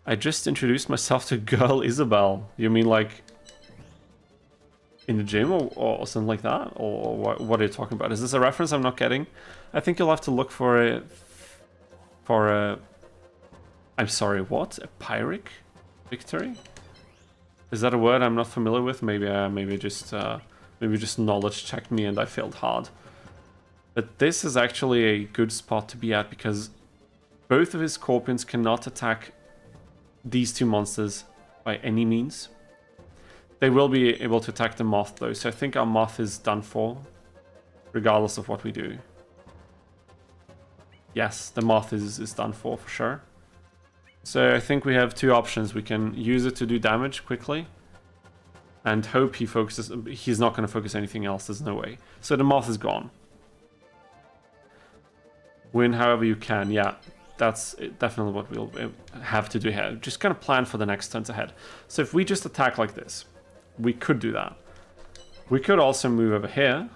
I just introduced myself to girl Isabel. You mean like in the gym or something like that? Or what are you talking about? Is this a reference I'm not getting? I think you'll have to look for a... I'm sorry, what? A Pyrrhic victory? Is that a word I'm not familiar with? Maybe just knowledge checked me and I failed hard. But this is actually a good spot to be at because both of his Scorpions cannot attack these 2 monsters by any means. They will be able to attack the Moth though, so I think our Moth is done for, regardless of what we do. Yes, the Moth is done for sure. So I think we have 2 options. We can use it to do damage quickly and hope he focuses. He's not going to focus anything else. There's no way. So the Moth is gone. Win however you can. Yeah, that's definitely what we'll have to do here. Just kind of plan for the next turns ahead. So if we just attack like this, we could do that. We could also move over here,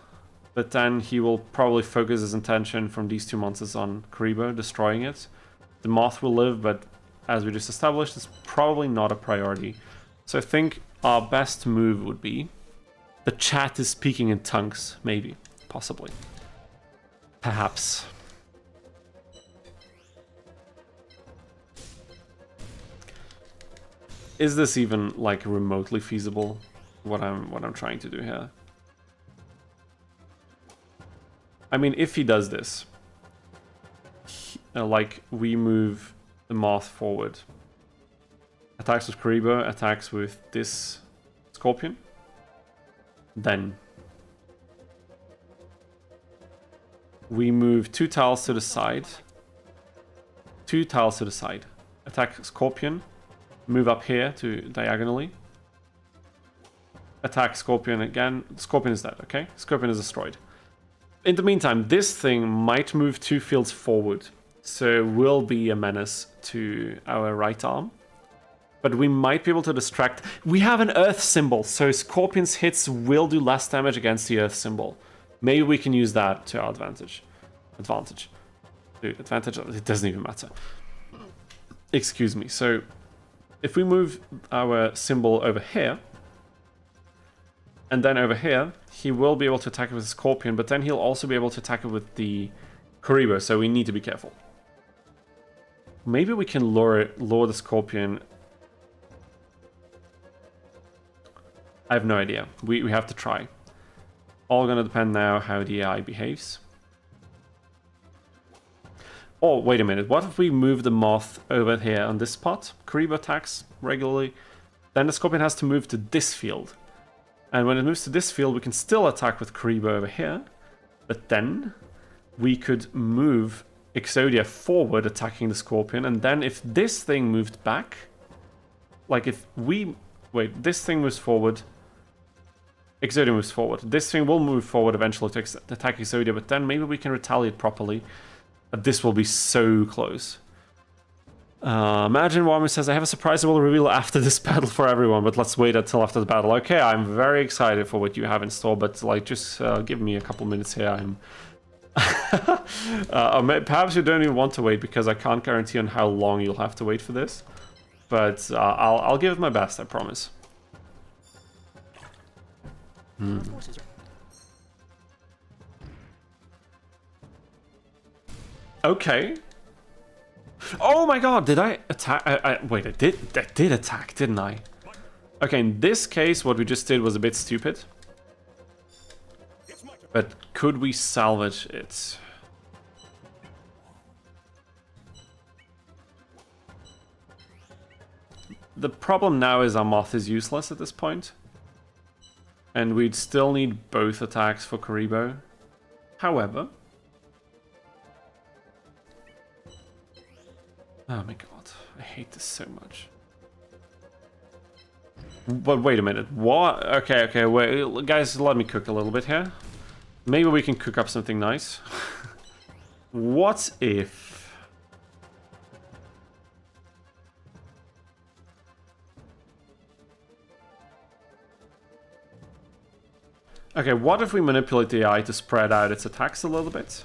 but then he will probably focus his attention from these 2 monsters on Karibo, destroying it. The Moth will live, but as we just established, it's probably not a priority. So I think our best move would be... The chat is speaking in tongues, maybe, possibly. Perhaps. Is this even like remotely feasible? What I'm trying to do here? I mean, if he does this, like we move the Moth forward, attacks with Karibo, attacks with this Scorpion, then we move 2 tiles to the side, 2 tiles to the side, attack Scorpion, move up here to diagonally, attack Scorpion again. Scorpion is dead, okay? Scorpion is destroyed. In the meantime, this thing might move 2 fields forward, so will be a menace to our right arm. But we might be able to distract. We have an Earth symbol, so Scorpion's hits will do less damage against the Earth symbol. Maybe we can use that to our advantage. Dude, advantage, it doesn't even matter. Excuse me. So if we move our symbol over here, and then over here, he will be able to attack it with the Scorpion, but then he'll also be able to attack it with the Karibo, so we need to be careful. Maybe we can lure the Scorpion. I have no idea. We have to try. All gonna depend now how the AI behaves. Oh, wait a minute. What if we move the Moth over here on this spot? Karibo attacks regularly. Then the Scorpion has to move to this field. And when it moves to this field, we can still attack with Karibo over here. But then we could move Exodia forward, attacking the Scorpion. And then if this thing moved back, like if we... Wait, this thing moves forward. Exodia moves forward. This thing will move forward eventually to attack Exodia, but then maybe we can retaliate properly. But this will be so close. Imagine Wami says, I have a surprise I will reveal after this battle for everyone, but let's wait until after the battle. Okay, I'm very excited for what you have in store, but like, just give me a couple minutes here. I'm... perhaps you don't even want to wait, because I can't guarantee on how long you'll have to wait for this. But I'll give it my best, I promise. Okay. Oh my god, did I attack? Wait, I did attack, didn't I? Okay, in this case, what we just did was a bit stupid. But could we salvage it? The problem now is our Moth is useless at this point. And we'd still need both attacks for Karibo. However... Oh my god, I hate this so much. But wait a minute, what? Okay, wait, guys, let me cook a little bit here. Maybe we can cook up something nice. What if... Okay, what if we manipulate the AI to spread out its attacks a little bit?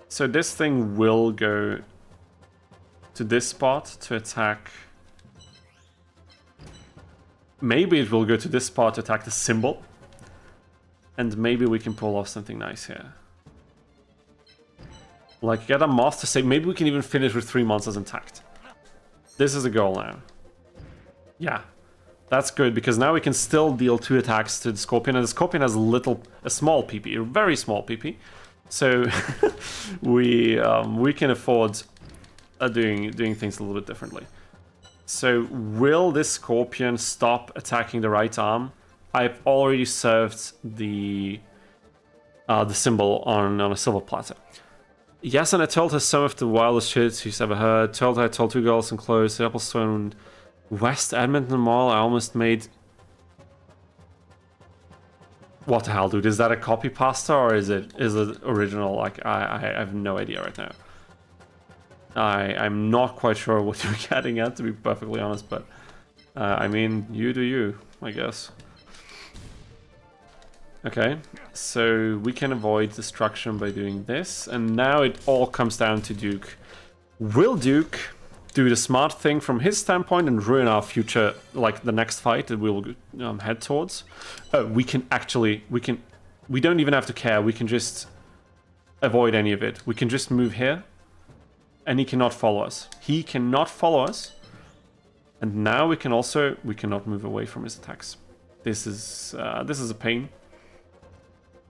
So this thing will go to this spot to attack... Maybe it will go to this spot to attack the symbol. And maybe we can pull off something nice here. Like, get a Moth to save... Maybe we can even finish with 3 monsters intact. This is a goal now. Yeah. That's good, because now we can still deal 2 attacks to the Scorpion. And the Scorpion has a small PP, a very small PP. So we can afford doing things a little bit differently. So will this Scorpion stop attacking the right arm? I've already served the symbol on a silver platter. Yes, and I told her some of the wildest shit she's ever heard. Told her I told 2 girls in clothes, Applestone, West Edmonton Mall. I almost made... What the hell, dude? Is that a copy pasta or is it original? Like, I have no idea right now. I'm not quite sure what you're getting at, to be perfectly honest, but I mean, you do you, I guess. Okay, so we can avoid destruction by doing this, and now it all comes down to Duke. Will Duke do the smart thing from his standpoint and ruin our future, like the next fight that we'll head towards? We don't even have to care, we can just avoid any of it. We can just move here, and he cannot follow us. He cannot follow us, and now we cannot move away from his attacks. This is a pain.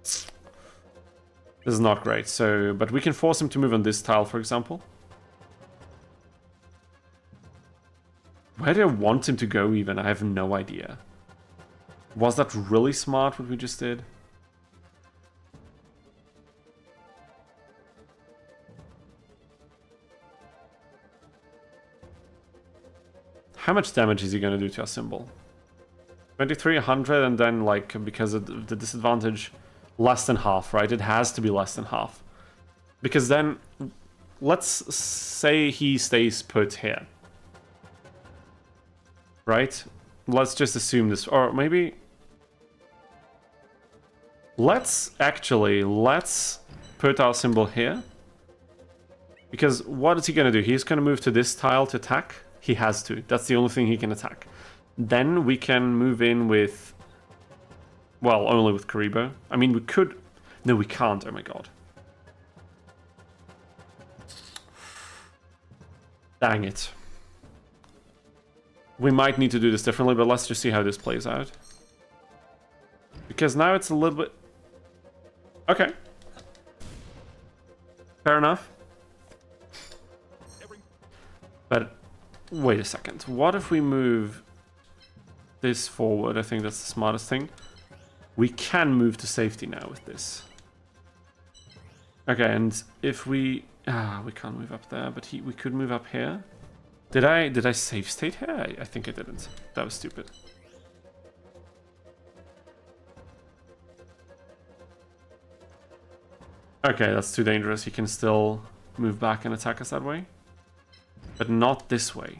This is not great, so, but we can force him to move on this tile, for example. Where do I want him to go even? I have no idea. Was that really smart what we just did? How much damage is he going to do to our symbol? 2300, and then, like, because of the disadvantage, less than half, right? It has to be less than half. Because then, let's say he stays put here. Right? Let's just assume this, or maybe... Let's put our symbol here. Because what is he going to do? He's going to move to this tile to attack. He has to. That's the only thing he can attack. Then we can move in with... Well, only with Karibo. I mean, we could... No, we can't. Oh my god. Dang it. We might need to do this differently, but let's just see how this plays out. Because now it's a little bit... Okay. Fair enough. But wait a second. What if we move this forward? I think that's the smartest thing. We can move to safety now with this. Okay, and if we... we can't move up there, but we could move up here. Did I save state here? I think I didn't. That was stupid. Okay, that's too dangerous. He can still move back and attack us that way. But not this way.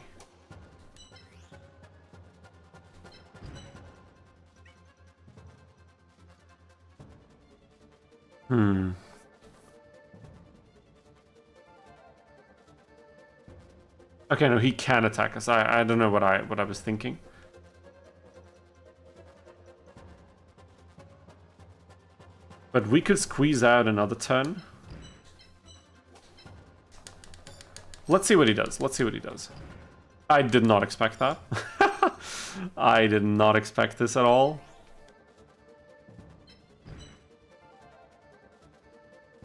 Okay, no, he can attack us. I don't know what I was thinking. But we could squeeze out another turn. Let's see what he does. Let's see what he does. I did not expect that. I did not expect this at all.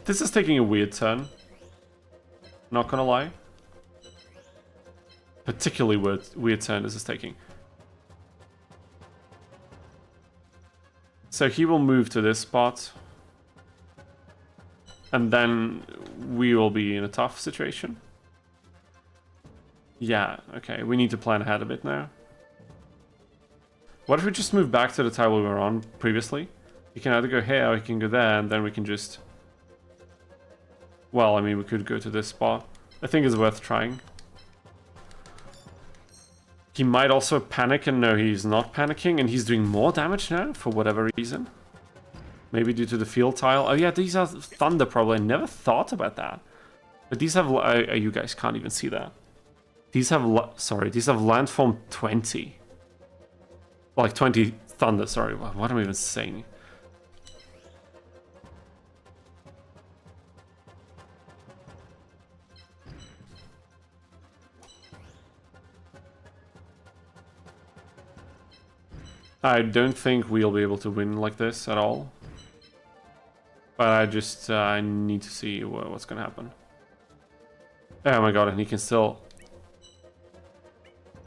This is taking a weird turn. Not gonna lie. Particularly weird turn this is taking. So he will move to this spot. And then we will be in a tough situation. Yeah, okay, we need to plan ahead a bit now. What if we just move back to the tile we were on previously? He can either go here or he can go there, and then we can just... Well, I mean, we could go to this spot. I think it's worth trying. He might also panic, and no, he's not panicking, and he's doing more damage now, for whatever reason. Maybe due to the field tile. Oh yeah, these are thunder probably. I never thought about that. But these have... you guys can't even see that. These have... these have landform 20. Like 20 thunder, sorry. What am I even saying? I don't think we'll be able to win like this at all. But I just I need to see what's gonna happen. Oh my god, and he can still...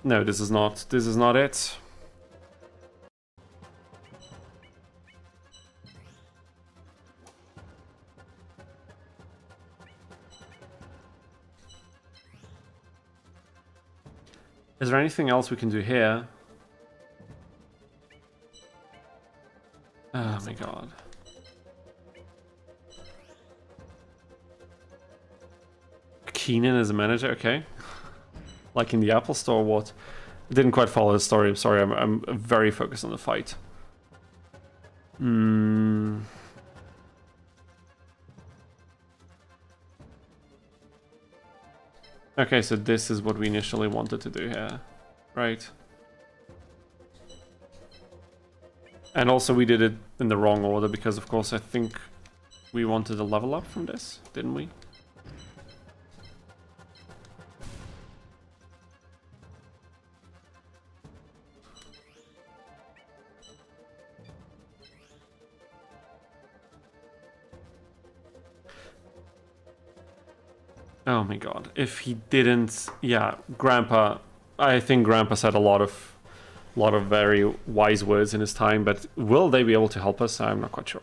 No, this is not it. Is there anything else we can do here? Oh my god. Keenan as a manager, okay. Like in the Apple Store, what? I didn't quite follow the story, I'm sorry, I'm very focused on the fight. Okay, so this is what we initially wanted to do here, right? And also we did it in the wrong order because, of course, I think we wanted a level up from this, didn't we? Oh my god, if he didn't... Yeah, Grandpa... I think Grandpa said a lot of very wise words in his time, but will they be able to help us? I'm not quite sure.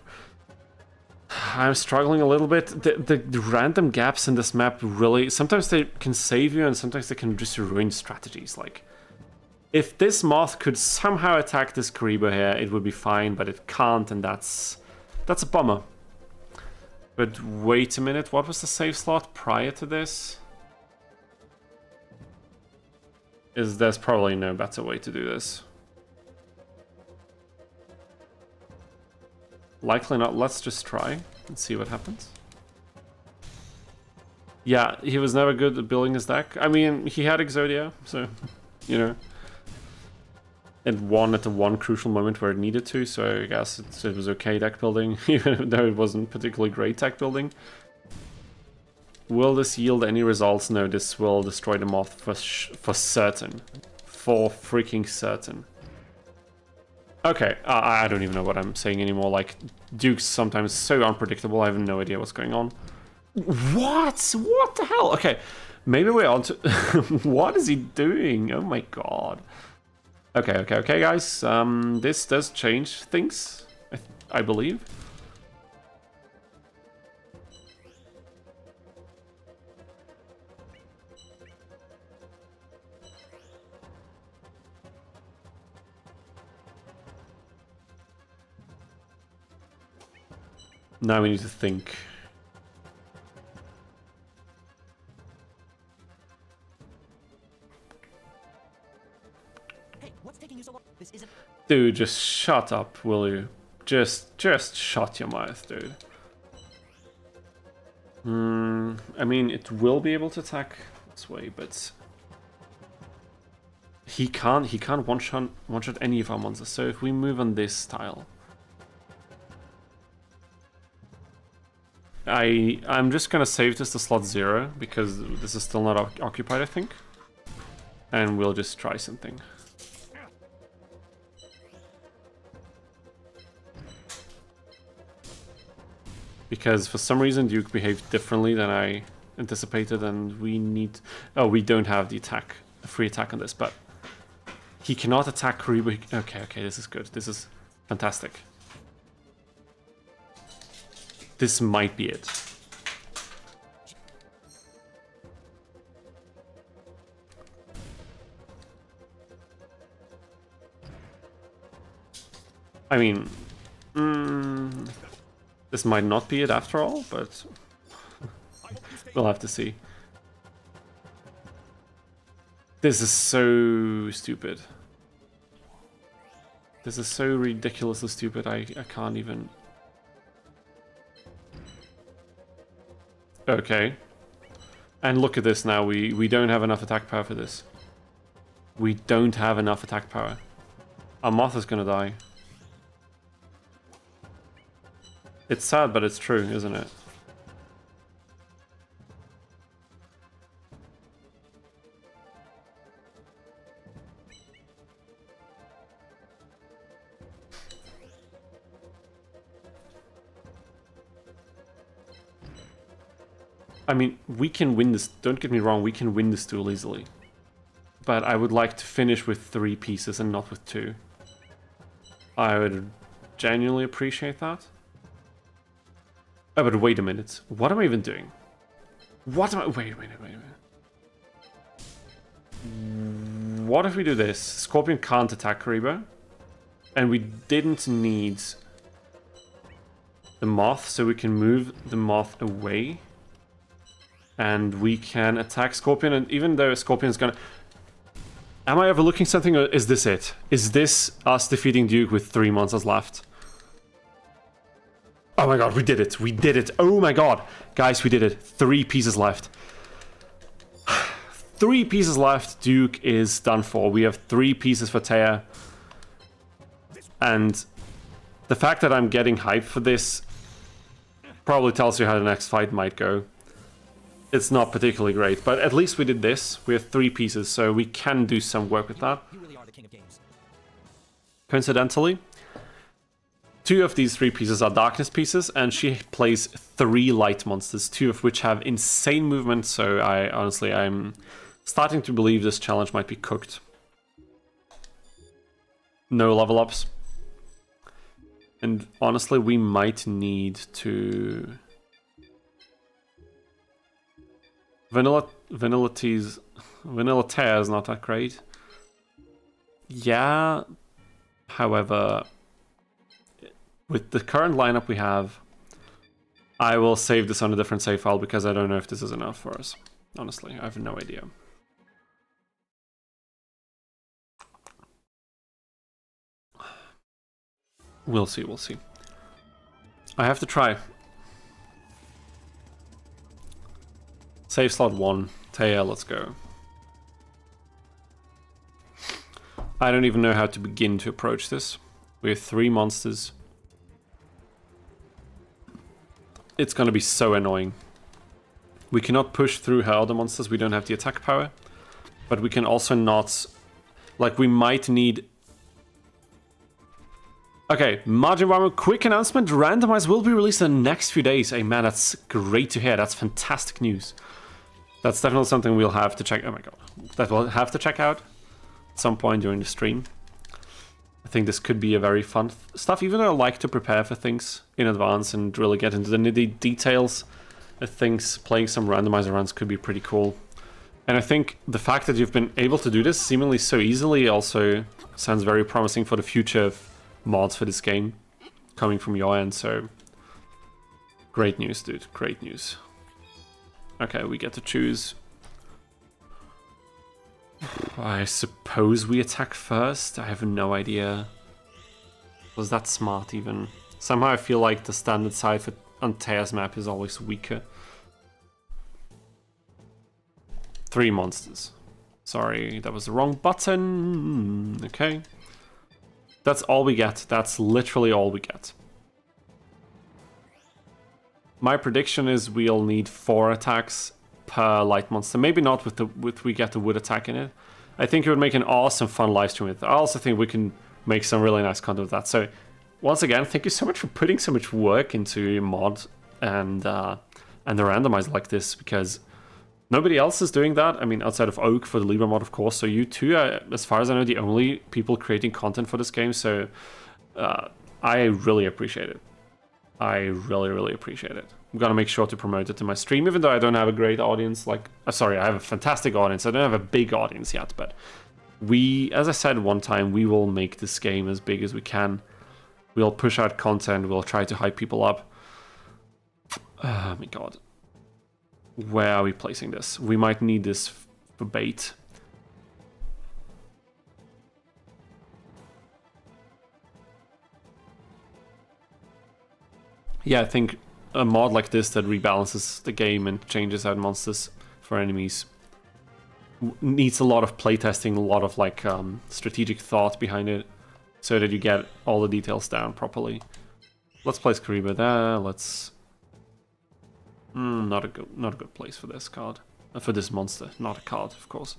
I'm struggling a little bit. The random gaps in this map really... Sometimes they can save you, and sometimes they can just ruin strategies. Like, if this moth could somehow attack this Karibo here, it would be fine, but it can't, and that's a bummer. But wait a minute, what was the save slot prior to this? There's probably no better way to do this. Likely not. Let's just try and see what happens. Yeah, he was never good at building his deck. I mean, he had Exodia, so, you know. It won at the one crucial moment where it needed to, so I guess it was okay deck building, even though it wasn't particularly great deck building. Will this yield any results? No, this will destroy the moth for certain. For freaking certain. Okay, I don't even know what I'm saying anymore. Like, Duke's sometimes so unpredictable, I have no idea what's going on. What? What the hell? Okay, maybe we're on to... What is he doing? Oh my god. Okay, guys. This does change things, I believe. Now we need to think. Hey, what's taking you so long? This isn't. Dude, just shut up, will you? Just shut your mouth, dude. I mean, it will be able to attack this way, but he can't one-shot any of our monsters. So if we move on this tile, I'm just gonna save this to slot 0 because this is still not occupied, I think, and we'll just try something. Because for some reason Duke behaved differently than I anticipated, and we need... Oh, we don't have the free attack on this, but he cannot attack Kariba. Okay, this is good. This is fantastic. This might be it. I mean... This might not be it after all, but we'll have to see. This is so stupid. This is so ridiculously stupid, I can't even... Okay. And look at this now, we don't have enough attack power for this. We don't have enough attack power. Our moth is gonna die. It's sad, but it's true, isn't it? I mean, we can win this, don't get me wrong, we can win this duel easily. But I would like to finish with 3 pieces and not with 2. I would genuinely appreciate that. Oh, but wait a minute. What am I even doing? What am I... Wait a minute. What if we do this? Scorpion can't attack Kariba. And we didn't need the moth, so we can move the moth away. And we can attack Scorpion, and even though Scorpion's gonna... Am I overlooking something, or is this it? Is this us defeating Duke with 3 monsters left? Oh my god, we did it. We did it. Oh my god. Guys, we did it. 3 pieces left. 3 pieces left. Duke is done for. We have 3 pieces for Taya. And the fact that I'm getting hyped for this probably tells you how the next fight might go. It's not particularly great, but at least we did this. We have 3 pieces, so we can do some work with that. You really are the king of games. Coincidentally, 2 of these 3 pieces are darkness pieces, and she plays 3 light monsters, 2 of which have insane movement, so I'm starting to believe this challenge might be cooked. No level ups. And honestly, we might need to... Vanilla Tear is not that great. Yeah, however... With the current lineup we have, I will save this on a different save file because I don't know if this is enough for us. Honestly, I have no idea. We'll see. I have to try. Save slot 1. Taya, let's go. I don't even know how to begin to approach this. We have 3 monsters. It's gonna be so annoying. We cannot push through her other monsters, we don't have the attack power. But we can also not... Like, we might need... Okay, Margin Warmer, quick announcement. Randomize will be released in the next few days. Hey man, that's great to hear. That's fantastic news. That's definitely something we'll have to check... Oh my god. That we'll have to check out at some point during the stream. I think this could be a very fun stuff, even though I like to prepare for things in advance and really get into the nitty details of things. Playing some randomizer runs could be pretty cool. And I think the fact that you've been able to do this seemingly so easily also sounds very promising for the future of mods for this game coming from your end, so great news, dude, great news. Okay, we get to choose. I suppose we attack first? I have no idea. Was that smart even? Somehow I feel like the standard side for Antaea's map is always weaker. 3 monsters. Sorry, that was the wrong button. Okay. That's all we get. That's literally all we get. My prediction is we'll need 4 attacks per light monster. Maybe not with we get the wood attack in it. I think it would make an awesome fun live stream with it. I also think we can make some really nice content with that. So once again, thank you so much for putting so much work into mod and the randomizer like this, because nobody else is doing that. I mean, outside of Oak for the Libra mod, of course. So you two are, as far as I know, the only people creating content for this game. So I really appreciate it. I really, really appreciate it. I'm gonna make sure to promote it to my stream, even though I don't have a great audience. Like, sorry, I have a fantastic audience. I don't have a big audience yet, but we, as I said one time, we will make this game as big as we can. We'll push out content. We'll try to hype people up. Oh my god. Where are we placing this? We might need this for bait. Yeah, I think a mod like this that rebalances the game and changes out monsters for enemies needs a lot of playtesting, a lot of like strategic thought behind it, so that you get all the details down properly. Let's place Kariba there. Let's not a good place for this card, for this monster. Not a card, of course.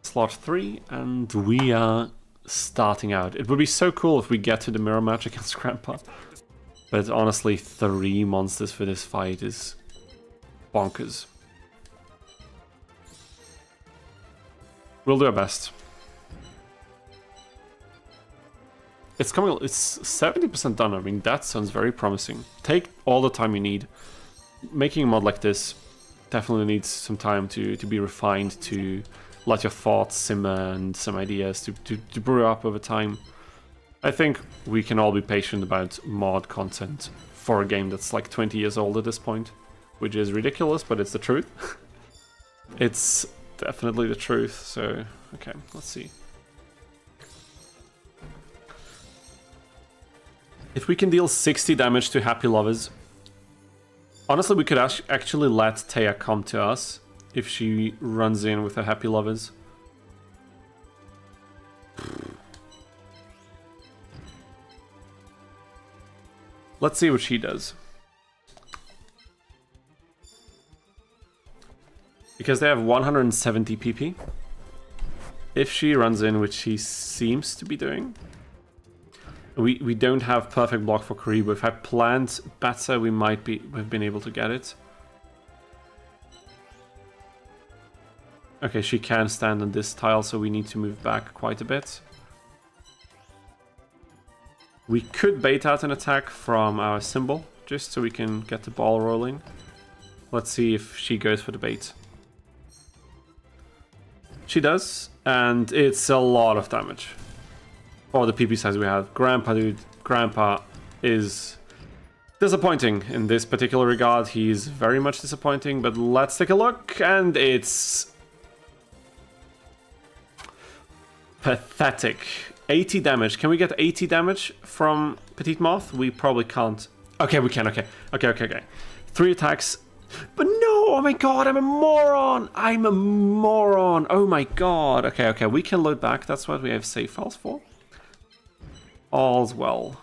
Slot 3, and we are starting out. It would be so cool if we get to the mirror match against Grandpa, but honestly, 3 monsters for this fight is bonkers. We'll do our best. It's coming. It's 70% done. I mean, that sounds very promising. Take all the time you need. Making a mod like this definitely needs some time to be refined, to let your thoughts simmer and some ideas to brew up over time. I think we can all be patient about mod content for a game that's like 20 years old at this point, which is ridiculous, but it's the truth. It's definitely the truth. So, okay, let's see. If we can deal 60 damage to Happy Lovers, honestly, we could actually let Taya come to us if she runs in with her Happy Lovers. Let's see what she does. Because they have 170 PP. If she runs in, which she seems to be doing, we don't have perfect block for Karibu. If I planned better, we might have been able to get it. Okay, she can stand on this tile, so we need to move back quite a bit. We could bait out an attack from our symbol, just so we can get the ball rolling. Let's see if she goes for the bait. She does, and it's a lot of damage. For the PP size we have. Grandpa, dude. Grandpa is disappointing in this particular regard. He's very much disappointing, but let's take a look, and it's pathetic. 80 damage. Can we get 80 damage from Petite Moth? We probably can't. Okay, we can. Okay. 3 attacks. But no! Oh my god, I'm a moron! I'm a moron! Oh my god. Okay. We can load back. That's what we have save files for. All's well.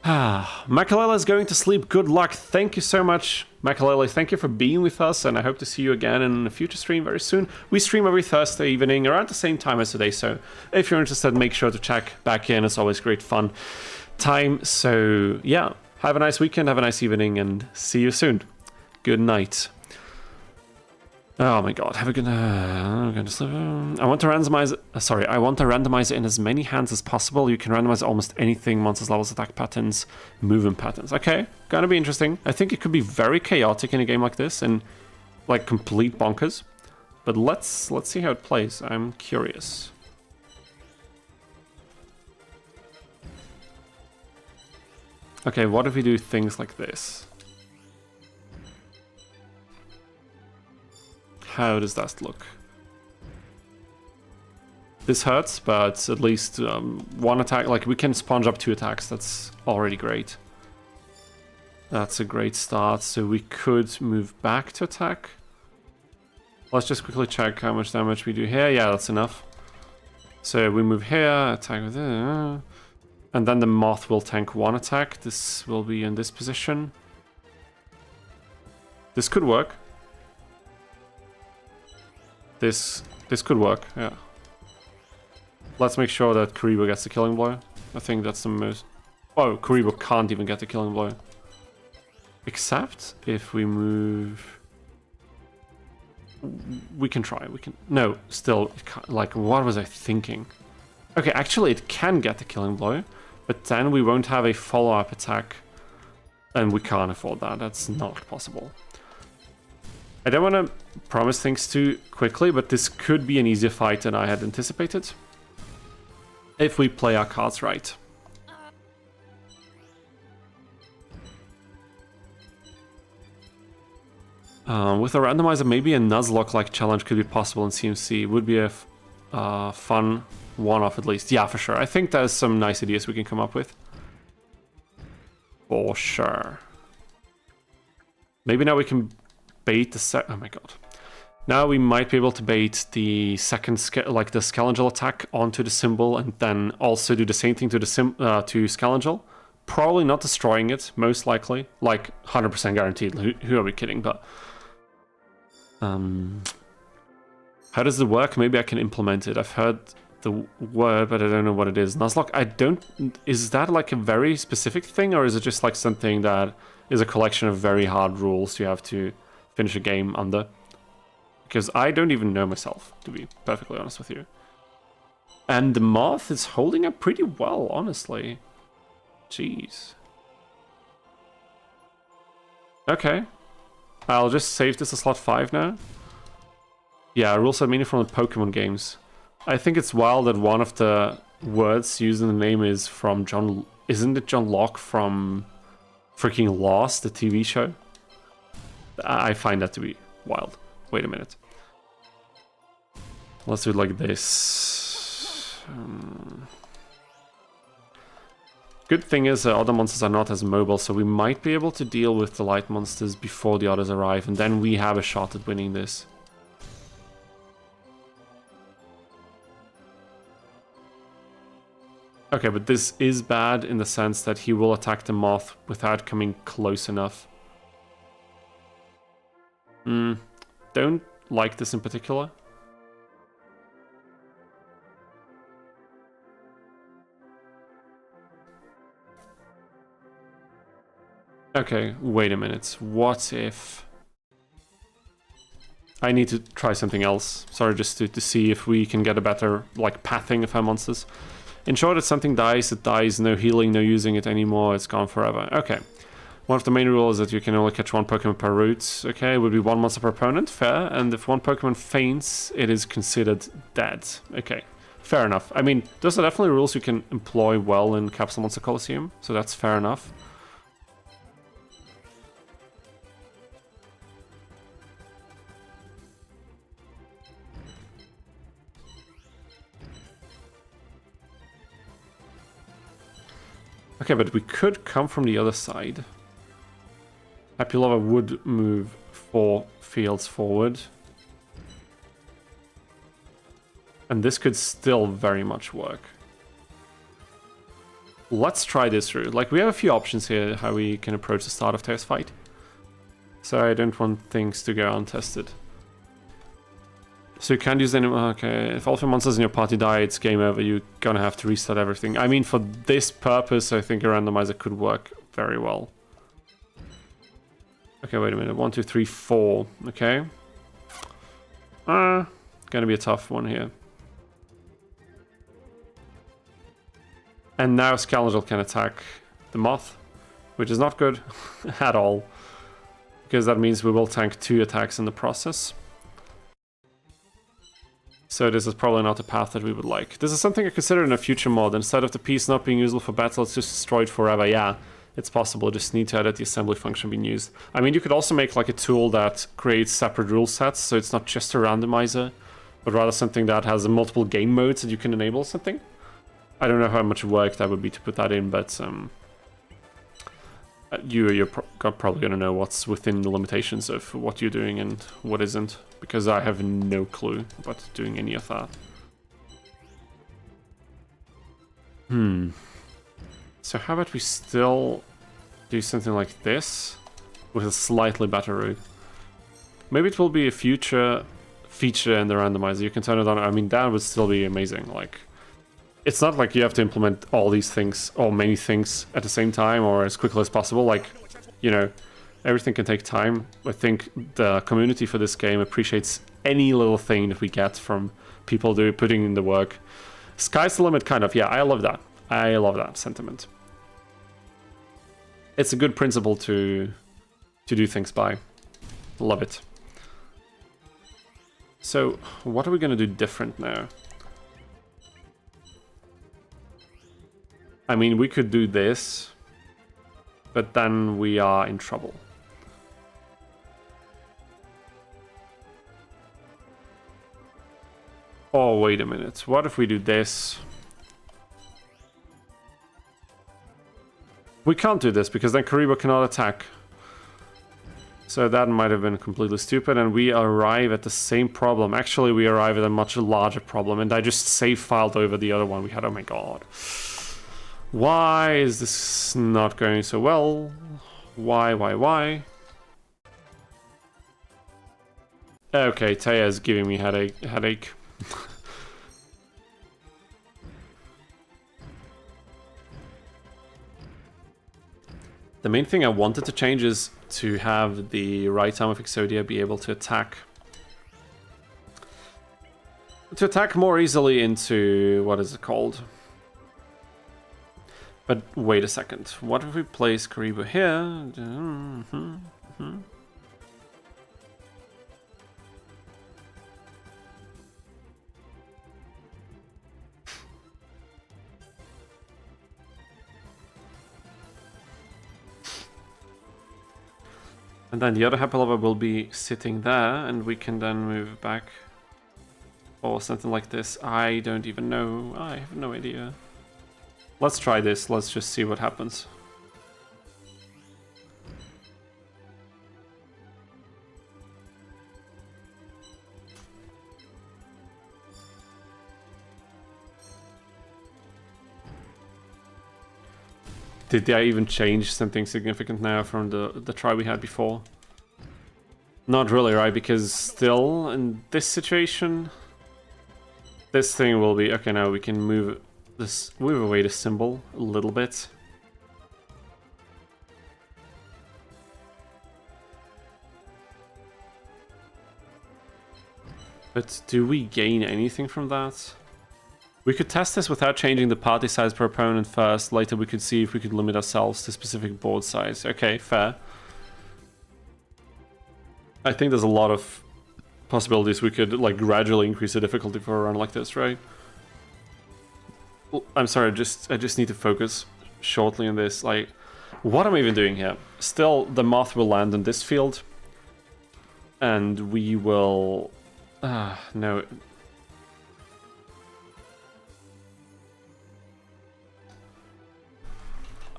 Makalele is going to sleep. Good luck. Thank you so much, Makalele. Thank you for being with us, and I hope to see you again in a future stream very soon. We stream every Thursday evening around the same time as today, so if you're interested, make sure to check back in. It's always great fun time. So yeah, have a nice weekend, have a nice evening, and see you soon. Good night. Oh my god, have a good... I'm going to sleep. I want to randomize... I want to randomize it in as many hands as possible. You can randomize almost anything, monsters, levels, attack patterns, movement patterns. Okay, gonna be interesting. I think it could be very chaotic in a game like this and like complete bonkers. But let's see how it plays. I'm curious. Okay, what if we do things like this? How does that look? This hurts, but at least 1 attack. Like, we can sponge up 2 attacks. That's already great. That's a great start. So we could move back to attack. Let's just quickly check how much damage we do here. Yeah, that's enough. So we move here, attack with it. And then the Moth will tank 1 attack. This will be in this position. This could work. This could work, yeah. Let's make sure that Karibo gets the killing blow. I think that's the most... Oh, Karibo can't even get the killing blow. Except if we move... We can try, we can... No, still, like, what was I thinking? Okay, actually it can get the killing blow, but then we won't have a follow-up attack. And we can't afford that, that's not possible. I don't want to promise things too quickly, but this could be an easier fight than I had anticipated. If we play our cards right. With a randomizer, maybe a Nuzlocke-like challenge could be possible in CMC. Would be a fun one-off at least. Yeah, for sure. I think there's some nice ideas we can come up with. For sure. Maybe now we can bait the oh my god. Now we might be able to bait the second like the Scalangel attack onto the symbol and then also do the same thing to the to Scalangel. Probably not destroying it, most likely. Like 100% guaranteed. Who are we kidding? But how does it work? Maybe I can implement it. I've heard the word, but I don't know what it is. Nuzlocke, I don't... Is that like a very specific thing, or is it just like something that is a collection of very hard rules you have to finish a game under? Because I don't even know myself, to be perfectly honest with you. And the Moth is holding up pretty well, honestly. Jeez. Okay. I'll just save this as slot 5 now. Yeah, rules are meaningful in Pokemon games. I think it's wild that one of the words used in the name is from John... Isn't it John Locke from freaking Lost, the TV show? I find that to be wild. Wait a minute. Let's do it like this. Good thing is other monsters are not as mobile, so we might be able to deal with the light monsters before the others arrive, and then we have a shot at winning this. Okay, but this is bad in the sense that he will attack the Moth without coming close enough. Don't like this in particular. Okay, wait a minute. What if... I need to try something else. Sorry, just to see if we can get a better, like, pathing of our monsters. Ensure that something dies, it dies, no healing, no using it anymore, it's gone forever. Okay. One of the main rules is that you can only catch 1 Pokemon per route. Okay, it would be 1 monster per opponent, fair. And if 1 Pokemon faints, it is considered dead. Okay, fair enough. I mean, those are definitely rules you can employ well in Capsule Monster Coliseum, so that's fair enough. Okay, but we could come from the other side. Happy Lover would move 4 fields forward. And this could still very much work. Let's try this route. Like, we have a few options here how we can approach the start of Teos fight. So I don't want things to go untested. So you can't use any... Okay, if all of your monsters in your party die, it's game over. You're gonna have to restart everything. I mean, for this purpose, I think a randomizer could work very well. Okay, wait a minute. 1, 2, 3, 4. Okay. Gonna be a tough one here. And now Scoundrel can attack the Moth, which is not good at all. Because that means we will tank 2 attacks in the process. So this is probably not the path that we would like. This is something I consider in a future mod. Instead of the piece not being useful for battle, it's just destroyed forever. Yeah, it's possible. Just need to edit the assembly function being used. I mean, you could also make like a tool that creates separate rule sets, so it's not just a randomizer, but rather something that has multiple game modes that you can enable something. I don't know how much work that would be to put that in, but you're probably going to know what's within the limitations of what you're doing and what isn't, because I have no clue about doing any of that. So how about we still do something like this with a slightly better route? Maybe it will be a future feature in the randomizer. You can turn it on. I mean, that would still be amazing. Like, it's not like you have to implement all these things or many things at the same time or as quickly as possible. Like, you know, everything can take time. I think the community for this game appreciates any little thing that we get from people putting in the work. Sky's the limit, kind of. Yeah, I love that. I love that sentiment. It's a good principle to do things by. Love it. So, what are we going to do different now? I mean, we could do this, but then we are in trouble. Oh, wait a minute. What if we do this? We can't do this because then Karibo cannot attack. So that might have been completely stupid, and we arrive at the same problem. Actually, we arrive at a much larger problem, and I just save filed over the other one we had. Oh my god. Why is this not going so well? Why? Okay, Taya is giving me headache. The main thing I wanted to change is to have the right arm of Exodia be able to attack. To attack more easily into... what is it called? But wait a second. What if we place Karibo here? And then the other Happy Lover will be sitting there, and we can then move back. Or something like this. I don't even know. I have no idea. Let's try this. Let's just see what happens. Did I even change something significant now from the try we had before? Not really, right? Because still in this situation, this thing will be... Okay, now we can move away the symbol a little bit. But do we gain anything from that? We could test this without changing the party size per opponent first. Later we could see if we could limit ourselves to specific board size. Okay, fair. I think there's a lot of possibilities we could like gradually increase the difficulty for a run like this, right? I'm sorry, I just need to focus shortly on this. Like, what am I even doing here? Still, the Moth will land in this field. And we will... no...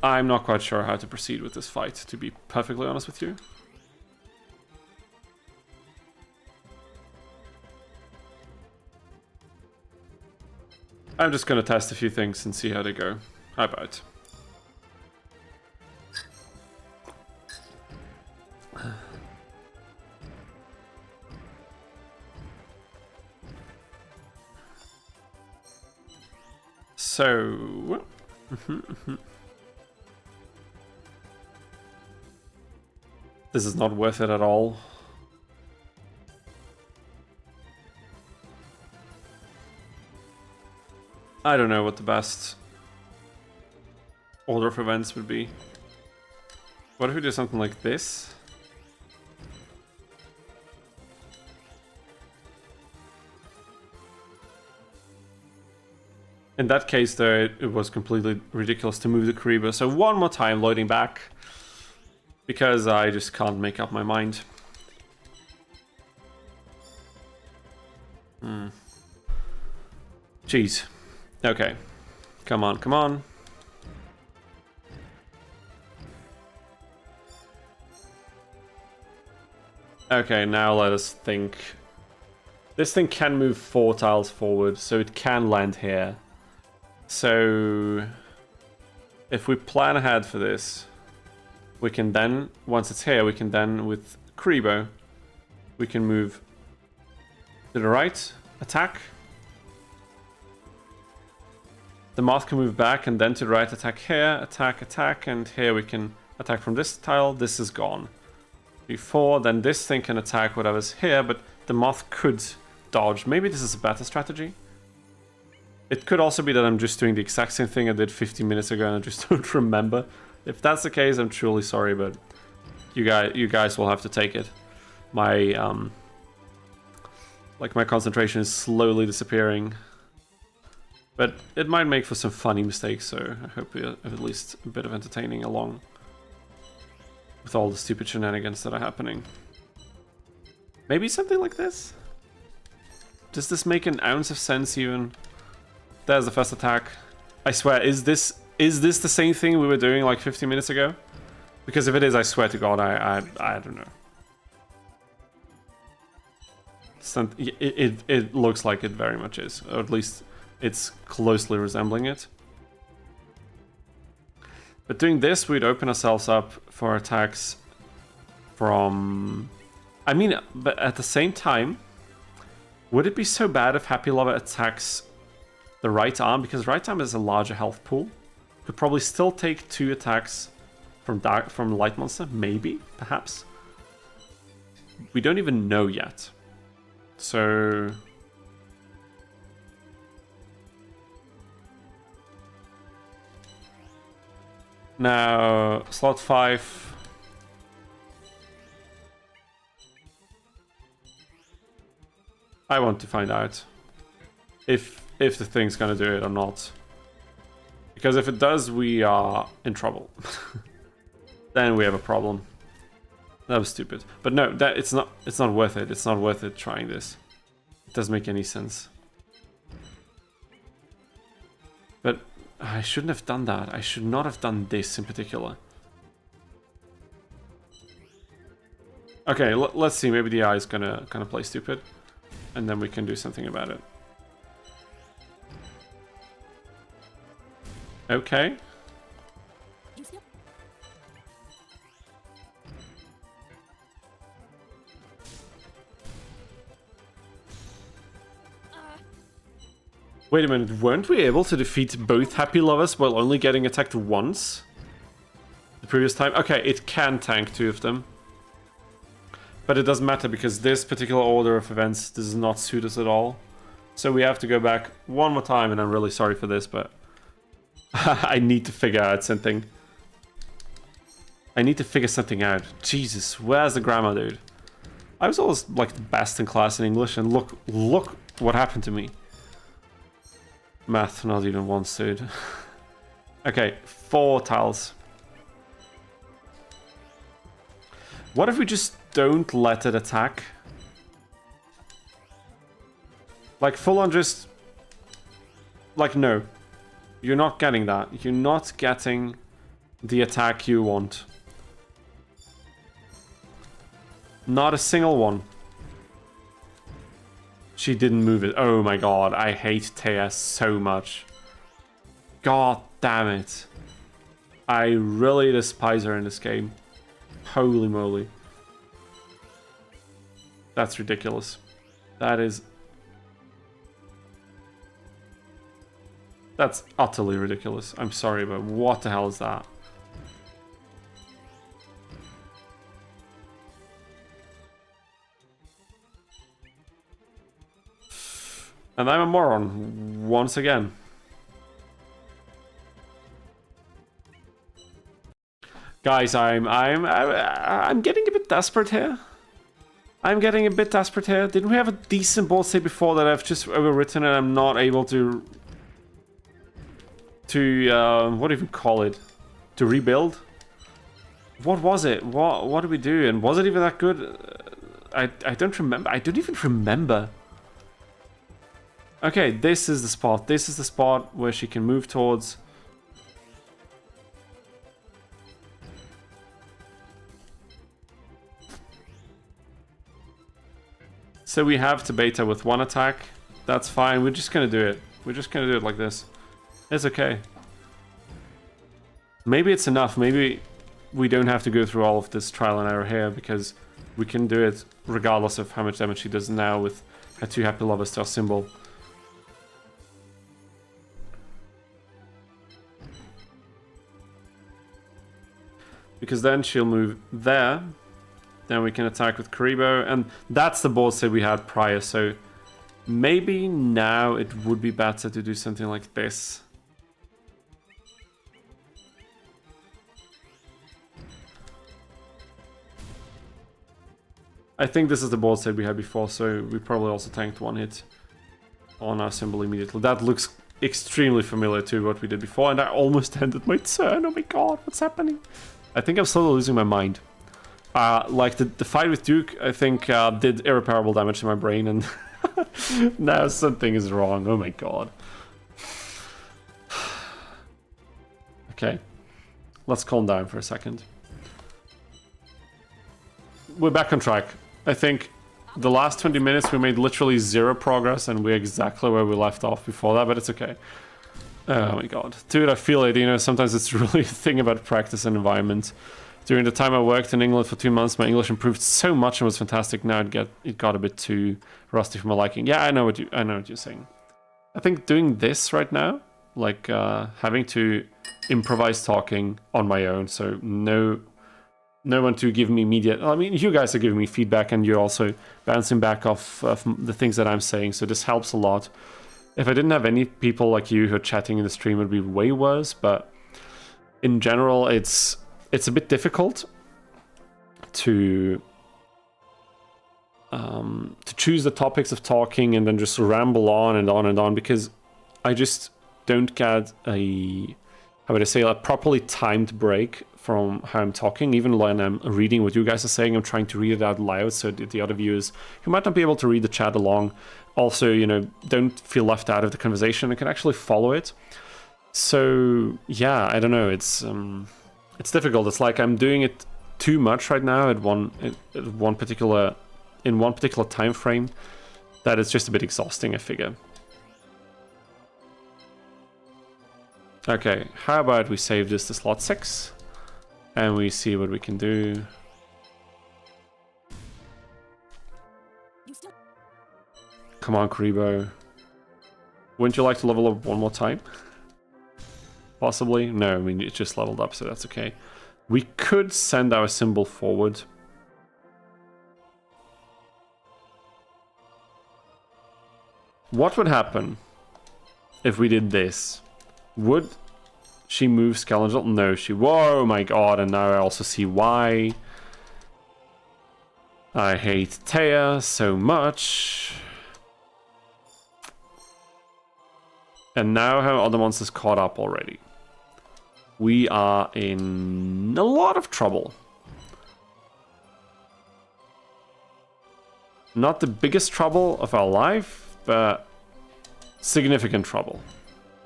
I'm not quite sure how to proceed with this fight, to be perfectly honest with you. I'm just gonna test a few things and see how they go. How about? So... This is not worth it at all. I don't know what the best order of events would be. What if we do something like this? In that case, though, it was completely ridiculous to move the Kariba. So one more time, loading back. Because I just can't make up my mind. Jeez. Okay. Come on, come on. Okay, now let us think. This thing can move 4 tiles forward, so it can land here. So if we plan ahead for this, we can then, once it's here, we can then, with Karibo, we can move to the right, attack. The moth can move back, and then to the right, attack here, attack, attack, and here we can attack from this tile. This is gone. Before, then this thing can attack whatever's here, but the moth could dodge. Maybe this is a better strategy. It could also be that I'm just doing the exact same thing I did 15 minutes ago and I just don't remember. If that's the case, I'm truly sorry, but you guys will have to take it. My my concentration is slowly disappearing. But it might make for some funny mistakes, so I hope we have at least a bit of entertaining along with all the stupid shenanigans that are happening. Maybe something like this? Does this make an ounce of sense even? There's the first attack. I swear, is this the same thing we were doing like 15 minutes ago? Because if it is, I swear to God, I don't know. It looks like it very much is, or at least it's closely resembling it. But doing this, we'd open ourselves up for attacks from... I mean, but at the same time, would it be so bad if Happy Lover attacks the right arm? Because right arm is a larger health pool. Could probably still take 2 attacks from Light Monster, maybe, perhaps. We don't even know yet. So... Now, slot 5. I want to find out if the thing's gonna do it or not. Because if it does, we are in trouble. Then we have a problem. That was stupid. But no, it's not worth it. It's not worth it trying this. It doesn't make any sense. But I shouldn't have done that. I should not have done this in particular. Okay, let's see. Maybe the eye is gonna play stupid, and then we can do something about it. Okay. You still? Wait a minute, weren't we able to defeat both Happy Lovers while only getting attacked once? The previous time? Okay, it can tank 2 of them. But it doesn't matter because this particular order of events does not suit us at all. So we have to go back one more time, and I'm really sorry for this, but... I need to figure out something. I need to figure something out. Jesus, where's the grammar, dude? I was always like the best in class in English, and look what happened to me. Math, not even once, dude. Okay, 4 tiles. What if we just don't let it attack? Like, full on just... Like, no. You're not getting that. You're not getting the attack you want. Not a single one. She didn't move it. Oh my god, I hate Taya so much. God damn it. I really despise her in this game. Holy moly. That's ridiculous. That's utterly ridiculous. I'm sorry, but what the hell is that? And I'm a moron once again. Guys, I'm getting a bit desperate here. Didn't we have a decent board state before that I've just overwritten and I'm not able to what do you even call it? To rebuild? What was it? What did we do? And was it even that good? I don't remember. I don't even remember. Okay, this is the spot. This is the spot where she can move towards. So we have to beta with one attack. That's fine. We're just gonna do it. We're just gonna do it like this. It's okay. Maybe it's enough. Maybe we don't have to go through all of this trial and error here because we can do it regardless of how much damage she does now with her 2 happy lovers to our symbol. Because then she'll move there. Then we can attack with Karibo. And that's the board set we had prior. So maybe now it would be better to do something like this. I think this is the board set we had before. So we probably also tanked 1 hit on our symbol immediately. That looks extremely familiar to what we did before. And I almost ended my turn. Oh my god, what's happening? I think I'm slowly losing my mind. Like the fight with Duke, I think did irreparable damage to my brain, and now something is wrong. Oh my god. Okay, let's calm down for a second. We're back on track. I think the last 20 minutes we made literally 0 progress, and we're exactly where we left off before that, but it's okay. Oh my god. Dude, I feel it, you know, sometimes it's really a thing about practice and environment. During the time I worked in England for 2 months, my English improved so much and was fantastic. Now it got a bit too rusty for my liking. Yeah, I know what you're saying. I think doing this right now, like having to improvise talking on my own, so no one to give me immediate. I mean, you guys are giving me feedback, and you're also bouncing back off of the things that I'm saying, so this helps a lot. If I didn't have any people like you who are chatting in the stream, it would be way worse. But in general, it's a bit difficult to choose the topics of talking and then just ramble on and on and on, because I just don't get a properly timed break from how I'm talking. Even when I'm reading what you guys are saying, I'm trying to read it out loud so that the other viewers who might not be able to read the chat along also, you know, don't feel left out of the conversation and can actually follow it. So yeah, I don't know. It's difficult. It's like I'm doing it too much right now in one particular time frame that it's just a bit exhausting, I figure. Okay, how about we save this to slot 6 and we see what we can do. Come on, Karibo. Wouldn't you like to level up one more time? Possibly? No, I mean, it just leveled up, so that's okay. We could send our symbol forward. What would happen if we did this? Would she move Scoundrel? No, she... Whoa, my god, and now I also see why. I hate Taya so much. And now her other monsters caught up already. We are in a lot of trouble. Not the biggest trouble of our life, but significant trouble.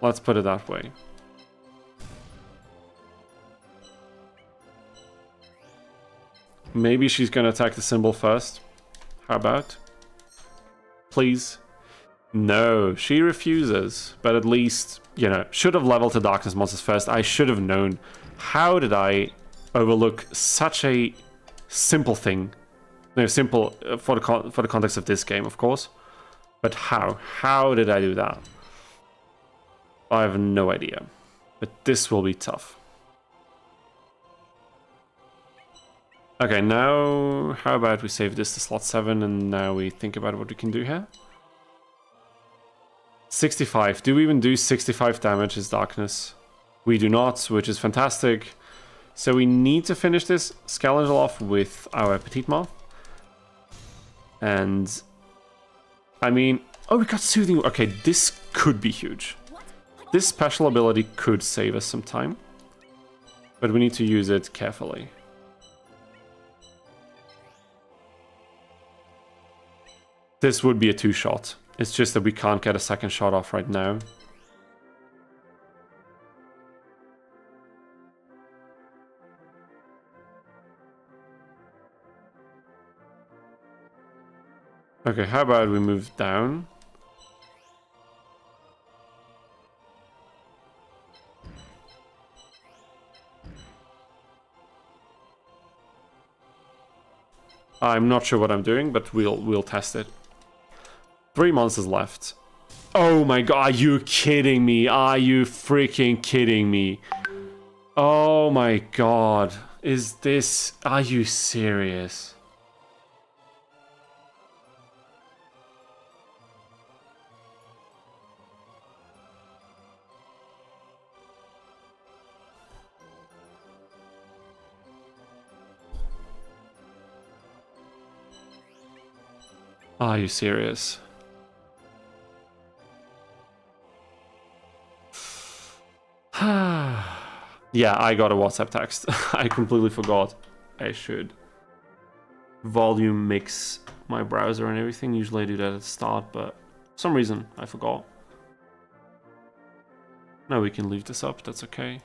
Let's put it that way. Maybe she's gonna attack the symbol first. How about? Please? No, she refuses. But at least, you know, should have leveled the darkness monsters first. I should have known. How did I overlook such a simple thing? No, simple for the context of this game, of course. But how? How did I do that? I have no idea. But this will be tough. Okay, now how about we save this to slot 7 and now we think about what we can do here? 65. Do we even do 65 damage as darkness? We do not, which is fantastic. So we need to finish this Scalangel off with our Petite Moth. And I mean, oh, we got Soothing. Okay, this could be huge. This special ability could save us some time, but we need to use it carefully. This would be a 2-shot. It's just that we can't get a second shot off right now. Okay, how about we move down? I'm not sure what I'm doing, but we'll test it. 3 monsters left. Oh my god, are you kidding me? Are you freaking kidding me? Oh my god. Is this... Are you serious? Are you serious? Yeah, I got a WhatsApp text. I completely forgot. I should volume mix my browser and everything. Usually I do that at the start, but for some reason I forgot. Now we can leave this up, that's okay.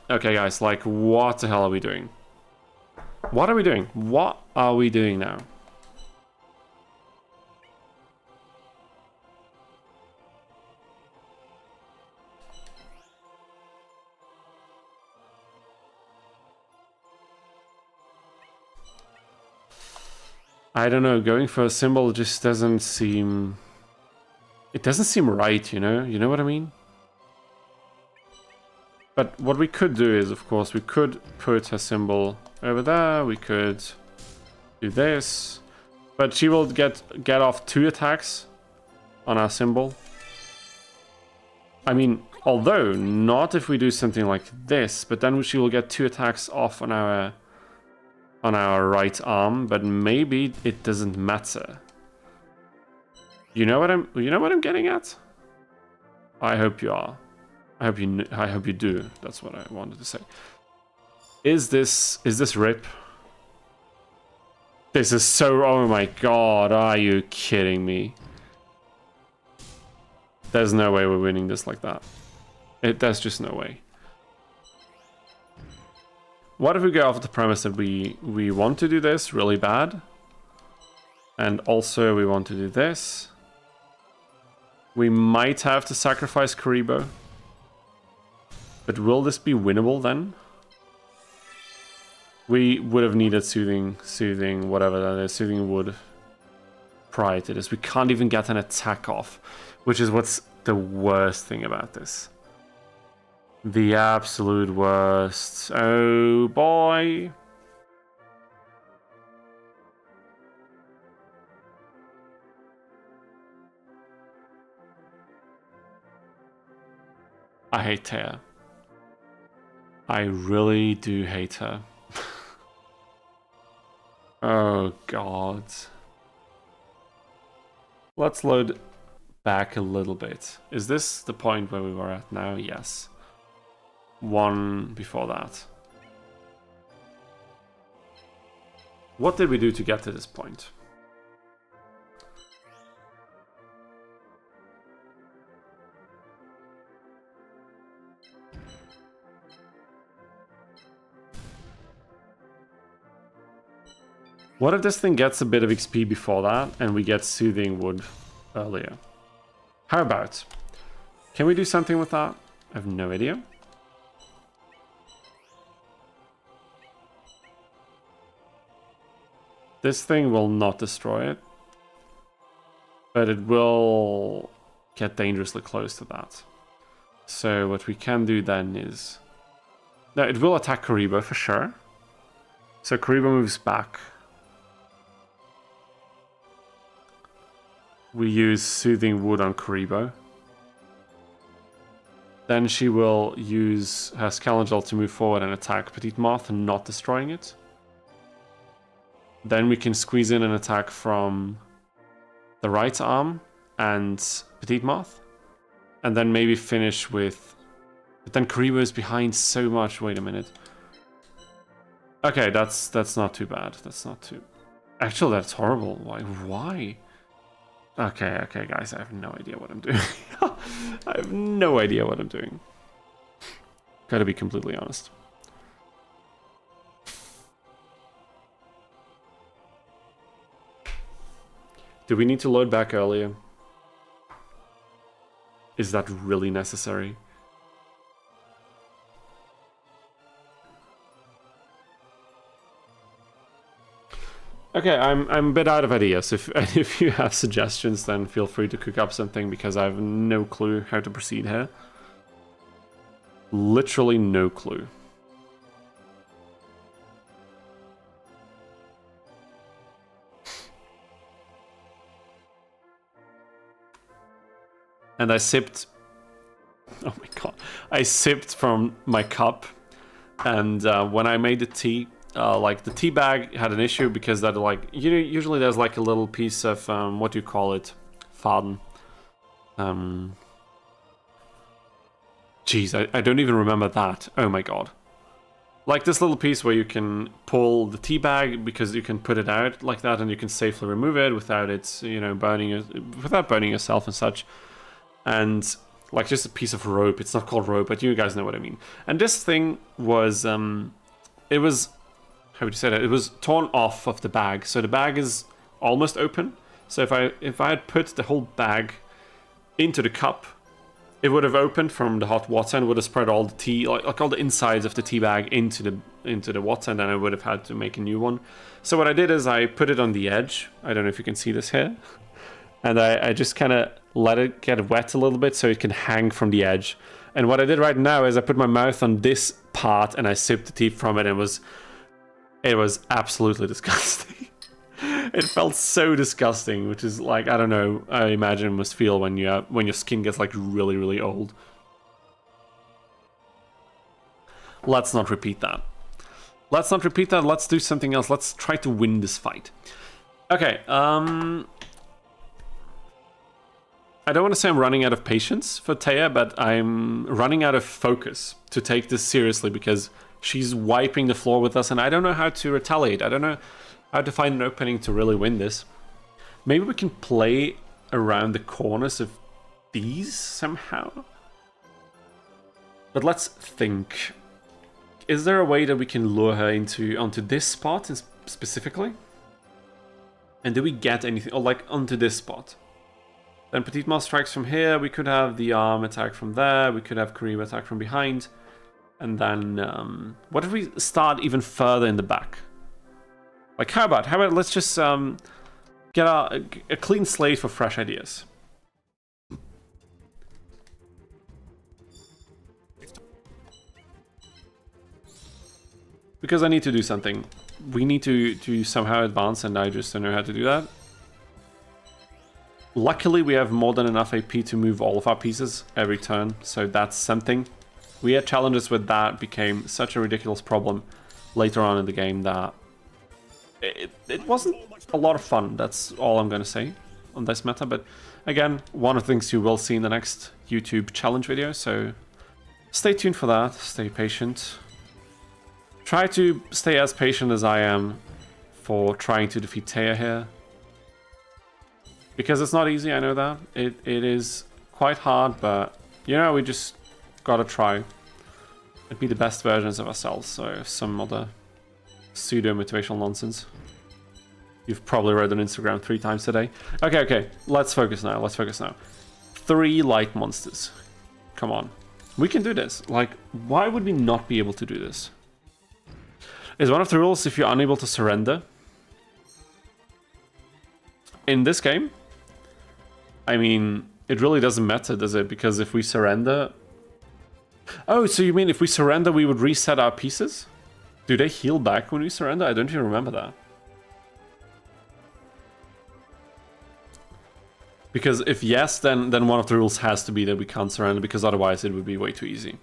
Okay guys, like what the hell are we doing? What are we doing? What are we doing now? I don't know, going for a symbol just doesn't seem... It doesn't seem right, you know? You know what I mean? But what we could do is, of course, we could put a symbol over there, we could do this. But she will get off 2 attacks on our symbol. I mean, although, not if we do something like this, but then she will get 2 attacks off on our right arm, but maybe it doesn't matter. You know what I'm getting at? I hope you are. I hope you do. That's what I wanted to say. Is this rip? This is so... Oh my god, are you kidding me? There's no way we're winning this like that. There's just no way. What if we go off the premise that we want to do this really bad? And also we want to do this. We might have to sacrifice Karibo. But will this be winnable then? We would have needed soothing, whatever that is, soothing wood prior to this. We can't even get an attack off, which is what's the worst thing about this. The absolute worst. Oh boy. I hate Taya. I really do hate her. Oh god. Let's load back a little bit. Is this the point where we were at now? Yes. One before that. What did we do to get to this point? What if this thing gets a bit of XP before that, and we get Soothing Wood earlier? How about? Can we do something with that? I have no idea. This thing will not destroy it, but it will get dangerously close to that. So what we can do then is... No, it will attack Karibo for sure. So Karibo moves back. We use Soothing Wood on Karibo. Then she will use her Scalangel to move forward and attack Petite Moth, not destroying it. Then we can squeeze in an attack from the right arm and Petite Moth. And then maybe finish with... But then Karibo is behind so much. Wait a minute. Okay, that's not too bad. That's not too... Actually, that's horrible. Why? Okay, guys, I have no idea what I'm doing. I have no idea what I'm doing. Gotta be completely honest. Do we need to load back earlier? Is that really necessary? Okay, I'm a bit out of ideas. If you have suggestions, then feel free to cook up something, because I have no clue how to proceed here. Literally no clue. And I sipped... Oh my god. I sipped from my cup, and when I made the tea, like the tea bag had an issue because that, like, usually there's like a little piece of what do you call it, faden. Jeez, I don't even remember that. Oh my god. Like this little piece where you can pull the tea bag because you can put it out like that, and you can safely remove it without it, you know, without burning yourself and such. And like just a piece of rope. It's not called rope, but you guys know what I mean. And this thing was, it was, how would you say that? It was torn off of the bag, so the bag is almost open. So if I had put the whole bag into the cup, it would have opened from the hot water and would have spread all the tea, like all the insides of the tea bag into the water, and then I would have had to make a new one. So what I did is I put it on the edge. I don't know if you can see this here, and I just kind of let it get wet a little bit so it can hang from the edge. And what I did right now is I put my mouth on this part and I sipped the tea from it, and it was absolutely disgusting. It felt so disgusting, which is like, I don't know, I imagine it must feel when your skin gets like really, really old. Let's not repeat that. Let's not repeat that. Let's do something else. Let's try to win this fight. Okay, I don't want to say I'm running out of patience for Taya, but I'm running out of focus to take this seriously, because she's wiping the floor with us, and I don't know how to retaliate. I don't know how to find an opening to really win this. Maybe we can play around the corners of these somehow? But let's think. Is there a way that we can lure her onto this spot specifically? And do we get anything? Or like onto this spot? Then Petite Moth strikes from here. We could have the arm attack from there. We could have Kareem attack from behind. And then, what if we start even further in the back? Like, how about let's just get a clean slate for fresh ideas. Because I need to do something. We need to somehow advance, and I just don't know how to do that. Luckily, we have more than enough AP to move all of our pieces every turn, so that's something. We had challenges with that, became such a ridiculous problem later on in the game that it wasn't a lot of fun. That's all I'm going to say on this meta. But again, one of the things you will see in the next YouTube challenge video, so stay tuned for that. Stay patient. Try to stay as patient as I am for trying to defeat Taya here. Because it's not easy, I know that. It is quite hard, but, you know, we just gotta try and be the best versions of ourselves, so some other pseudo-motivational nonsense. You've probably read on Instagram 3 times today. Okay. Let's focus now. 3 light monsters. Come on. We can do this. Like, why would we not be able to do this? Is one of the rules if you're unable to surrender? In this game, I mean, it really doesn't matter, does it? Because if we surrender... Oh, so you mean if we surrender, we would reset our pieces? Do they heal back when we surrender? I don't even remember that. Because if yes, then one of the rules has to be that we can't surrender, because otherwise it would be way too easy.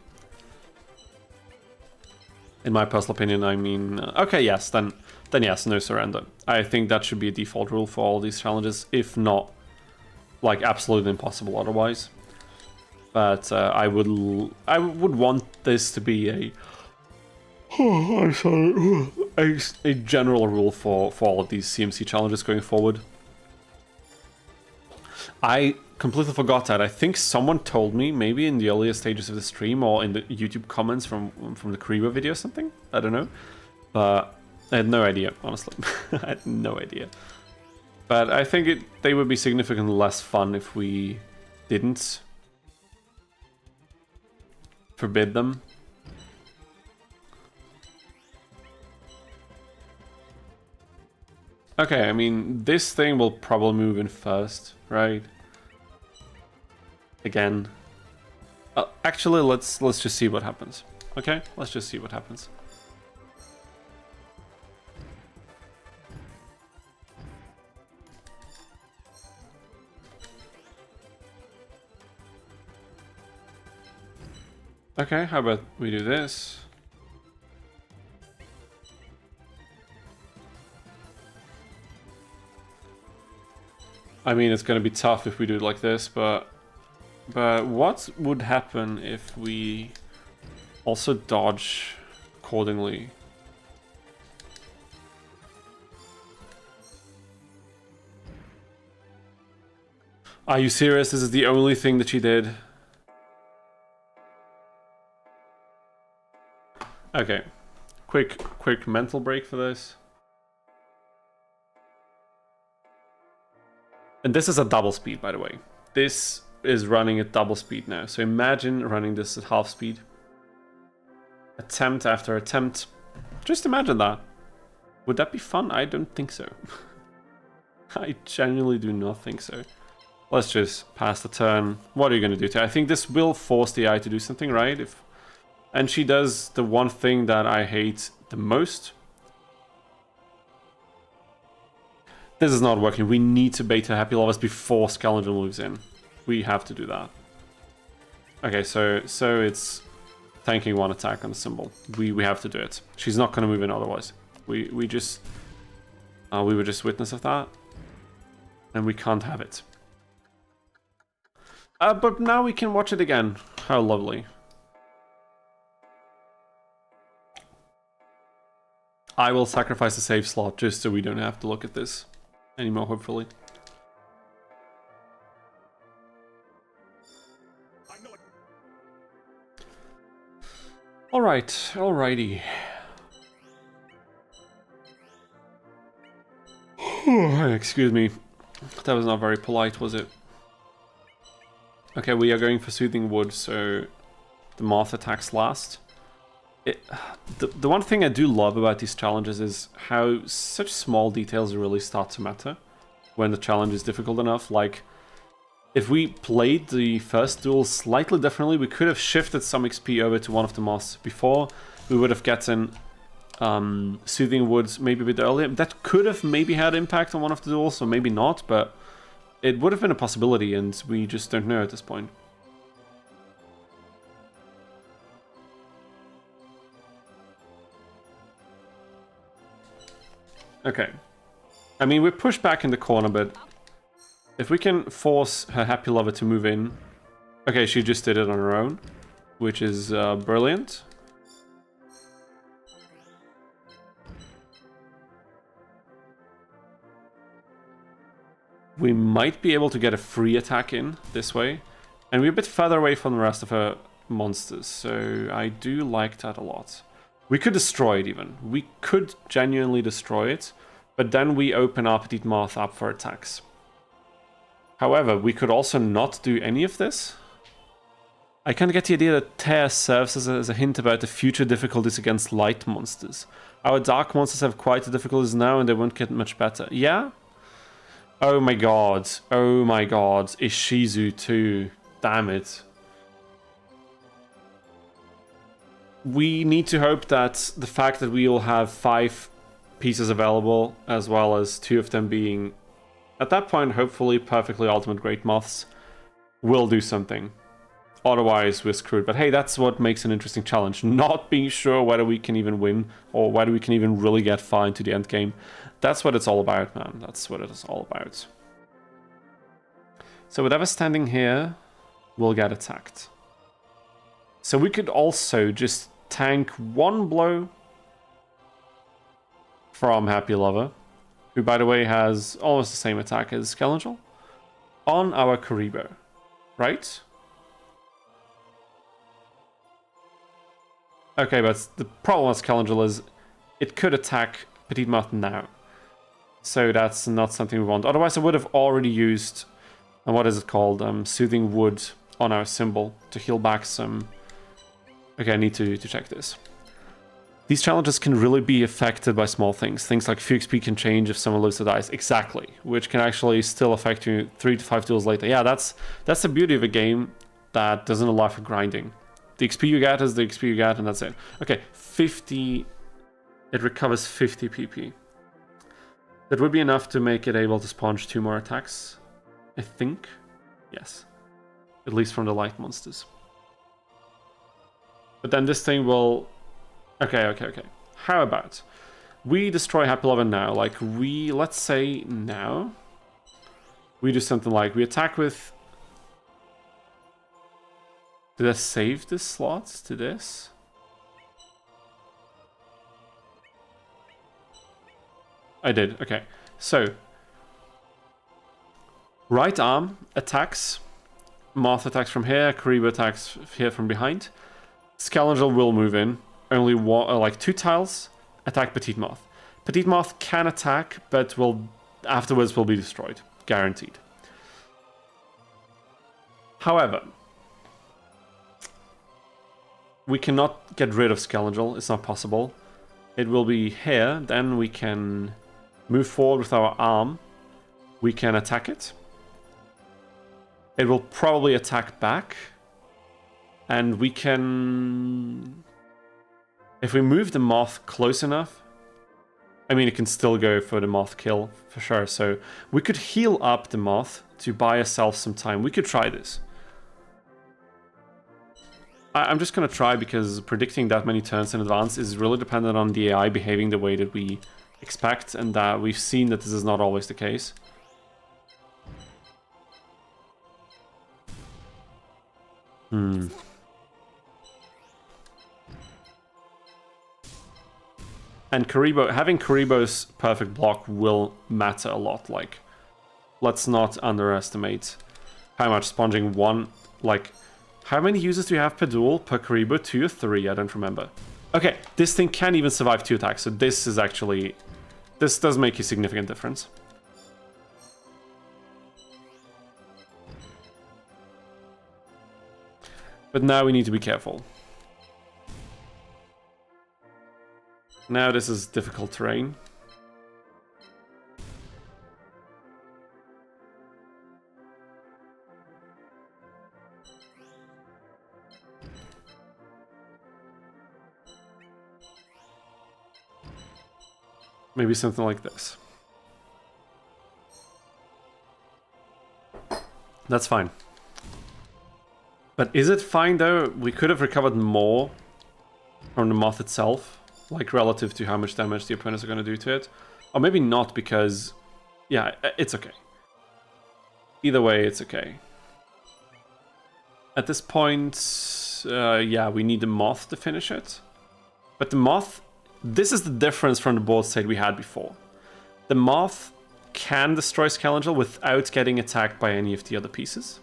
In my personal opinion, I mean... okay, yes, then yes, no surrender. I think that should be a default rule for all these challenges, if not, like, absolutely impossible otherwise. But I would want this to be a... Oh, I'm sorry. A general rule for all of these CMC challenges going forward. I completely forgot that. I think someone told me, maybe in the earlier stages of the stream or in the YouTube comments from the Kriwa video or something. I don't know. But I had no idea, honestly. I had no idea. But I think they would be significantly less fun if we didn't forbid them. Okay, I mean, this thing will probably move in first, right? Again. Actually, let's just see what happens. Okay, let's just see what happens. Okay, how about we do this? I mean, it's gonna be tough if we do it like this, but what would happen if we also dodge accordingly? Are you serious? This is the only thing that she did? Okay, quick mental break for this. And this is a double speed, by the way. This is running at double speed now. So imagine running this at half speed. Attempt after attempt. Just imagine that. Would that be fun? I don't think so. I genuinely do not think so. Let's just pass the turn. What are you going to do to her? I think this will force the AI to do something, right? And she does the one thing that I hate the most. This is not working. We need to bait her Happy Lovers before Scavenger moves in. We have to do that. Okay, so it's tanking one attack on the symbol. We have to do it. She's not going to move in otherwise. We were just witness of that, and we can't have it. But now we can watch it again. How lovely. I will sacrifice a save slot just so we don't have to look at this anymore, hopefully. Alrighty. Excuse me. That was not very polite, was it? Okay, we are going for Soothing Wood, so the Moth attacks last. The one thing I do love about these challenges is how such small details really start to matter when the challenge is difficult enough. Like, if we played the first duel slightly differently, we could have shifted some XP over to one of the moths before. We would have gotten Soothing Woods maybe a bit earlier. That could have maybe had impact on one of the duels, or maybe not, but it would have been a possibility, and we just don't know at this point. Okay. I mean, we're pushed back in the corner, but if we can force her Happy Lover to move in... Okay, she just did it on her own, which is brilliant. We might be able to get a free attack in this way, and we're a bit further away from the rest of her monsters, so I do like that a lot. We could destroy it even. We could genuinely destroy it, But then we open our Petite Moth up for attacks. However, we could also not do any of this. I kind of get the idea that Tear serves as a hint about the future difficulties against light monsters. Our dark monsters have quite the difficulties now and they won't get much better. Yeah? Oh my god. Oh my god. Ishizu too. Damn it. We need to hope that the fact that we will have 5 pieces available, as well as 2 of them being, at that point, hopefully perfectly ultimate great moths, will do something. Otherwise, we're screwed. But hey, that's what makes an interesting challenge. Not being sure whether we can even win, or whether we can even really get far into the end game. That's what it's all about, man. That's what it is all about. So whatever's standing here will get attacked. So we could also just tank 1 blow from Happy Lover, who by the way has almost the same attack as Skelengel, on our Kuribo, right? Okay, but the problem with Skelengel is it could attack Petite Moth now. So that's not something we want. Otherwise I would have already used, what is it called, Soothing Wood on our symbol to heal back some. Okay, I need to check this. These challenges can really be affected by small things. Things like few XP can change if someone loses the dice. Exactly. Which can actually still affect you 3 to 5 duels later. Yeah, that's the beauty of a game that doesn't allow for grinding. The XP you get is the XP you get, and that's it. Okay, 50... It recovers 50 PP. That would be enough to make it able to sponge 2 more attacks. I think. Yes. At least from the light monsters. But then this thing will... Okay. How about we destroy Happy Lover now? Like, let's say now, we do something like, we attack with... Did I save this slot to this? I did, okay. So, right arm attacks, Moth attacks from here, Kuribo attacks here from behind. Skelengel will move in. Only like 2 tiles attack Petite Moth. Petite Moth can attack, but afterwards will be destroyed. Guaranteed. However, we cannot get rid of Skelengel. It's not possible. It will be here. Then we can move forward with our arm. We can attack it. It will probably attack back. And we can... If we move the Moth close enough, I mean, it can still go for the Moth kill, for sure. So we could heal up the Moth to buy ourselves some time. We could try this. I'm just going to try, because predicting that many turns in advance is really dependent on the AI behaving the way that we expect, and that we've seen that this is not always the case. And having Kuribo's perfect block will matter a lot. Like, let's not underestimate how much sponging one, like, how many users do you have per duel per Kuribo? 2 or 3? I don't remember. Okay, this thing can even survive 2 attacks, so this is actually, this does make a significant difference. But now we need to be careful. Now this is difficult terrain. Maybe something like this. That's fine. But is it fine though? We could have recovered more from the Moth itself, like relative to how much damage the opponents are going to do to it. Or maybe not, because, yeah, it's okay. Either way, it's okay. At this point, yeah, we need the Moth to finish it. But the Moth, this is the difference from the board state we had before. The Moth can destroy Skelengel without getting attacked by any of the other pieces.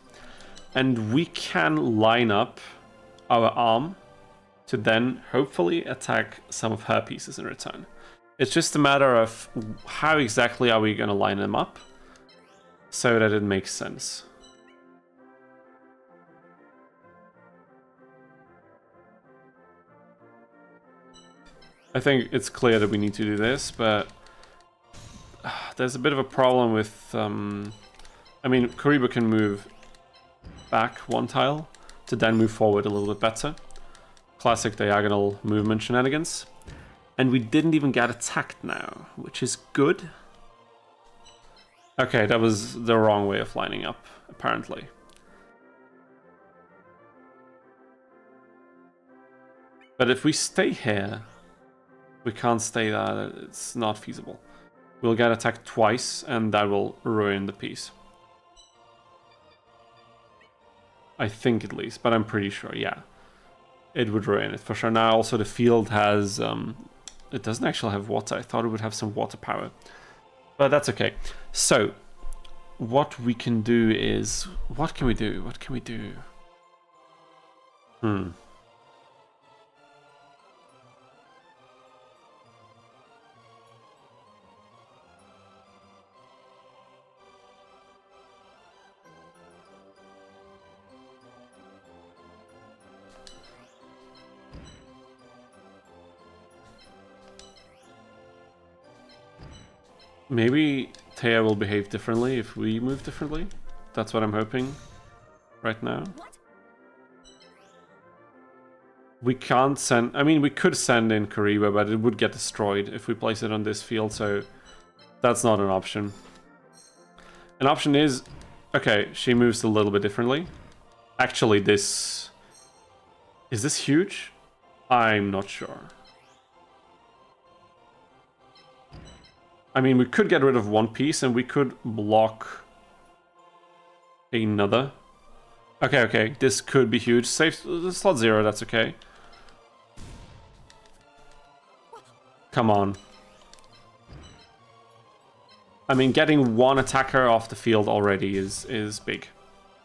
And we can line up our arm to then hopefully attack some of her pieces in return. It's just a matter of how exactly are we going to line them up so that it makes sense. I think it's clear that we need to do this, but there's a bit of a problem with... I mean, Karibo can move back one tile to then move forward a little bit better. Classic diagonal movement shenanigans. And we didn't even get attacked now, which is good. Okay, that was the wrong way of lining up, apparently. But if we stay here, we can't stay there. It's not feasible. We'll get attacked twice, and that will ruin the piece. I think at least, but I'm pretty sure, yeah. It would ruin it for sure. Now also the field has... it doesn't actually have water. I thought it would have some water power. But that's okay. So, what we can do is... What can we do? What can we do? Maybe Taya will behave differently if we move differently. That's what I'm hoping right now. What? We can't send... I mean, we could send in Kariba, but it would get destroyed if we place it on this field, so that's not an option. An option is... Okay, she moves a little bit differently. Actually, this... Is this huge? I'm not sure. I mean, we could get rid of one piece and we could block another. Okay, okay, this could be huge. Save slot 0, that's okay. Come on. I mean, getting one attacker off the field already is big.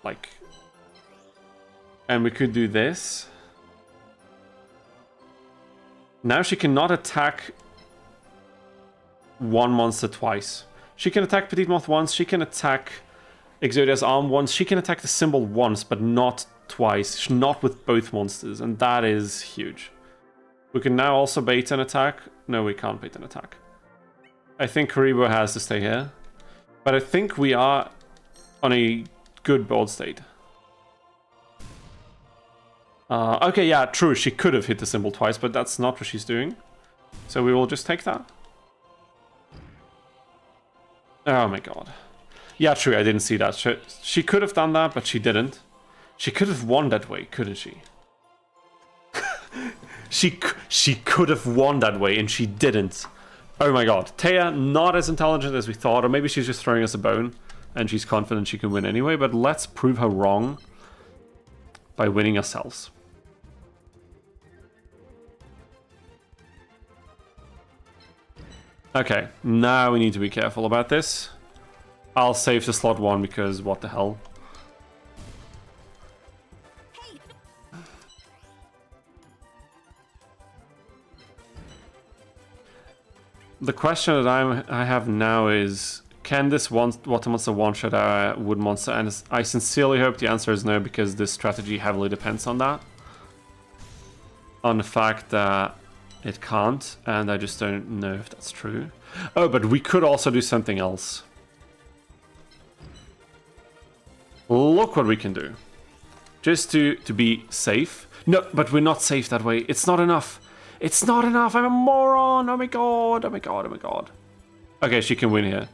Like... And we could do this. Now she cannot attack... one monster twice. She can attack Petite Moth once, she can attack Exodia's arm once, she can attack the symbol once, but not twice. Not with both monsters, and that is huge. We can now also bait an attack. No, we can't bait an attack. I think Karibo has to stay here. But I think we are on a good board state. Okay, yeah, true, she could have hit the symbol twice, but that's not what she's doing. So we will just take that. Oh my god. Yeah, true, I didn't see that. She could have done that, but she didn't. She could have won that way, couldn't she? She could have won that way, and she didn't. Oh my god. Taya, not as intelligent as we thought, or maybe she's just throwing us a bone, and she's confident she can win anyway, but let's prove her wrong by winning ourselves. Okay, now we need to be careful about this. I'll save the slot 1 because what the hell. Hey! The question that I have now is, can this water monster one-shot our wood monster? And I sincerely hope the answer is no, because this strategy heavily depends on that. On the fact that it can't, and I just don't know if that's true. Oh, but we could also do something else. Look what we can do. Just to be safe. No, but we're not safe that way. It's not enough. It's not enough. I'm a moron. Oh my god. Oh my god. Oh my god. Okay, she can win here.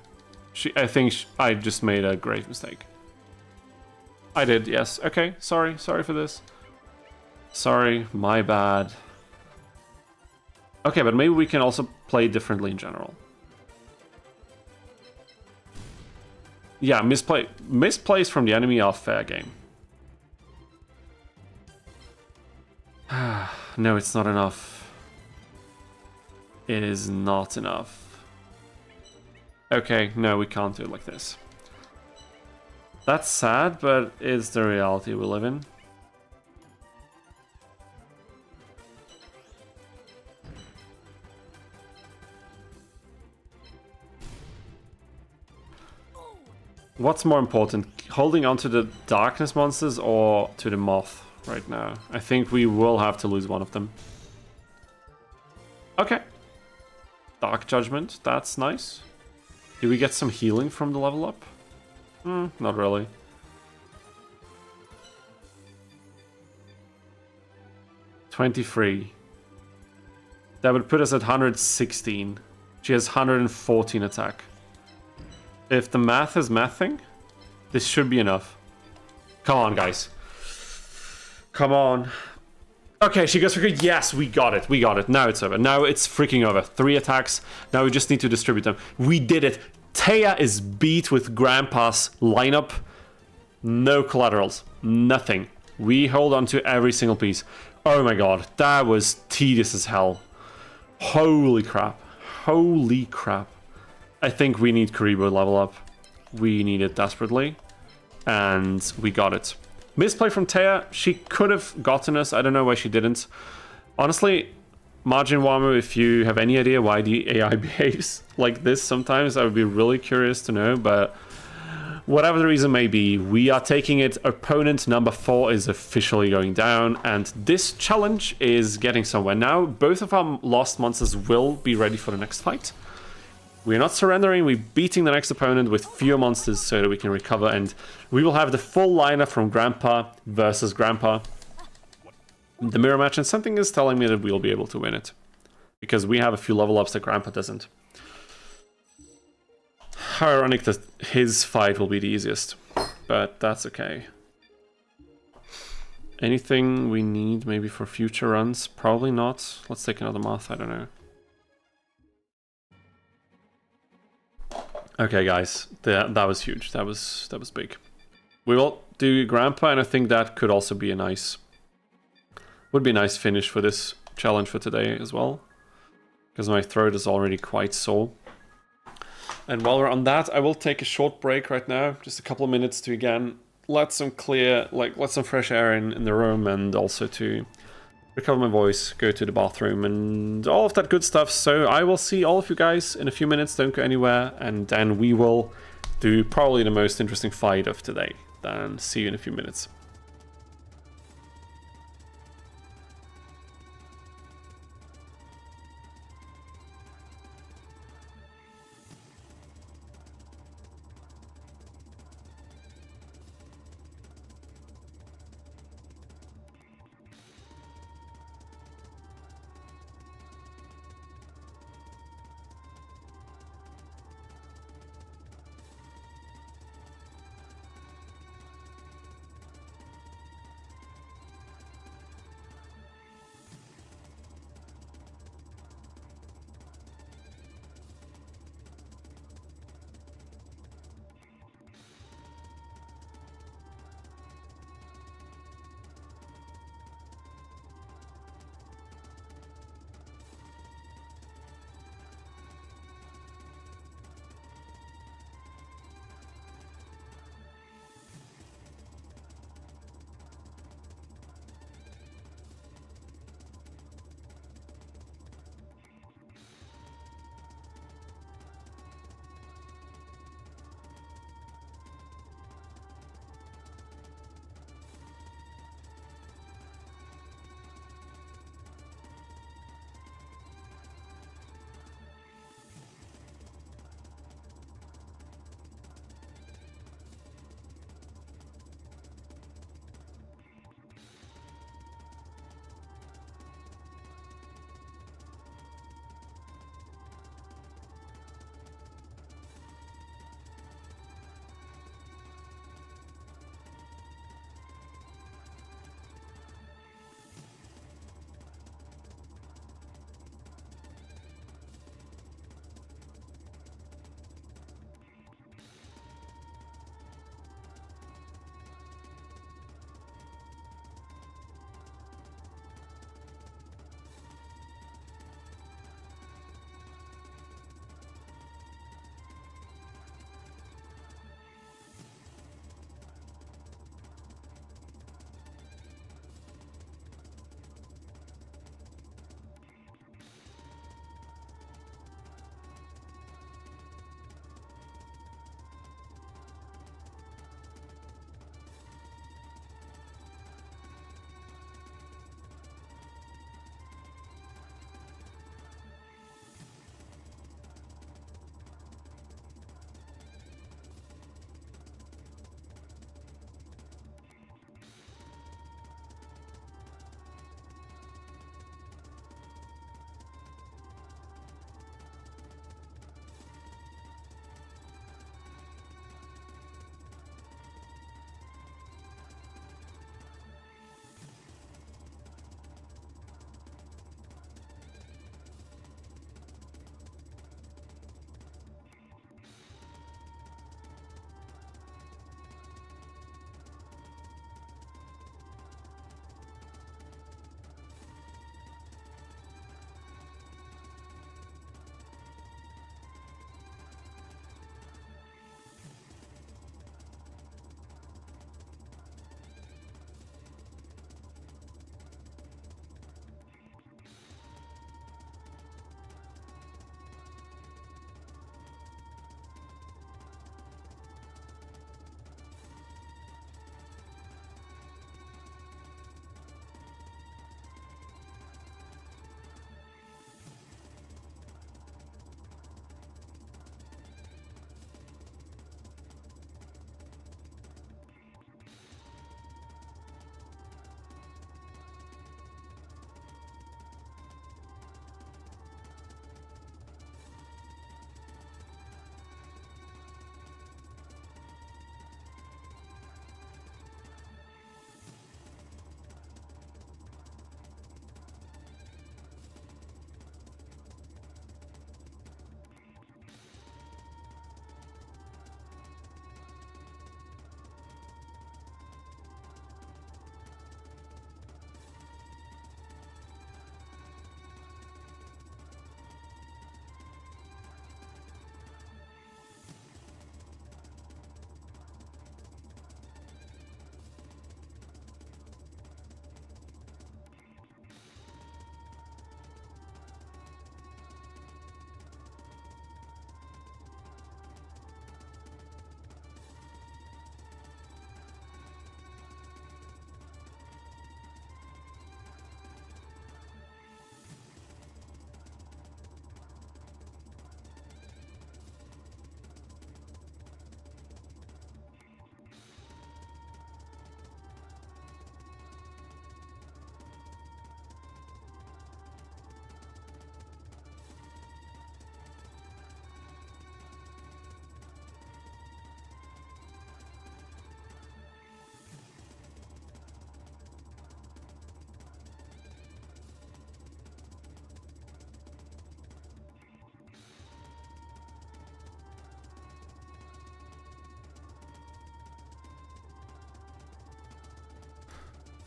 I think I just made a grave mistake. I did, yes. Okay, sorry. Sorry for this. Sorry, my bad. Okay, but maybe we can also play differently in general. Yeah, misplays from the enemy are fair game. No, it's not enough. It is not enough. Okay, no, we can't do it like this. That's sad, but it's the reality we live in. What's more important, holding on to the darkness monsters or to the moth right now? I think we will have to lose one of them. Okay. Dark Judgment, that's nice. Did we get some healing from the level up? Not really. $23. That would put us at 116. She has 114 attack. If the math is mathing, this should be enough. Come on, guys. Come on. Okay, she goes for good. Yes, we got it. We got it. Now it's over. Now it's freaking over. 3 attacks. Now we just need to distribute them. We did it. Taya is beat with Grandpa's lineup. No collaterals. Nothing. We hold on to every single piece. Oh my god. That was tedious as hell. Holy crap. Holy crap. I think we need Karibo level up. We need it desperately. And we got it. Misplay from Taya. She could have gotten us. I don't know why she didn't. Honestly, Margin Wamu, if you have any idea why the AI behaves like this sometimes, I would be really curious to know. But whatever the reason may be, we are taking it. Opponent number 4 is officially going down. And this challenge is getting somewhere. Now, both of our lost monsters will be ready for the next fight. We're not surrendering, we're beating the next opponent with fewer monsters so that we can recover, and we will have the full lineup from Grandpa versus Grandpa. The mirror match, and something is telling me that we'll be able to win it. Because we have a few level ups that Grandpa doesn't. How ironic that his fight will be the easiest, but that's okay. Anything we need maybe for future runs? Probably not. Let's take another moth, I don't know. Okay, guys, that was huge. That was big. We will do Grandpa, and I think that could also be a nice, would be a nice finish for this challenge for today as well, because my throat is already quite sore. And while we're on that, I will take a short break right now, just a couple of minutes to again let some fresh air in the room, and also to recover my voice, go to the bathroom, and all of that good stuff. So I will see all of you guys in a few minutes. Don't go anywhere, and then we will do probably the most interesting fight of today. Then see you in a few minutes.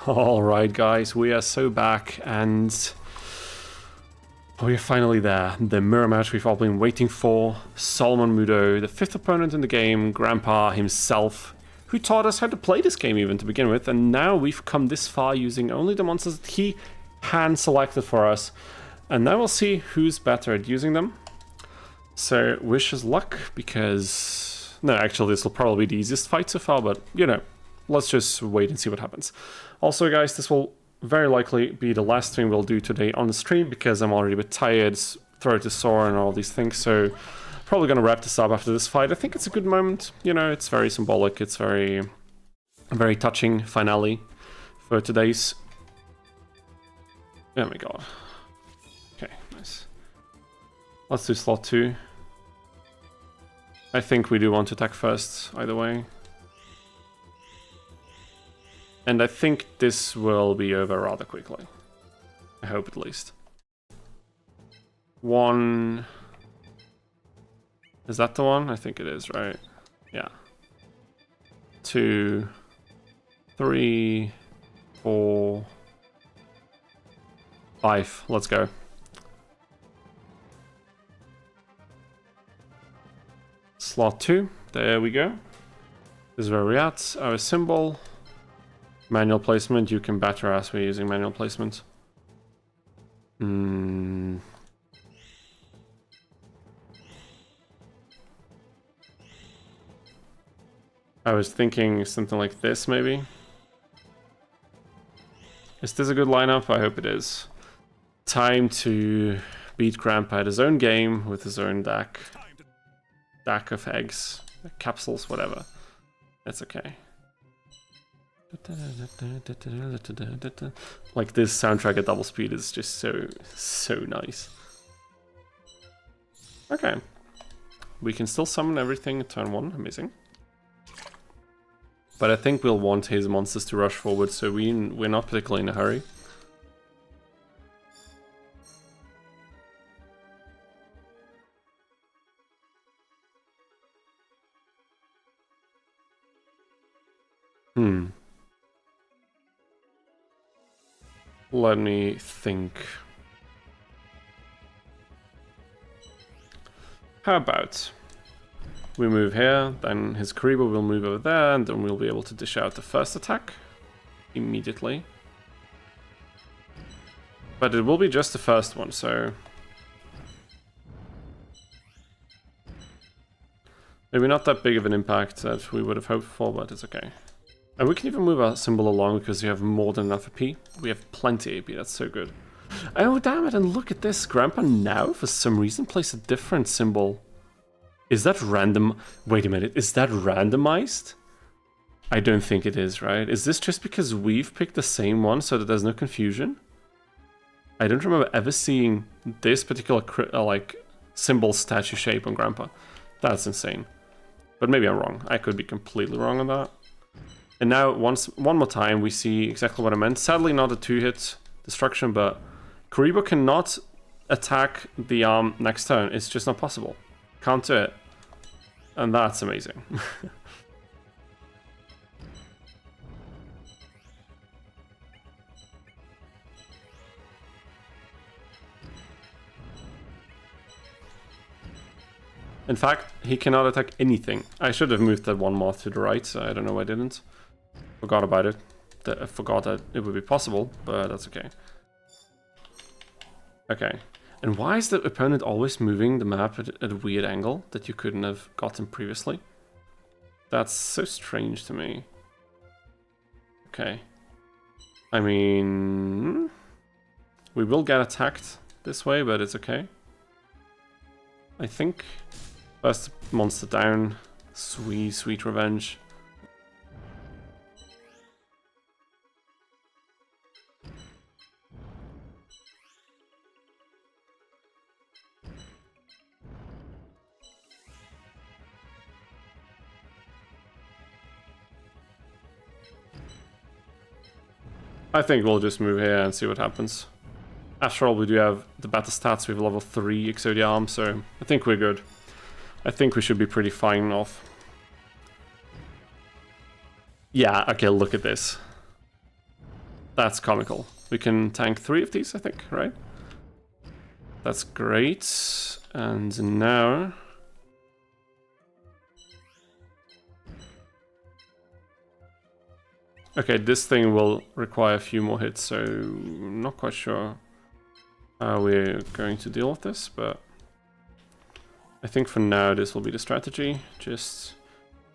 Alright guys, we are so back and we are finally there. The mirror match we've all been waiting for. Solomon Muto, the 5th opponent in the game, Grandpa himself, who taught us how to play this game even to begin with, and now we've come this far using only the monsters that he hand selected for us. And now we'll see who's better at using them. So wish us luck, because... no, actually this will probably be the easiest fight so far, but you know, let's just wait and see what happens. Also guys, this will very likely be the last thing we'll do today on the stream, because I'm already a bit tired, throat is sore and all these things, so probably gonna wrap this up after this fight. I think it's a good moment, you know, it's very symbolic, it's very touching finale for today's... oh my god. Okay, nice. Let's do slot 2. I think we do want to attack first, either way. And I think this will be over rather quickly. I hope at least. 1... is that the one? I think it is, right? Yeah. 2... 3... 4... 5. Let's go. Slot 2. There we go. This is where we're at. Our symbol. Manual placement. You can batter us. We're using manual placement. I was thinking something like this, maybe. Is this a good lineup? I hope it is. Time to beat Grandpa at his own game with his own deck. Deck of eggs, capsules, whatever. That's okay. Like this soundtrack at double speed is just so nice. Okay. We can still summon everything at turn 1, amazing. But I think we'll want his monsters to rush forward, so we're not particularly in a hurry. Let me think. How about we move here, then his Karibo will move over there, and then we'll be able to dish out the first attack immediately. But it will be just the first one, so... maybe not that big of an impact that we would have hoped for, but it's okay. And we can even move our symbol along because we have more than enough AP. We have plenty AP, that's so good. Oh damn it, and look at this. Grandpa now, for some reason, plays a different symbol. Is that random? Wait a minute, is that randomized? I don't think it is, right? Is this just because we've picked the same one so that there's no confusion? I don't remember ever seeing this particular like symbol statue shape on Grandpa. That's insane. But maybe I'm wrong. I could be completely wrong on that. And now, one more time, we see exactly what I meant. Sadly, not a 2-hit destruction, but Karibo cannot attack the arm next turn. It's just not possible. Can't do it. And that's amazing. In fact, he cannot attack anything. I should have moved that one more to the right, so I don't know why I didn't. Forgot about it. I forgot that it would be possible, but that's okay. Okay. And why is the opponent always moving the map at a weird angle that you couldn't have gotten previously? That's so strange to me. Okay. I mean... we will get attacked this way, but it's okay. I think... first monster down. Sweet, sweet revenge. I think we'll just move here and see what happens. After all, we do have the battle stats. We have level 3 Exodia arm, so I think we're good. I think we should be pretty fine off. Yeah, okay, look at this. That's comical. We can tank 3 of these, I think, right? That's great. And now... Okay, this thing will require a few more hits, so I'm not quite sure how we're going to deal with this, but I think for now this will be the strategy. Just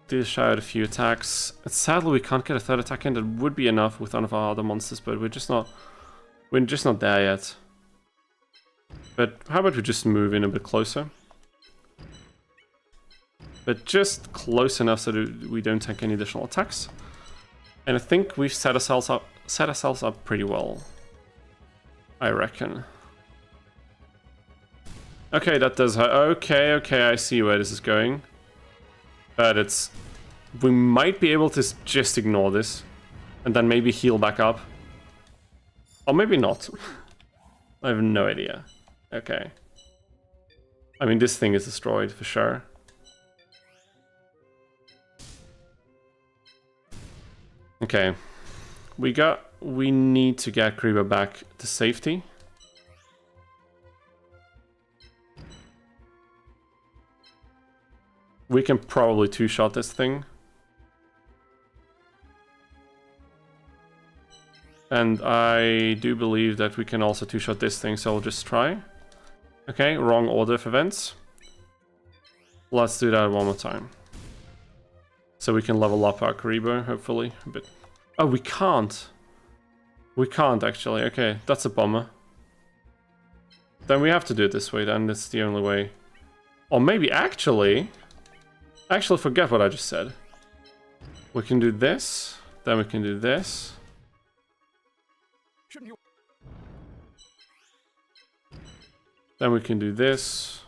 dish out a few attacks. Sadly, we can't get a third attack in. That would be enough with one of our other monsters, but we're just not there yet. But how about we just move in a bit closer? But just close enough so that we don't take any additional attacks. And I think we've set ourselves up pretty well, I reckon. Okay, that does hurt. Okay, I see where this is going. But we might be able to just ignore this and then maybe heal back up. Or maybe not. I have no idea. Okay. I mean, this thing is destroyed for sure. Okay, we need to get Creeper back to safety. We can probably two-shot this thing. And I do believe that we can also two-shot this thing, so I'll just try. Okay, wrong order of events. Let's do that one more time. So we can level up our Karibo, hopefully, a bit. Oh, we can't. We can't, actually. Okay, that's a bummer. Then we have to do it this way, then. That's the only way. Or maybe, actually, forget what I just said. We can do this. Then we can do this. Then we can do this.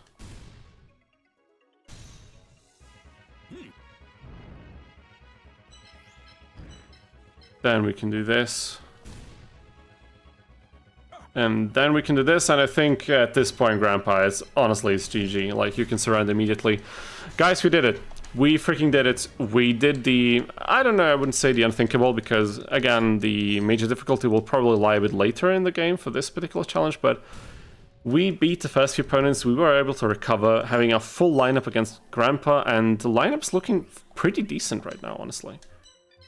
Then we can do this. And then we can do this, and I think at this point, Grandpa, it's GG. Like, you can surrender immediately. Guys, we did it. We freaking did it. We did the... I don't know, I wouldn't say the unthinkable, because, again, the major difficulty will probably lie a bit later in the game for this particular challenge, but we beat the first few opponents. We were able to recover, having a full lineup against Grandpa, and the lineup's looking pretty decent right now, honestly.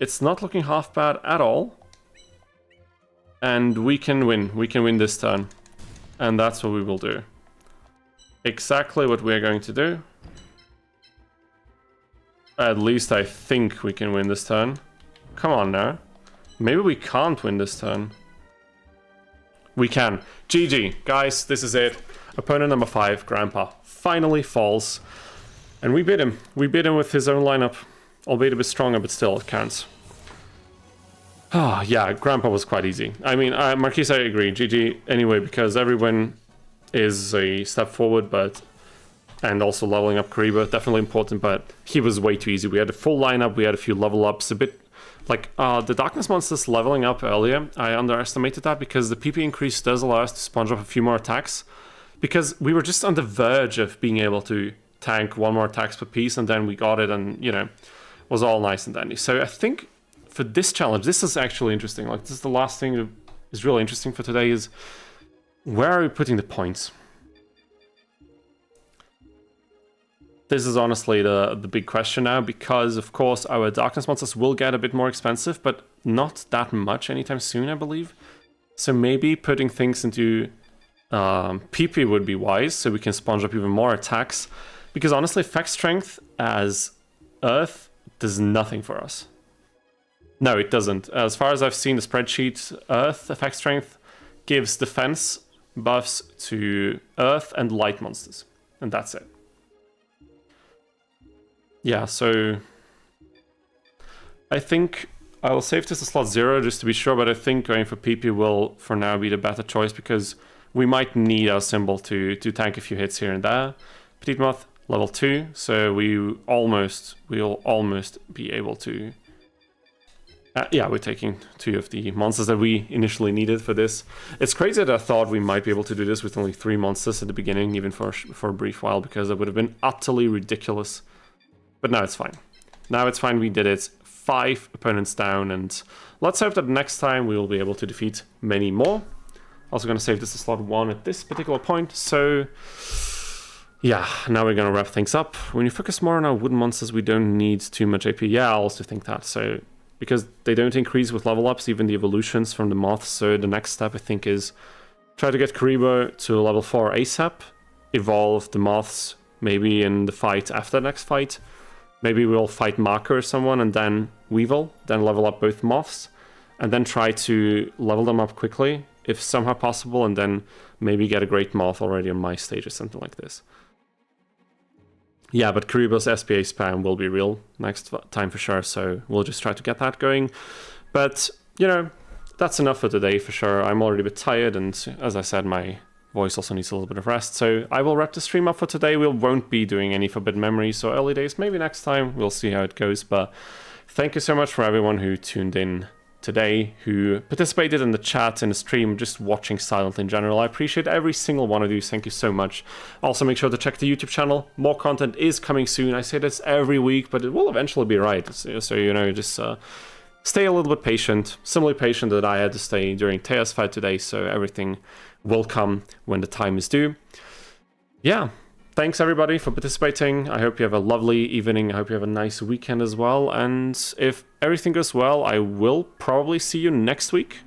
It's not looking half bad at all. And we can win. We can win this turn. And that's what we will do. Exactly what we're going to do. At least I think we can win this turn. Come on now. Maybe we can't win this turn. We can. GG. Guys, this is it. Opponent number 5, Grandpa, finally falls. And we beat him. We beat him with his own lineup. Albeit a bit stronger, but still, it counts. Ah, yeah, Grandpa was quite easy. I mean, Marquise, I agree. GG anyway, because every win is a step forward, but... And also leveling up Kariba, definitely important, but he was way too easy. We had a full lineup, we had a few level ups, a bit... Like, the Darkness Monsters leveling up earlier, I underestimated that, because the PP increase does allow us to sponge up a few more attacks. Because we were just on the verge of being able to tank one more attacks per piece, and then we got it, and, you know, was all nice and dandy. So I think for this challenge, this is actually interesting. Like, this is the last thing that is really interesting for today is, where are we putting the points? This is honestly the big question now, because of course our Darkness Monsters will get a bit more expensive, but not that much anytime soon, I believe. So maybe putting things into PP would be wise, so we can sponge up even more attacks. Because honestly, effect strength as Earth does nothing for us. No, it doesn't. As far as I've seen the spreadsheet, Earth effect strength gives defense buffs to Earth and Light monsters. And that's it. Yeah, so I think I will save this to slot 0 just to be sure, but I think going for PP will for now be the better choice, because we might need our symbol to tank a few hits here and there. Petite Moth, level 2, so we'll almost be able to... yeah, we're taking 2 of the monsters that we initially needed for this. It's crazy that I thought we might be able to do this with only 3 monsters at the beginning, even for a brief while, because it would have been utterly ridiculous. But now it's fine. Now it's fine, we did it. 5 opponents down, and let's hope that next time we will be able to defeat many more. Also going to save this to slot 1 at this particular point. So yeah, now we're going to wrap things up. When you focus more on our wooden monsters, we don't need too much AP. Yeah, I also think that. So because they don't increase with level ups, even the evolutions from the moths. So the next step, I think, is try to get Karibo to level 4 ASAP. Evolve the moths maybe in the fight after the next fight. Maybe we'll fight Marker or someone and then Weevil, then level up both moths. And then try to level them up quickly, if somehow possible, and then maybe get a great moth already on my stage or something like this. Yeah, but Karibo's SPA spam will be real next time for sure, so we'll just try to get that going. But, you know, that's enough for today for sure. I'm already a bit tired, and as I said, my voice also needs a little bit of rest. So I will wrap the stream up for today. We won't be doing any Forbidden Memories or early days. Maybe next time. We'll see how it goes. But thank you so much for everyone who tuned in today, who participated in the chat, in the stream, just watching silently in general. I appreciate every single one of you. Thank you so much. Also, make sure to check the YouTube channel. More content is coming soon. I say this every week, but it will eventually be right. So you know, just stay a little bit patient. Similarly patient that I had to stay during Teos Fight today, so everything will come when the time is due. Yeah. Thanks everybody for participating. I hope you have a lovely evening. I hope you have a nice weekend as well. And if everything goes well, I will probably see you next week.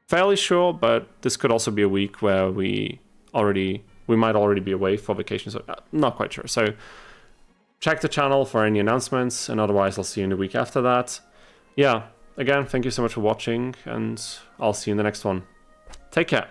Fairly sure, but this could also be a week where we might already be away for vacation. So not quite sure. So check the channel for any announcements, and otherwise I'll see you in the week after that. Yeah, again, thank you so much for watching, and I'll see you in the next one. Take care.